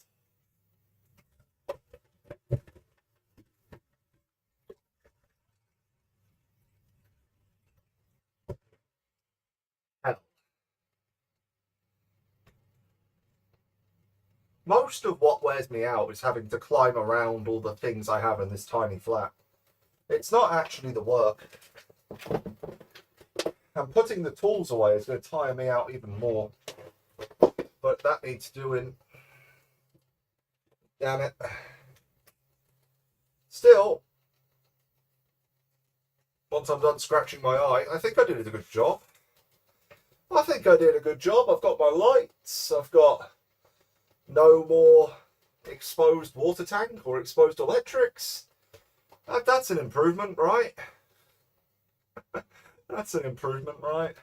Hell. Most of what wears me out is having to climb around all the things I have in this tiny flat. It's not actually the work. And putting the tools away is going to tire me out even more. But that needs doing. Damn it. Still, once I'm done scratching my eye, I think I did a good job. I've got my lights. I've got no more exposed water tank or exposed electrics. That's an improvement, right? That's an improvement, right?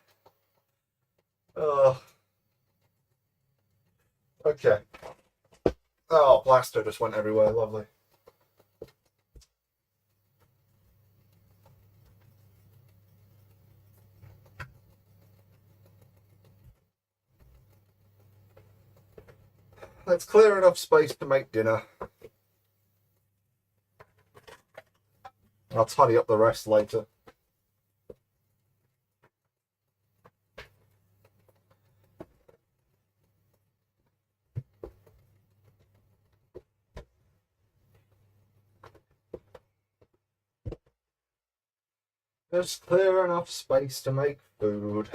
Okay. Oh, plaster just went everywhere. Lovely. Let's clear enough space to make dinner. I'll tidy up the rest later. Just clear enough space to make food.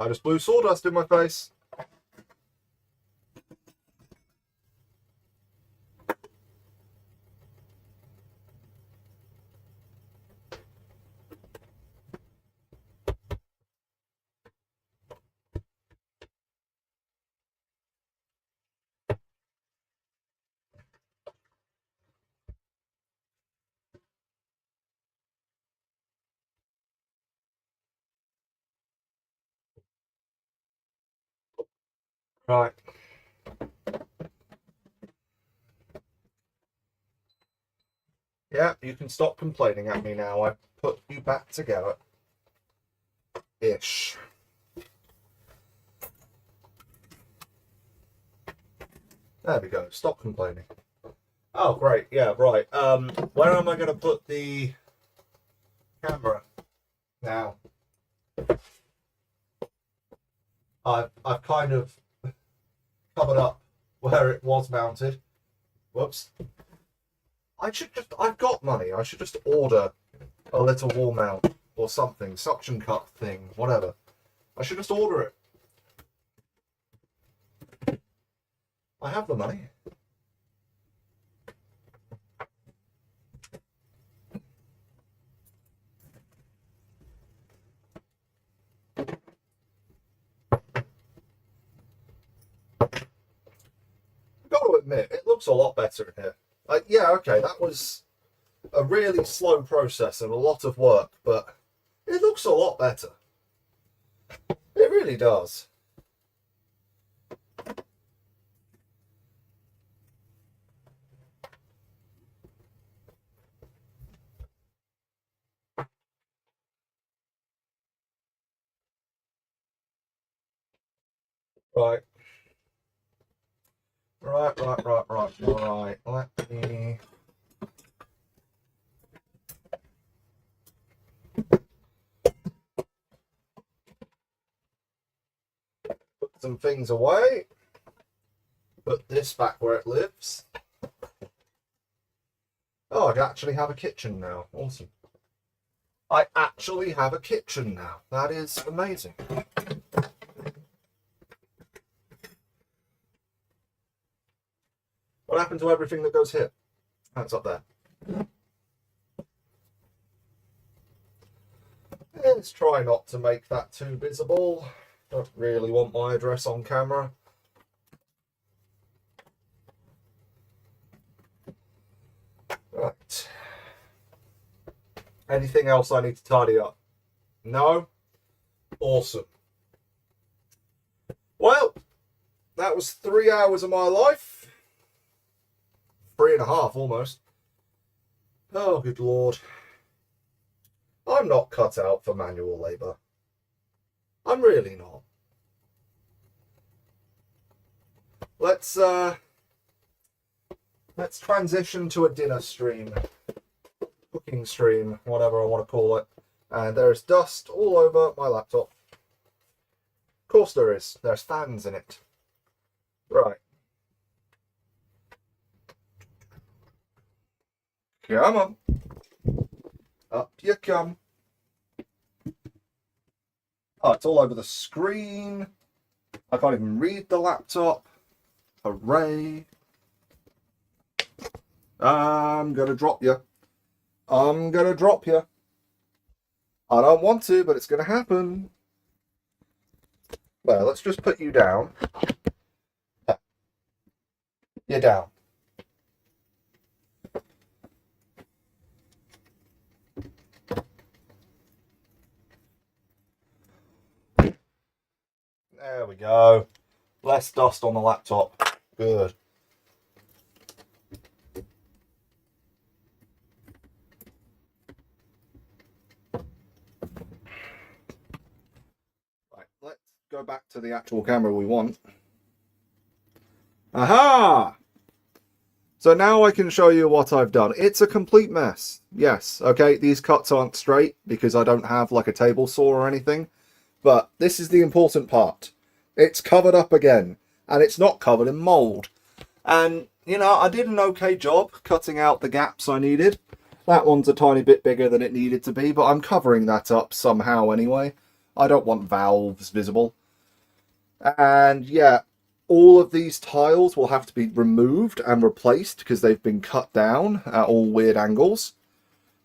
I just blew sawdust in my face. Right. Yeah, you can stop complaining at me now. I put you back together. Ish. There we go. Stop complaining. Oh, great. Yeah, right. Where am I going to put the camera now? I've kind of covered up where it was mounted. Whoops. I've got money. I should just order a little wall mount or something, suction cup thing, whatever. I should just order it. I have the money. Got to admit, it looks a lot better in here. Yeah, okay, that was a really slow process and a lot of work, but it looks a lot better. It really does. Right. Right. Let me... put some things away. Put this back where it lives. Oh, I actually have a kitchen now. Awesome. I actually have a kitchen now. That is amazing. What happened to everything that goes here? That's up there. Let's try not to make that too visible. Don't really want my address on camera. Right. Anything else I need to tidy up? No? Awesome. Well, that was 3 hours of my life. 3.5 almost. Oh, good Lord. I'm not cut out for manual labour. I'm really not. Let's transition to a dinner stream. Cooking stream, whatever I want to call it. And there's dust all over my laptop. Of course there is. There's fans in it. Right. Come on. Up you come. Oh, it's all over the screen. I can't even read the laptop. Hooray. I'm gonna drop you. I'm gonna drop you. I don't want to, but it's gonna happen. Well, let's just put you down. You're down. There we go. Less dust on the laptop. Good. Right, let's go back to the actual camera we want. Aha! So now I can show you what I've done. It's a complete mess. Yes, okay, these cuts aren't straight because I don't have like a table saw or anything. But this is the important part. It's covered up again. And it's not covered in mould. And, you know, I did an okay job cutting out the gaps I needed. That one's a tiny bit bigger than it needed to be, but I'm covering that up somehow anyway. I don't want valves visible. And yeah, all of these tiles will have to be removed and replaced because they've been cut down at all weird angles.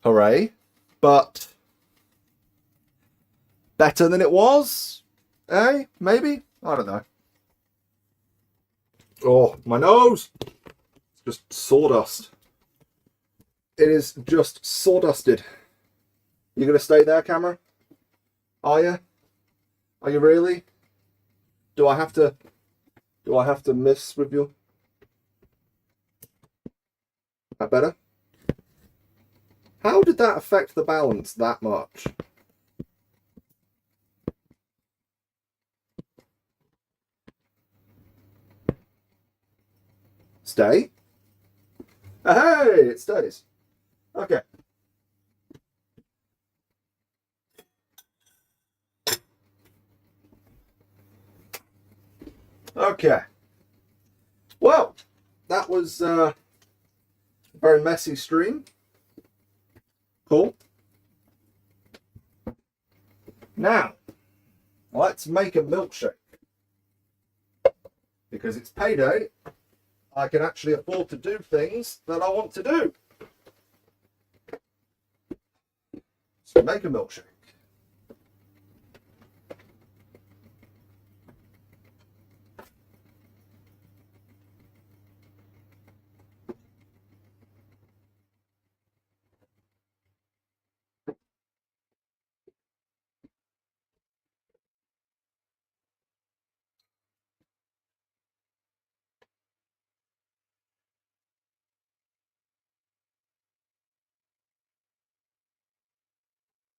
Hooray. But better than it was? Eh? Maybe? I don't know. Oh, my nose! It's just sawdust. It is just sawdusted. You gonna stay there, camera? Are you? Are you really? Do I have to miss with you? That better? How did that affect the balance that much? Stay? Hey, it stays. Okay. Okay. Well, that was a very messy stream. Cool. Now, let's make a milkshake. Because it's payday, I can actually afford to do things that I want to do. So make a milkshake.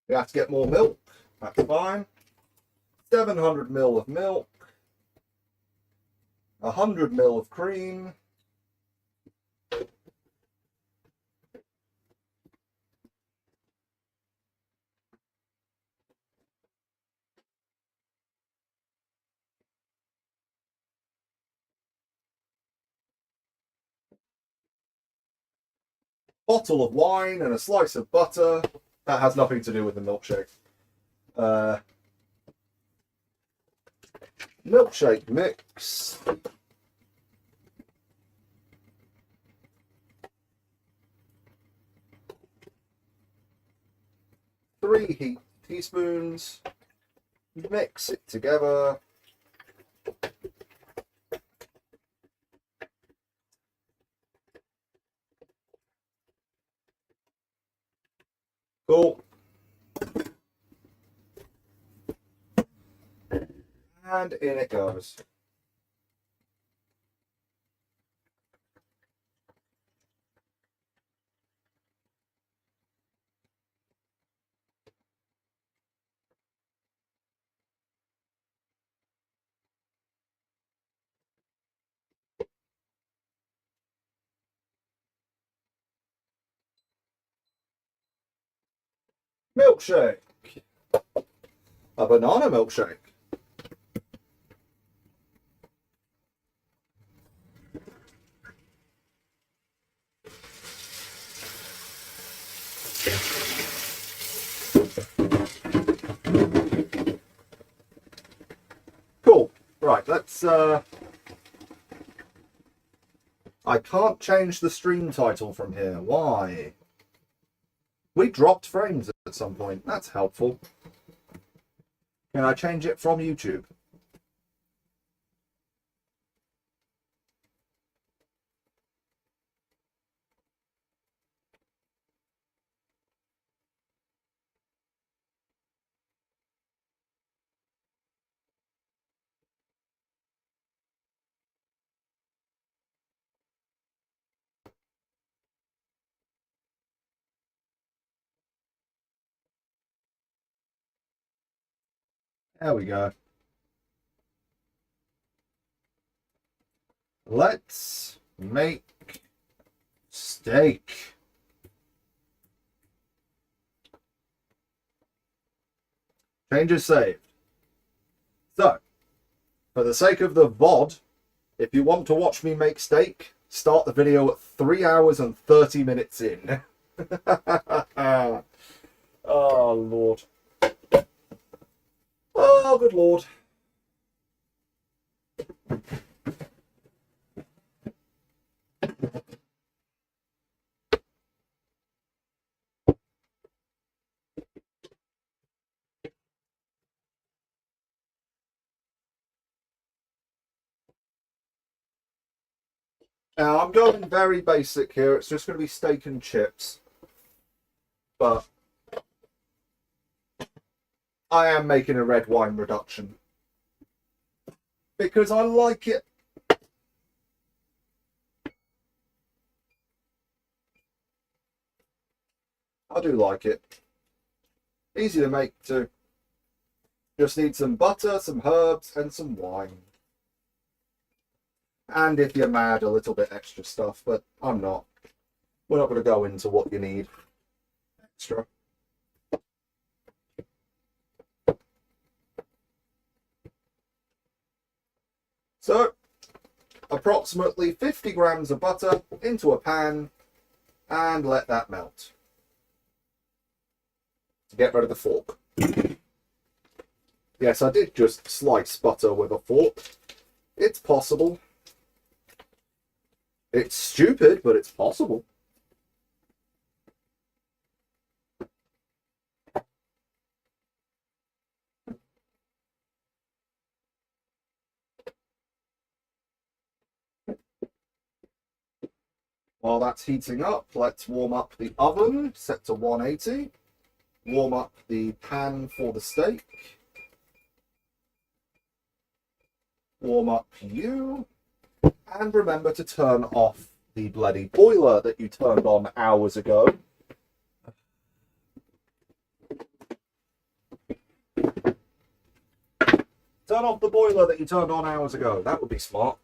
You have to get more milk. That's fine. 700 ml of milk. 100 ml of cream. Bottle of wine and a slice of butter. That has nothing to do with the milkshake. Milkshake mix. Three heaped teaspoons. Mix it together. Cool. And in it goes. Milkshake. A banana milkshake. Cool. Right, let's I can't change the stream title from here. Why? We dropped frames at some point. That's helpful. Can I change it from YouTube? There we go. Let's make steak. Changes saved. So, for the sake of the VOD, if you want to watch me make steak, start the video at 3 hours and 30 minutes in. Oh, Lord. Oh, good Lord. Now, I'm going very basic here. It's just going to be steak and chips. But I am making a red wine reduction. Because I like it. I do like it. Easy to make too. Just need some butter, some herbs, and some wine. And if you're mad, a little bit extra stuff, but I'm not. We're not going to go into what you need extra. So, approximately 50 grams of butter into a pan and let that melt. To get rid of the fork. Yes, I did just slice butter with a fork. It's possible. It's stupid, but it's possible. While that's heating up, let's warm up the oven, set to 180. Warm up the pan for the steak. Warm up you. And remember to turn off the bloody boiler that you turned on hours ago. Turn off the boiler that you turned on hours ago. That would be smart.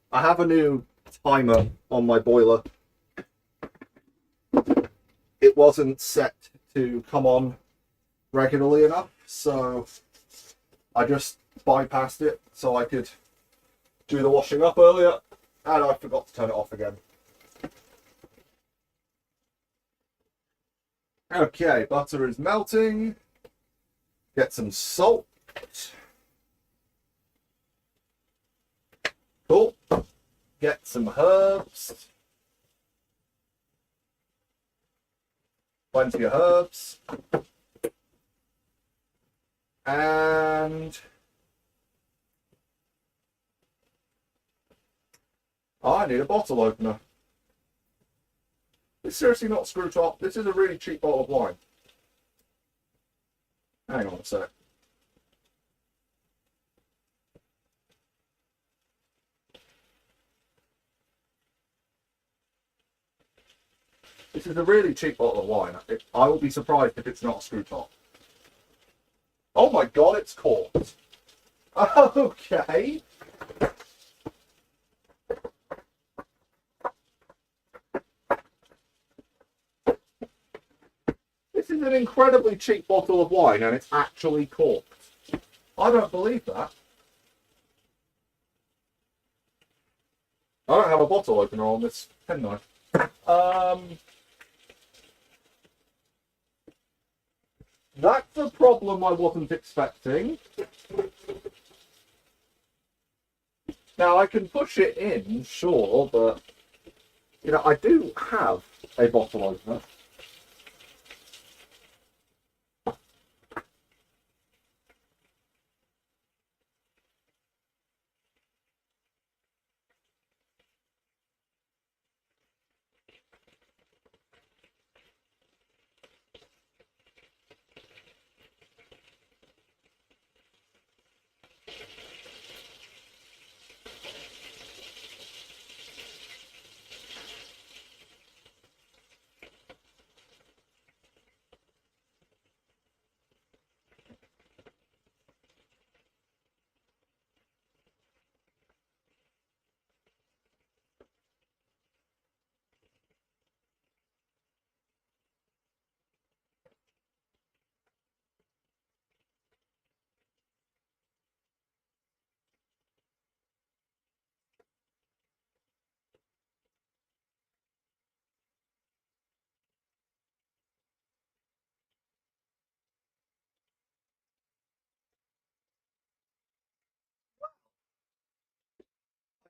I have a new timer on my boiler. It wasn't set to come on regularly enough, so I just bypassed it so I could do the washing up earlier, and I forgot to turn it off again. Okay, butter is melting. Get some salt. Cool. Get some herbs. Plenty of herbs. And I need a bottle opener. It's seriously not screw top. This is a really cheap bottle of wine. Hang on a sec. This is a really cheap bottle of wine. I will be surprised if it's not a screw top. Oh my god, it's corked. Okay. This is an incredibly cheap bottle of wine and it's actually corked. I don't believe that. I don't have a bottle opener on this penknife. That's a problem I wasn't expecting. Now, I can push it in, sure, but, you know, I do have a bottle opener.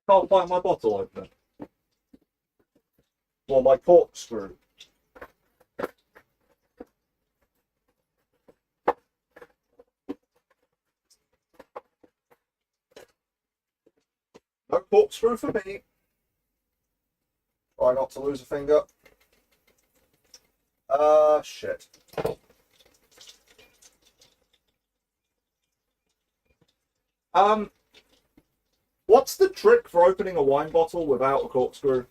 Can't find my bottle opener. Or my corkscrew. No corkscrew for me. Try not to lose a finger. Shit. What's the trick for opening a wine bottle without a corkscrew?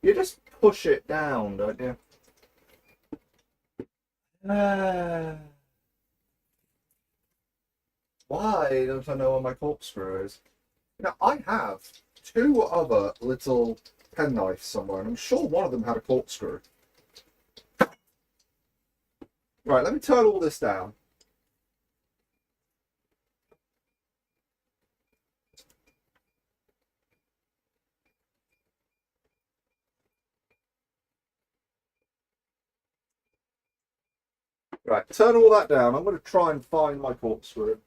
You just push it down, don't you? Why don't I know where my corkscrew is? You know, I have two other little penknives somewhere, and I'm sure one of them had a corkscrew. Right, let me turn all this down. Right, turn all that down. I'm going to try and find my corkscrew.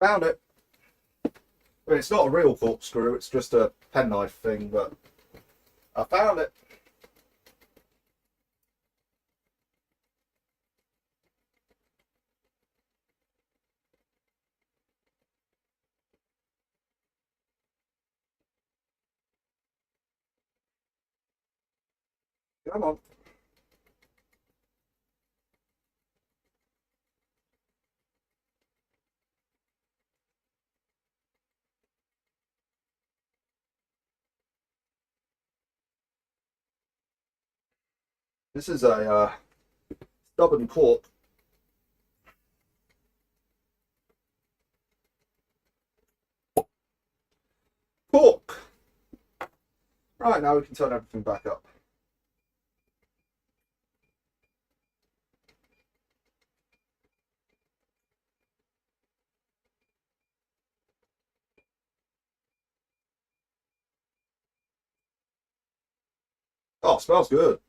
Found it. I mean, it's not a real corkscrew, it's just a penknife thing, but I found it. Come on. This is a stubborn cork. Cork! Right, now we can turn everything back up. Oh, smells good.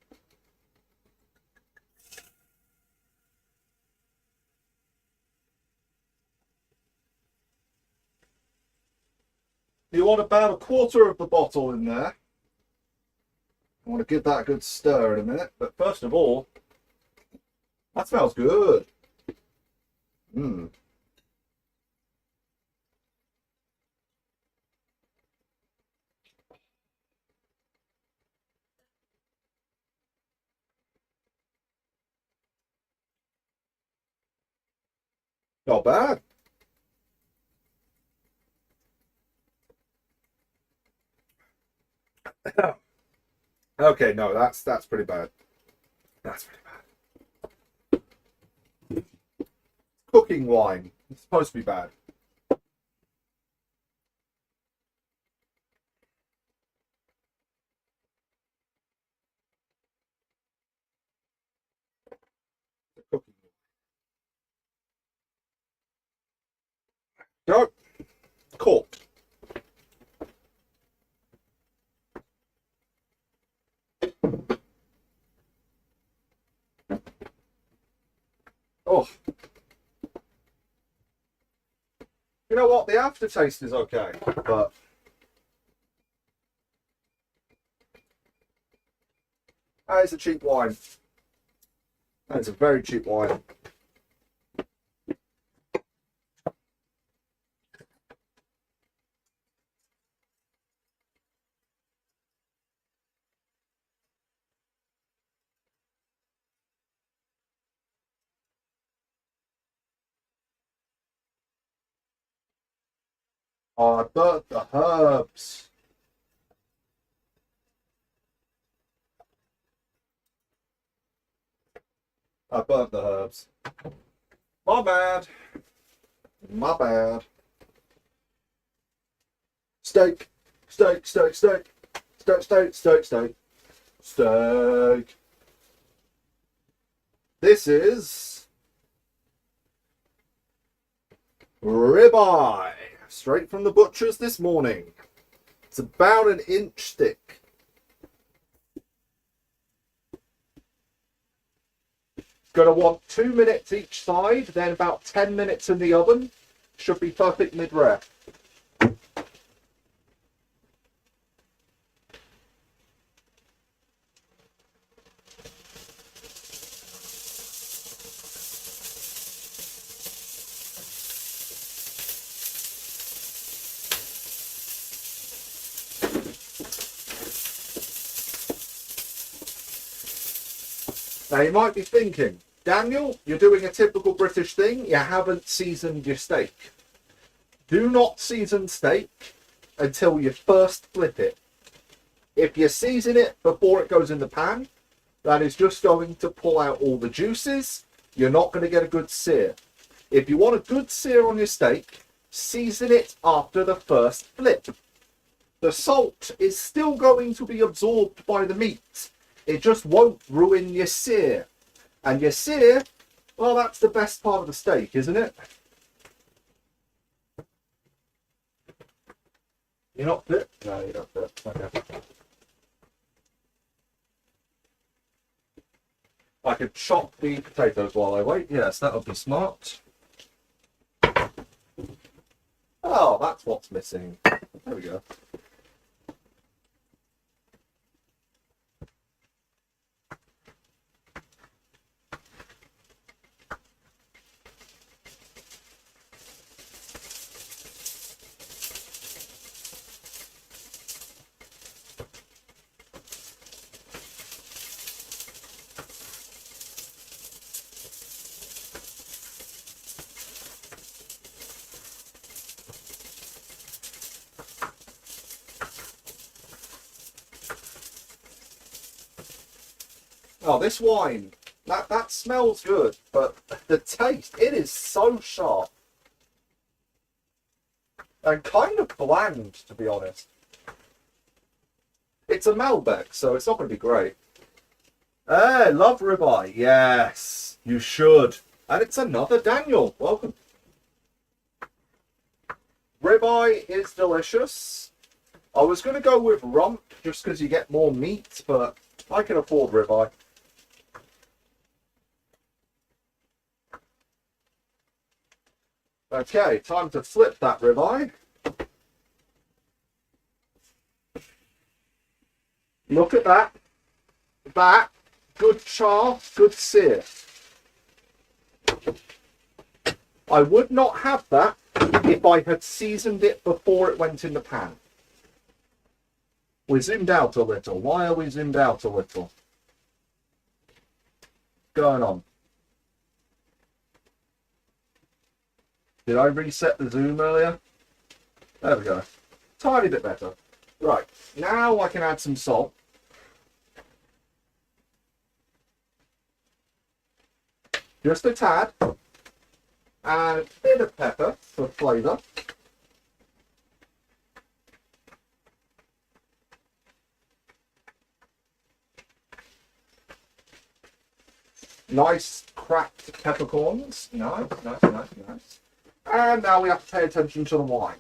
You want about a quarter of the bottle in there. I want to give that a good stir in a minute, but first of all, that smells good. Mmm. Not bad. Okay, no, that's pretty bad. That's pretty bad. Cooking wine. It's supposed to be bad. Cooking. No, corked. Oh, you know what? The aftertaste is okay, but that is a cheap wine. That is a very cheap wine. Oh, I burnt the herbs. I burnt the herbs. My bad. My bad. Steak. Steak, steak, steak. Steak, steak, steak, steak. Steak. This is ribeye. Straight from the butcher's this morning. It's about an inch thick. Going to want 2 minutes each side, then about 10 minutes in the oven. Should be perfect mid-rare. Now you might be thinking, Daniel, you're doing a typical British thing. You haven't seasoned your steak. Do not season steak until you first flip it. If you season it before it goes in the pan, that is just going to pull out all the juices. You're not going to get a good sear. If you want a good sear on your steak, season it after the first flip. The salt is still going to be absorbed by the meat. It just won't ruin your sear. And your sear, well, that's the best part of the steak, isn't it? You're not fit? No, you're not fit. Okay. I could chop the potatoes while I wait. Yes, that would be smart. Oh, that's what's missing. There we go. Oh, this wine, that smells good, but the taste, it is so sharp. And kind of bland, to be honest. It's a Malbec, so it's not going to be great. Hey, love ribeye. Yes, you should. And it's another Daniel. Welcome. Ribeye is delicious. I was going to go with rump just because you get more meat, but I can afford ribeye. Okay, time to flip that ribeye. Look at that. That, good char, good sear. I would not have that if I had seasoned it before it went in the pan. We zoomed out a little. Why are we zoomed out a little? What's going on? Did I reset the zoom earlier? There we go. Tiny bit better. Right, now I can add some salt. just a tad, and a bit of pepper for flavour. Nice cracked peppercorns. Nice. And now we have to pay attention to the wine.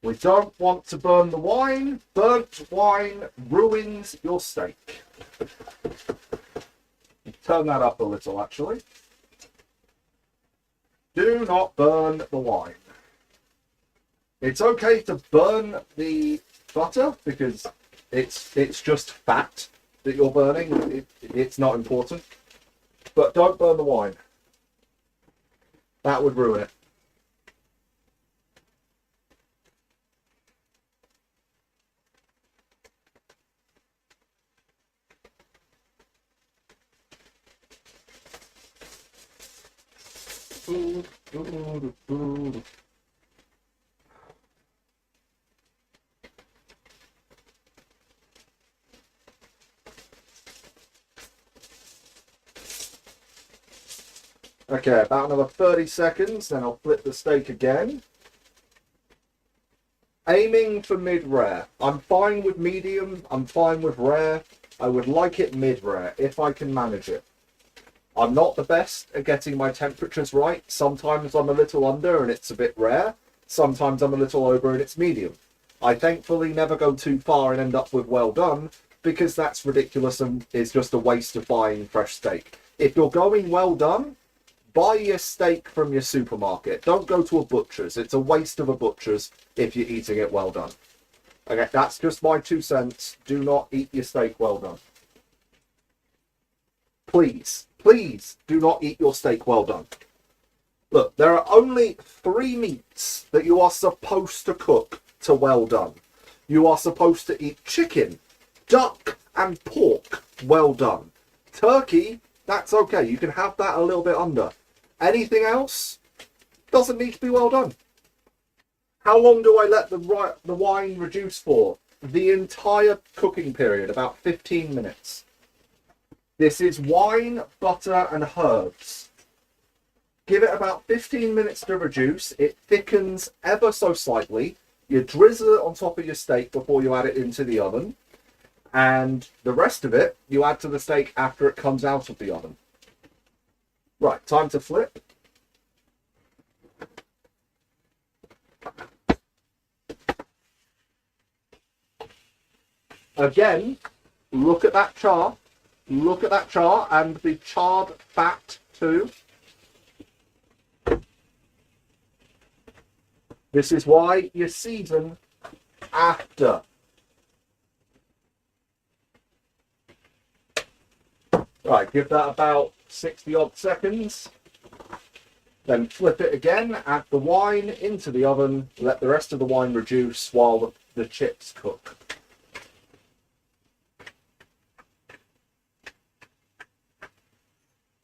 We don't want to burn the wine. Burnt wine ruins your steak. Turn that up a little, actually. Do not burn the wine. It's okay to burn the butter because it's just fat that you're burning. It's not important. But don't burn the wine. That would ruin it. Okay, about another 30 seconds, then I'll flip the steak again. Aiming for mid-rare. I'm fine with medium, I'm fine with rare. I would like it mid-rare, if I can manage it. I'm not the best at getting my temperatures right. Sometimes I'm a little under and it's a bit rare. Sometimes I'm a little over and it's medium. I thankfully never go too far and end up with well done, because that's ridiculous and is just a waste of buying fresh steak. If you're going well done, buy your steak from your supermarket. Don't go to a butcher's. It's a waste of a butcher's if you're eating it well done. Okay, that's just my 2 cents. Do not eat your steak well done. Please, please do not eat your steak well done. Look, there are only 3 meats that you are supposed to cook to well done. You are supposed to eat chicken, duck, and pork well done. Turkey, that's okay. You can have that a little bit under. Anything else doesn't need to be well done. How long do I let the wine reduce for? The entire cooking period, about 15 minutes. This is wine, butter, and herbs. Give it about 15 minutes to reduce. It thickens ever so slightly. You drizzle it on top of your steak before you add it into the oven. And the rest of it, you add to the steak after it comes out of the oven. Right, time to flip. Again, look at that char. Look at that char and the charred fat too. This is why you season after. Right, give that about 60 odd seconds. Then flip it again, add the wine into the oven, let the rest of the wine reduce while the chips cook.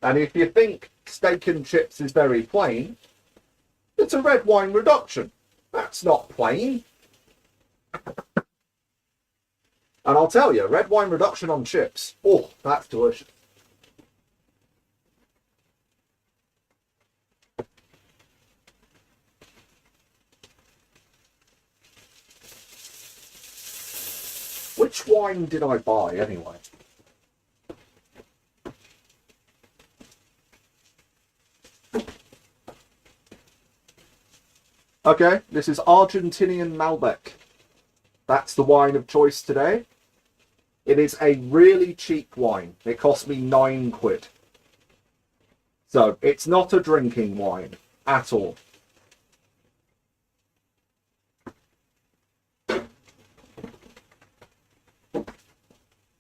And if you think steak and chips is very plain, it's a red wine reduction. That's not plain. And I'll tell you, red wine reduction on chips, oh, that's delicious. Which wine did I buy anyway? Okay, this is Argentinian Malbec. That's the wine of choice today. It is a really cheap wine. It cost me £9. So it's not a drinking wine at all.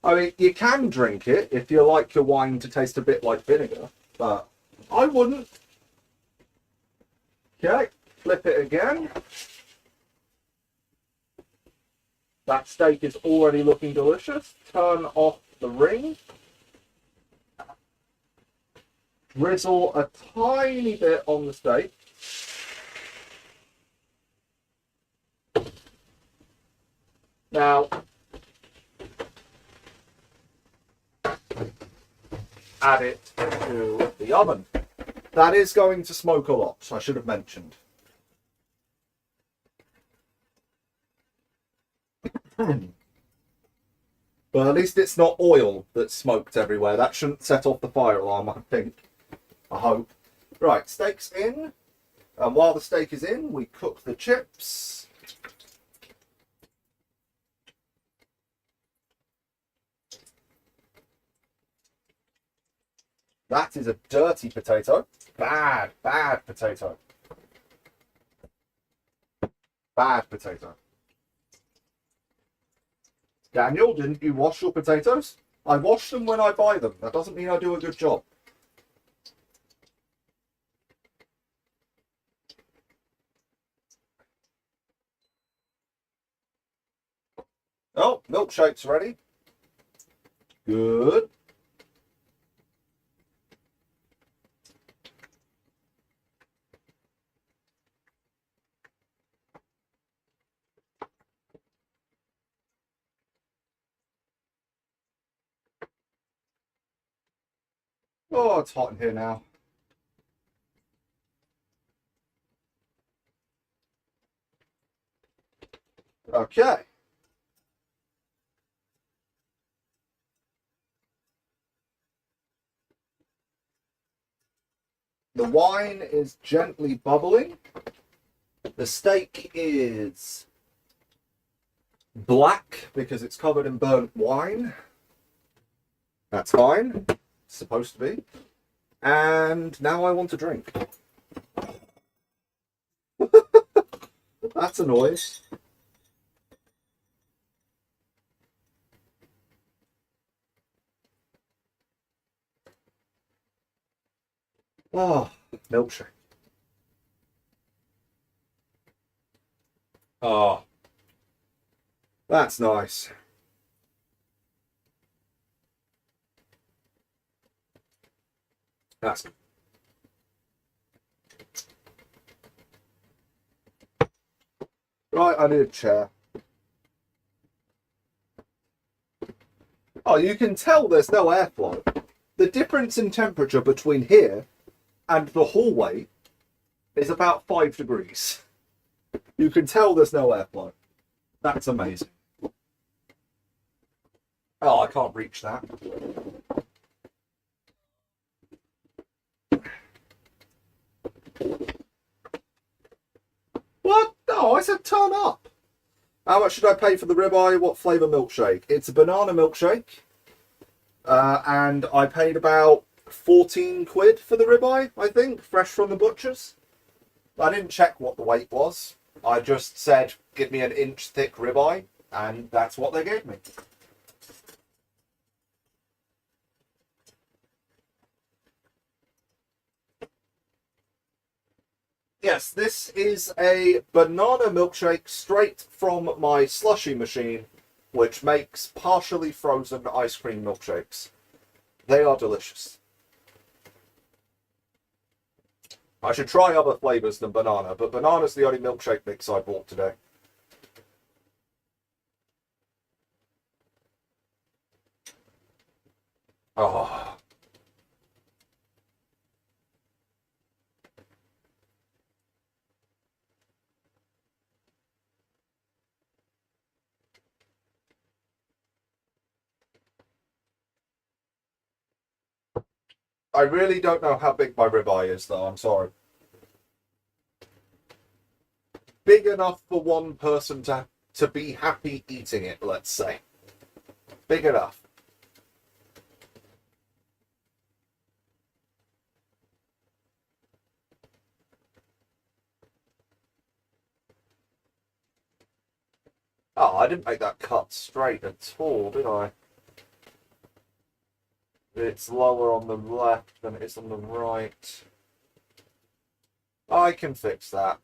I mean, you can drink it if you like your wine to taste a bit like vinegar, but I wouldn't. Okay, flip it again. That steak is already looking delicious. Turn off the ring. Drizzle a tiny bit on the steak. Now, add it to the oven. That is going to smoke a lot, I should have mentioned. But at least it's not oil that's smoked everywhere. That shouldn't set off the fire alarm, I think. I hope. Right, steak's in. And while the steak is in, we cook the chips. That is a dirty potato. Bad, bad potato. Bad potato. Daniel, didn't you wash your potatoes? I wash them when I buy them. That doesn't mean I do a good job. Oh, milkshake's ready. Good. Oh, it's hot in here now. Okay. The wine is gently bubbling. The steak is black because it's covered in burnt wine. That's fine. It's supposed to be. And now I want to drink. That's a noise. Oh, milkshake. Oh, that's nice. That's good. Right, I need a chair. Oh, you can tell there's no airflow. The difference in temperature between here and the hallway is about 5 degrees. You can tell there's no airflow. That's amazing. Oh, I can't reach that. What? No, I said turn up. How much should I pay for the ribeye? What flavour milkshake? It's a banana milkshake. And I paid about 14 quid for the ribeye, I think, fresh from the butcher's. I didn't check what the weight was. I just said, give me an inch thick ribeye, and that's what they gave me. Yes, this is a banana milkshake straight from my slushy machine, which makes partially frozen ice cream milkshakes. They are delicious. I should try other flavours than banana, but banana's the only milkshake mix I bought today. Oh. I really don't know how big my ribeye is, though. I'm sorry. Big enough for one person to be happy eating it, let's say. Big enough. Oh, I didn't make that cut straight at all, did I? It's lower on the left than it is on the right. I can fix that.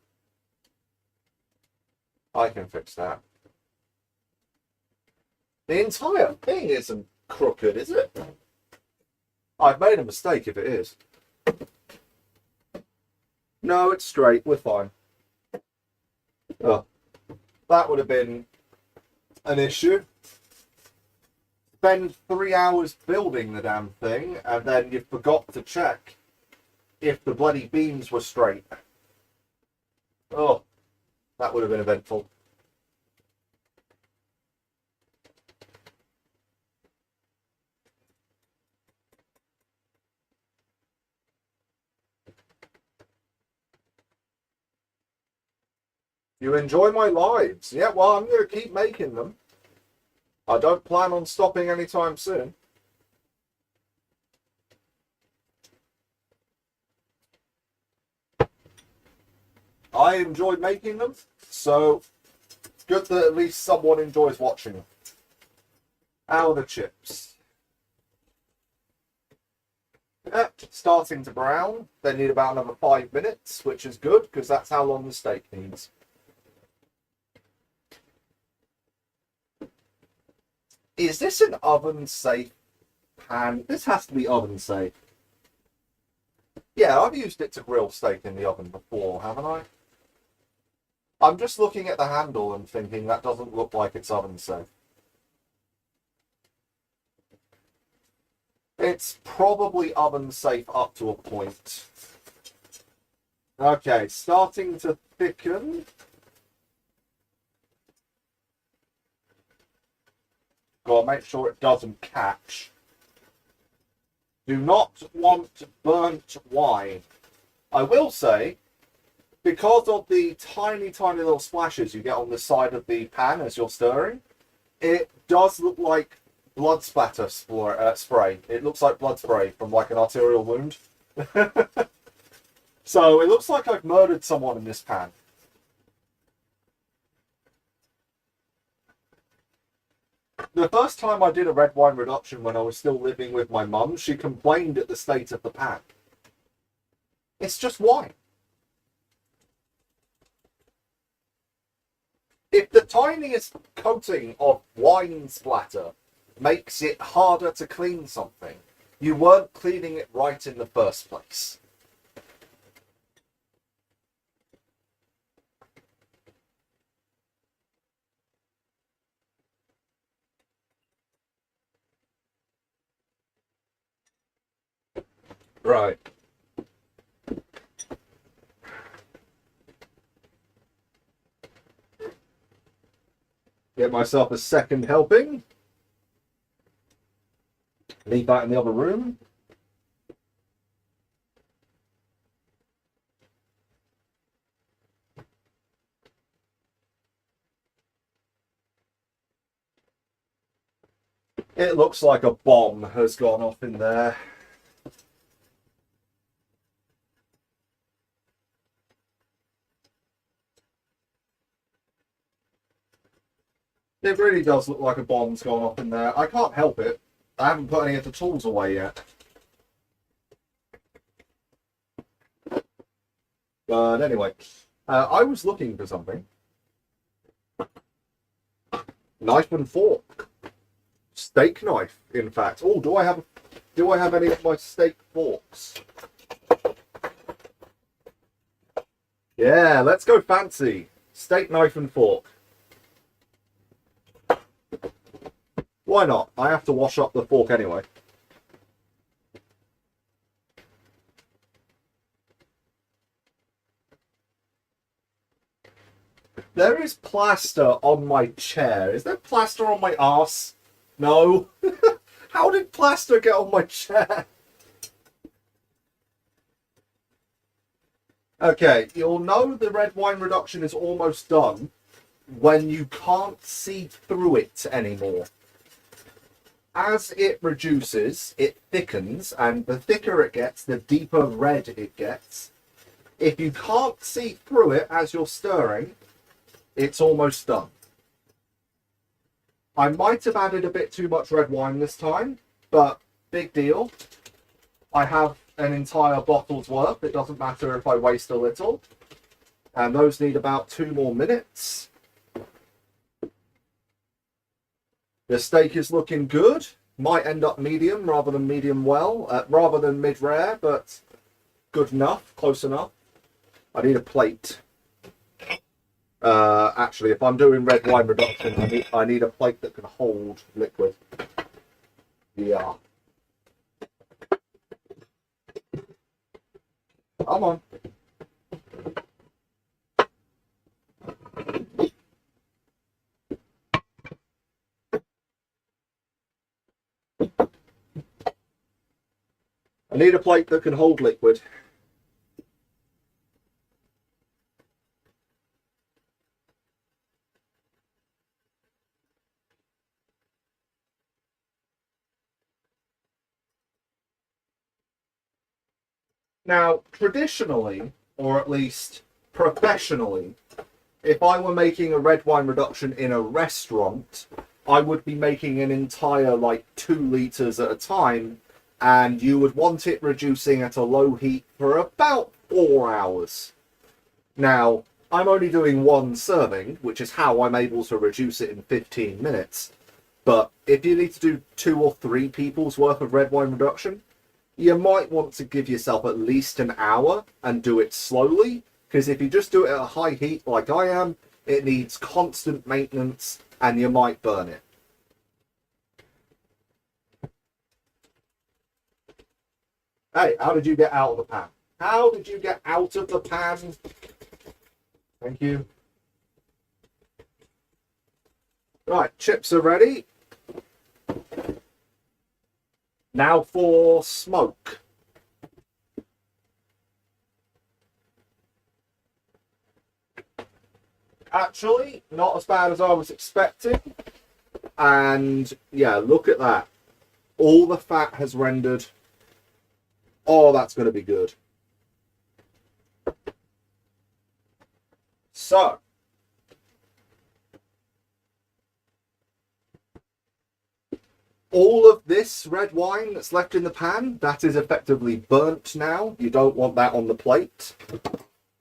I can fix that. The entire thing isn't crooked, is it? I've made a mistake if it is. No, it's straight. We're fine. Oh, that would have been an issue. Spend 3 hours building the damn thing, and then you forgot to check if the bloody beams were straight. Oh, that would have been eventful. You enjoy my lives? Yeah, well, I'm going to keep making them. I don't plan on stopping anytime soon. I enjoyed making them, so good that at least someone enjoys watching them. How are the chips? Yep, starting to brown. They need about another 5 minutes, which is good, because that's how long the steak needs. Is this an oven-safe pan? This has to be oven-safe. Yeah, I've used it to grill steak in the oven before, haven't I? I'm just looking at the handle and thinking that doesn't look like it's oven-safe. It's probably oven-safe up to a point. Okay, starting to thicken. Gotta make sure it doesn't catch. Do not want burnt wine. I will say, because of the tiny, tiny little splashes you get on the side of the pan as you're stirring, it does look like blood splatter spray. It looks like blood spray from like an arterial wound. So it looks like I've murdered someone in this pan. The first time I did a red wine reduction when I was still living with my mum, she complained at the state of the pan. It's just wine. If the tiniest coating of wine splatter makes it harder to clean something, you weren't cleaning it right in the first place. Right. Get myself a second helping. Leave that in the other room. It looks like a bomb has gone off in there. It really does look like a bomb's gone off in there. I can't help it. I haven't put any of the tools away yet. But anyway, I was looking for something. Knife and fork. Steak knife, in fact. Oh, do I have any of my steak forks? Yeah, let's go fancy. Steak knife and fork. Why not? I have to wash up the fork anyway. There is plaster on my chair. Is there plaster on my arse? No. How did plaster get on my chair? Okay, you'll know the red wine reduction is almost done when you can't see through it anymore. As it reduces, it thickens, and the thicker it gets, the deeper red it gets. If you can't see through it as you're stirring, it's almost done. I might have added a bit too much red wine this time, but big deal. I have an entire bottle's worth. It doesn't matter if I waste a little. And those need about 2 more minutes. The steak is looking good. Might end up medium rather than medium well, rather than mid-rare, but good enough, close enough. I need a plate. Actually, if I'm doing red wine reduction, I need a plate that can hold liquid. Yeah. Come on. I need a plate that can hold liquid. Now, traditionally, or at least professionally, if I were making a red wine reduction in a restaurant, I would be making an entire, like, 2 litres at a time, and you would want it reducing at a low heat for about 4 hours. Now, I'm only doing 1 serving, which is how I'm able to reduce it in 15 minutes. But if you need to do 2 or 3 people's worth of red wine reduction, you might want to give yourself at least an hour and do it slowly, because if you just do it at a high heat like I am, it needs constant maintenance and you might burn it. Hey, how did you get out of the pan? How did you get out of the pan? Thank you. Right, chips are ready. Now for smoke. Actually, not as bad as I was expecting. And yeah, look at that. All the fat has rendered. Oh, that's going to be good. So, all of this red wine that's left in the pan, that is effectively burnt now. You don't want that on the plate.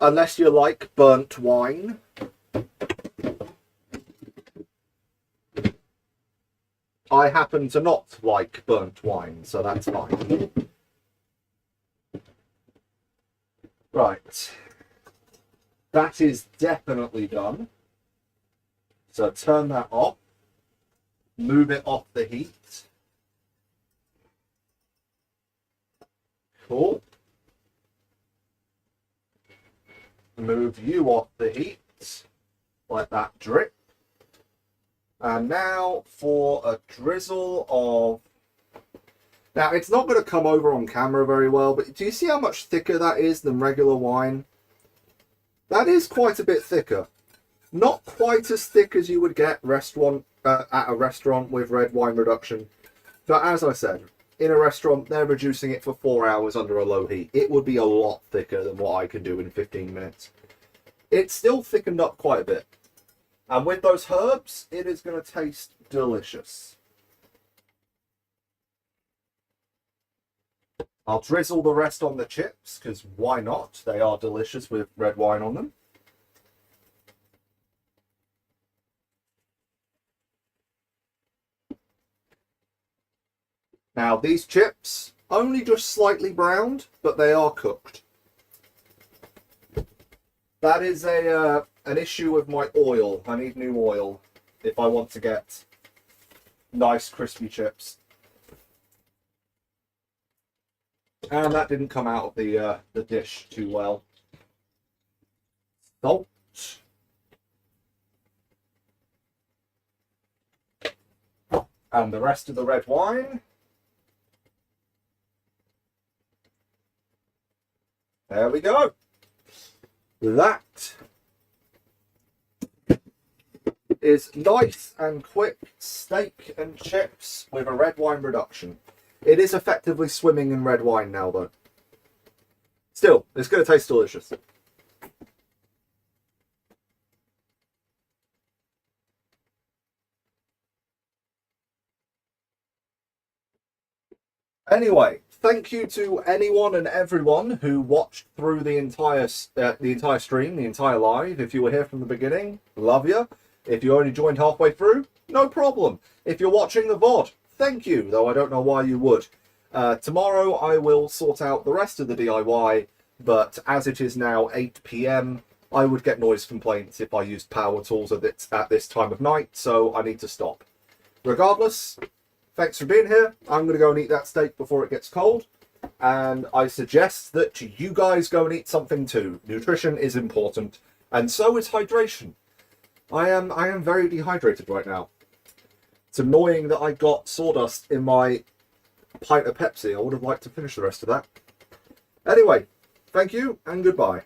Unless you like burnt wine. I happen to not like burnt wine, so that's fine. Right. That is definitely done. So turn that off. Move it off the heat. Cool. Move you off the heat. Let that drip. And now for a drizzle of... Now, it's not going to come over on camera very well, but do you see how much thicker that is than regular wine? That is quite a bit thicker. Not quite as thick as you would get at a restaurant with red wine reduction. But as I said, in a restaurant, they're reducing it for 4 hours under a low heat. It would be a lot thicker than what I can do in 15 minutes. It's still thickened up quite a bit. And with those herbs, it is going to taste delicious. I'll drizzle the rest on the chips, because why not? They are delicious with red wine on them. Now, these chips, only just slightly browned, but they are cooked. That is an issue with my oil. I need new oil if I want to get nice crispy chips. And that didn't come out of the dish too well. Salt. And the rest of the red wine. There we go. That is nice and quick steak and chips with a red wine reduction. It is effectively swimming in red wine now, though. Still, it's going to taste delicious. Anyway, thank you to anyone and everyone who watched through the entire stream, the entire live. If you were here from the beginning, love you. If you only joined halfway through, no problem. If you're watching the VOD, thank you, though I don't know why you would. Tomorrow I will sort out the rest of the DIY, but as it is now 8 PM, I would get noise complaints if I used power tools at this time of night, so I need to stop. Regardless, thanks for being here. I'm going to go and eat that steak before it gets cold. and I suggest that you guys go and eat something too. Nutrition is important, and so is hydration. I am very dehydrated right now. It's annoying that I got sawdust in my pint of Pepsi. I would have liked to finish the rest of that. Anyway, thank you and goodbye.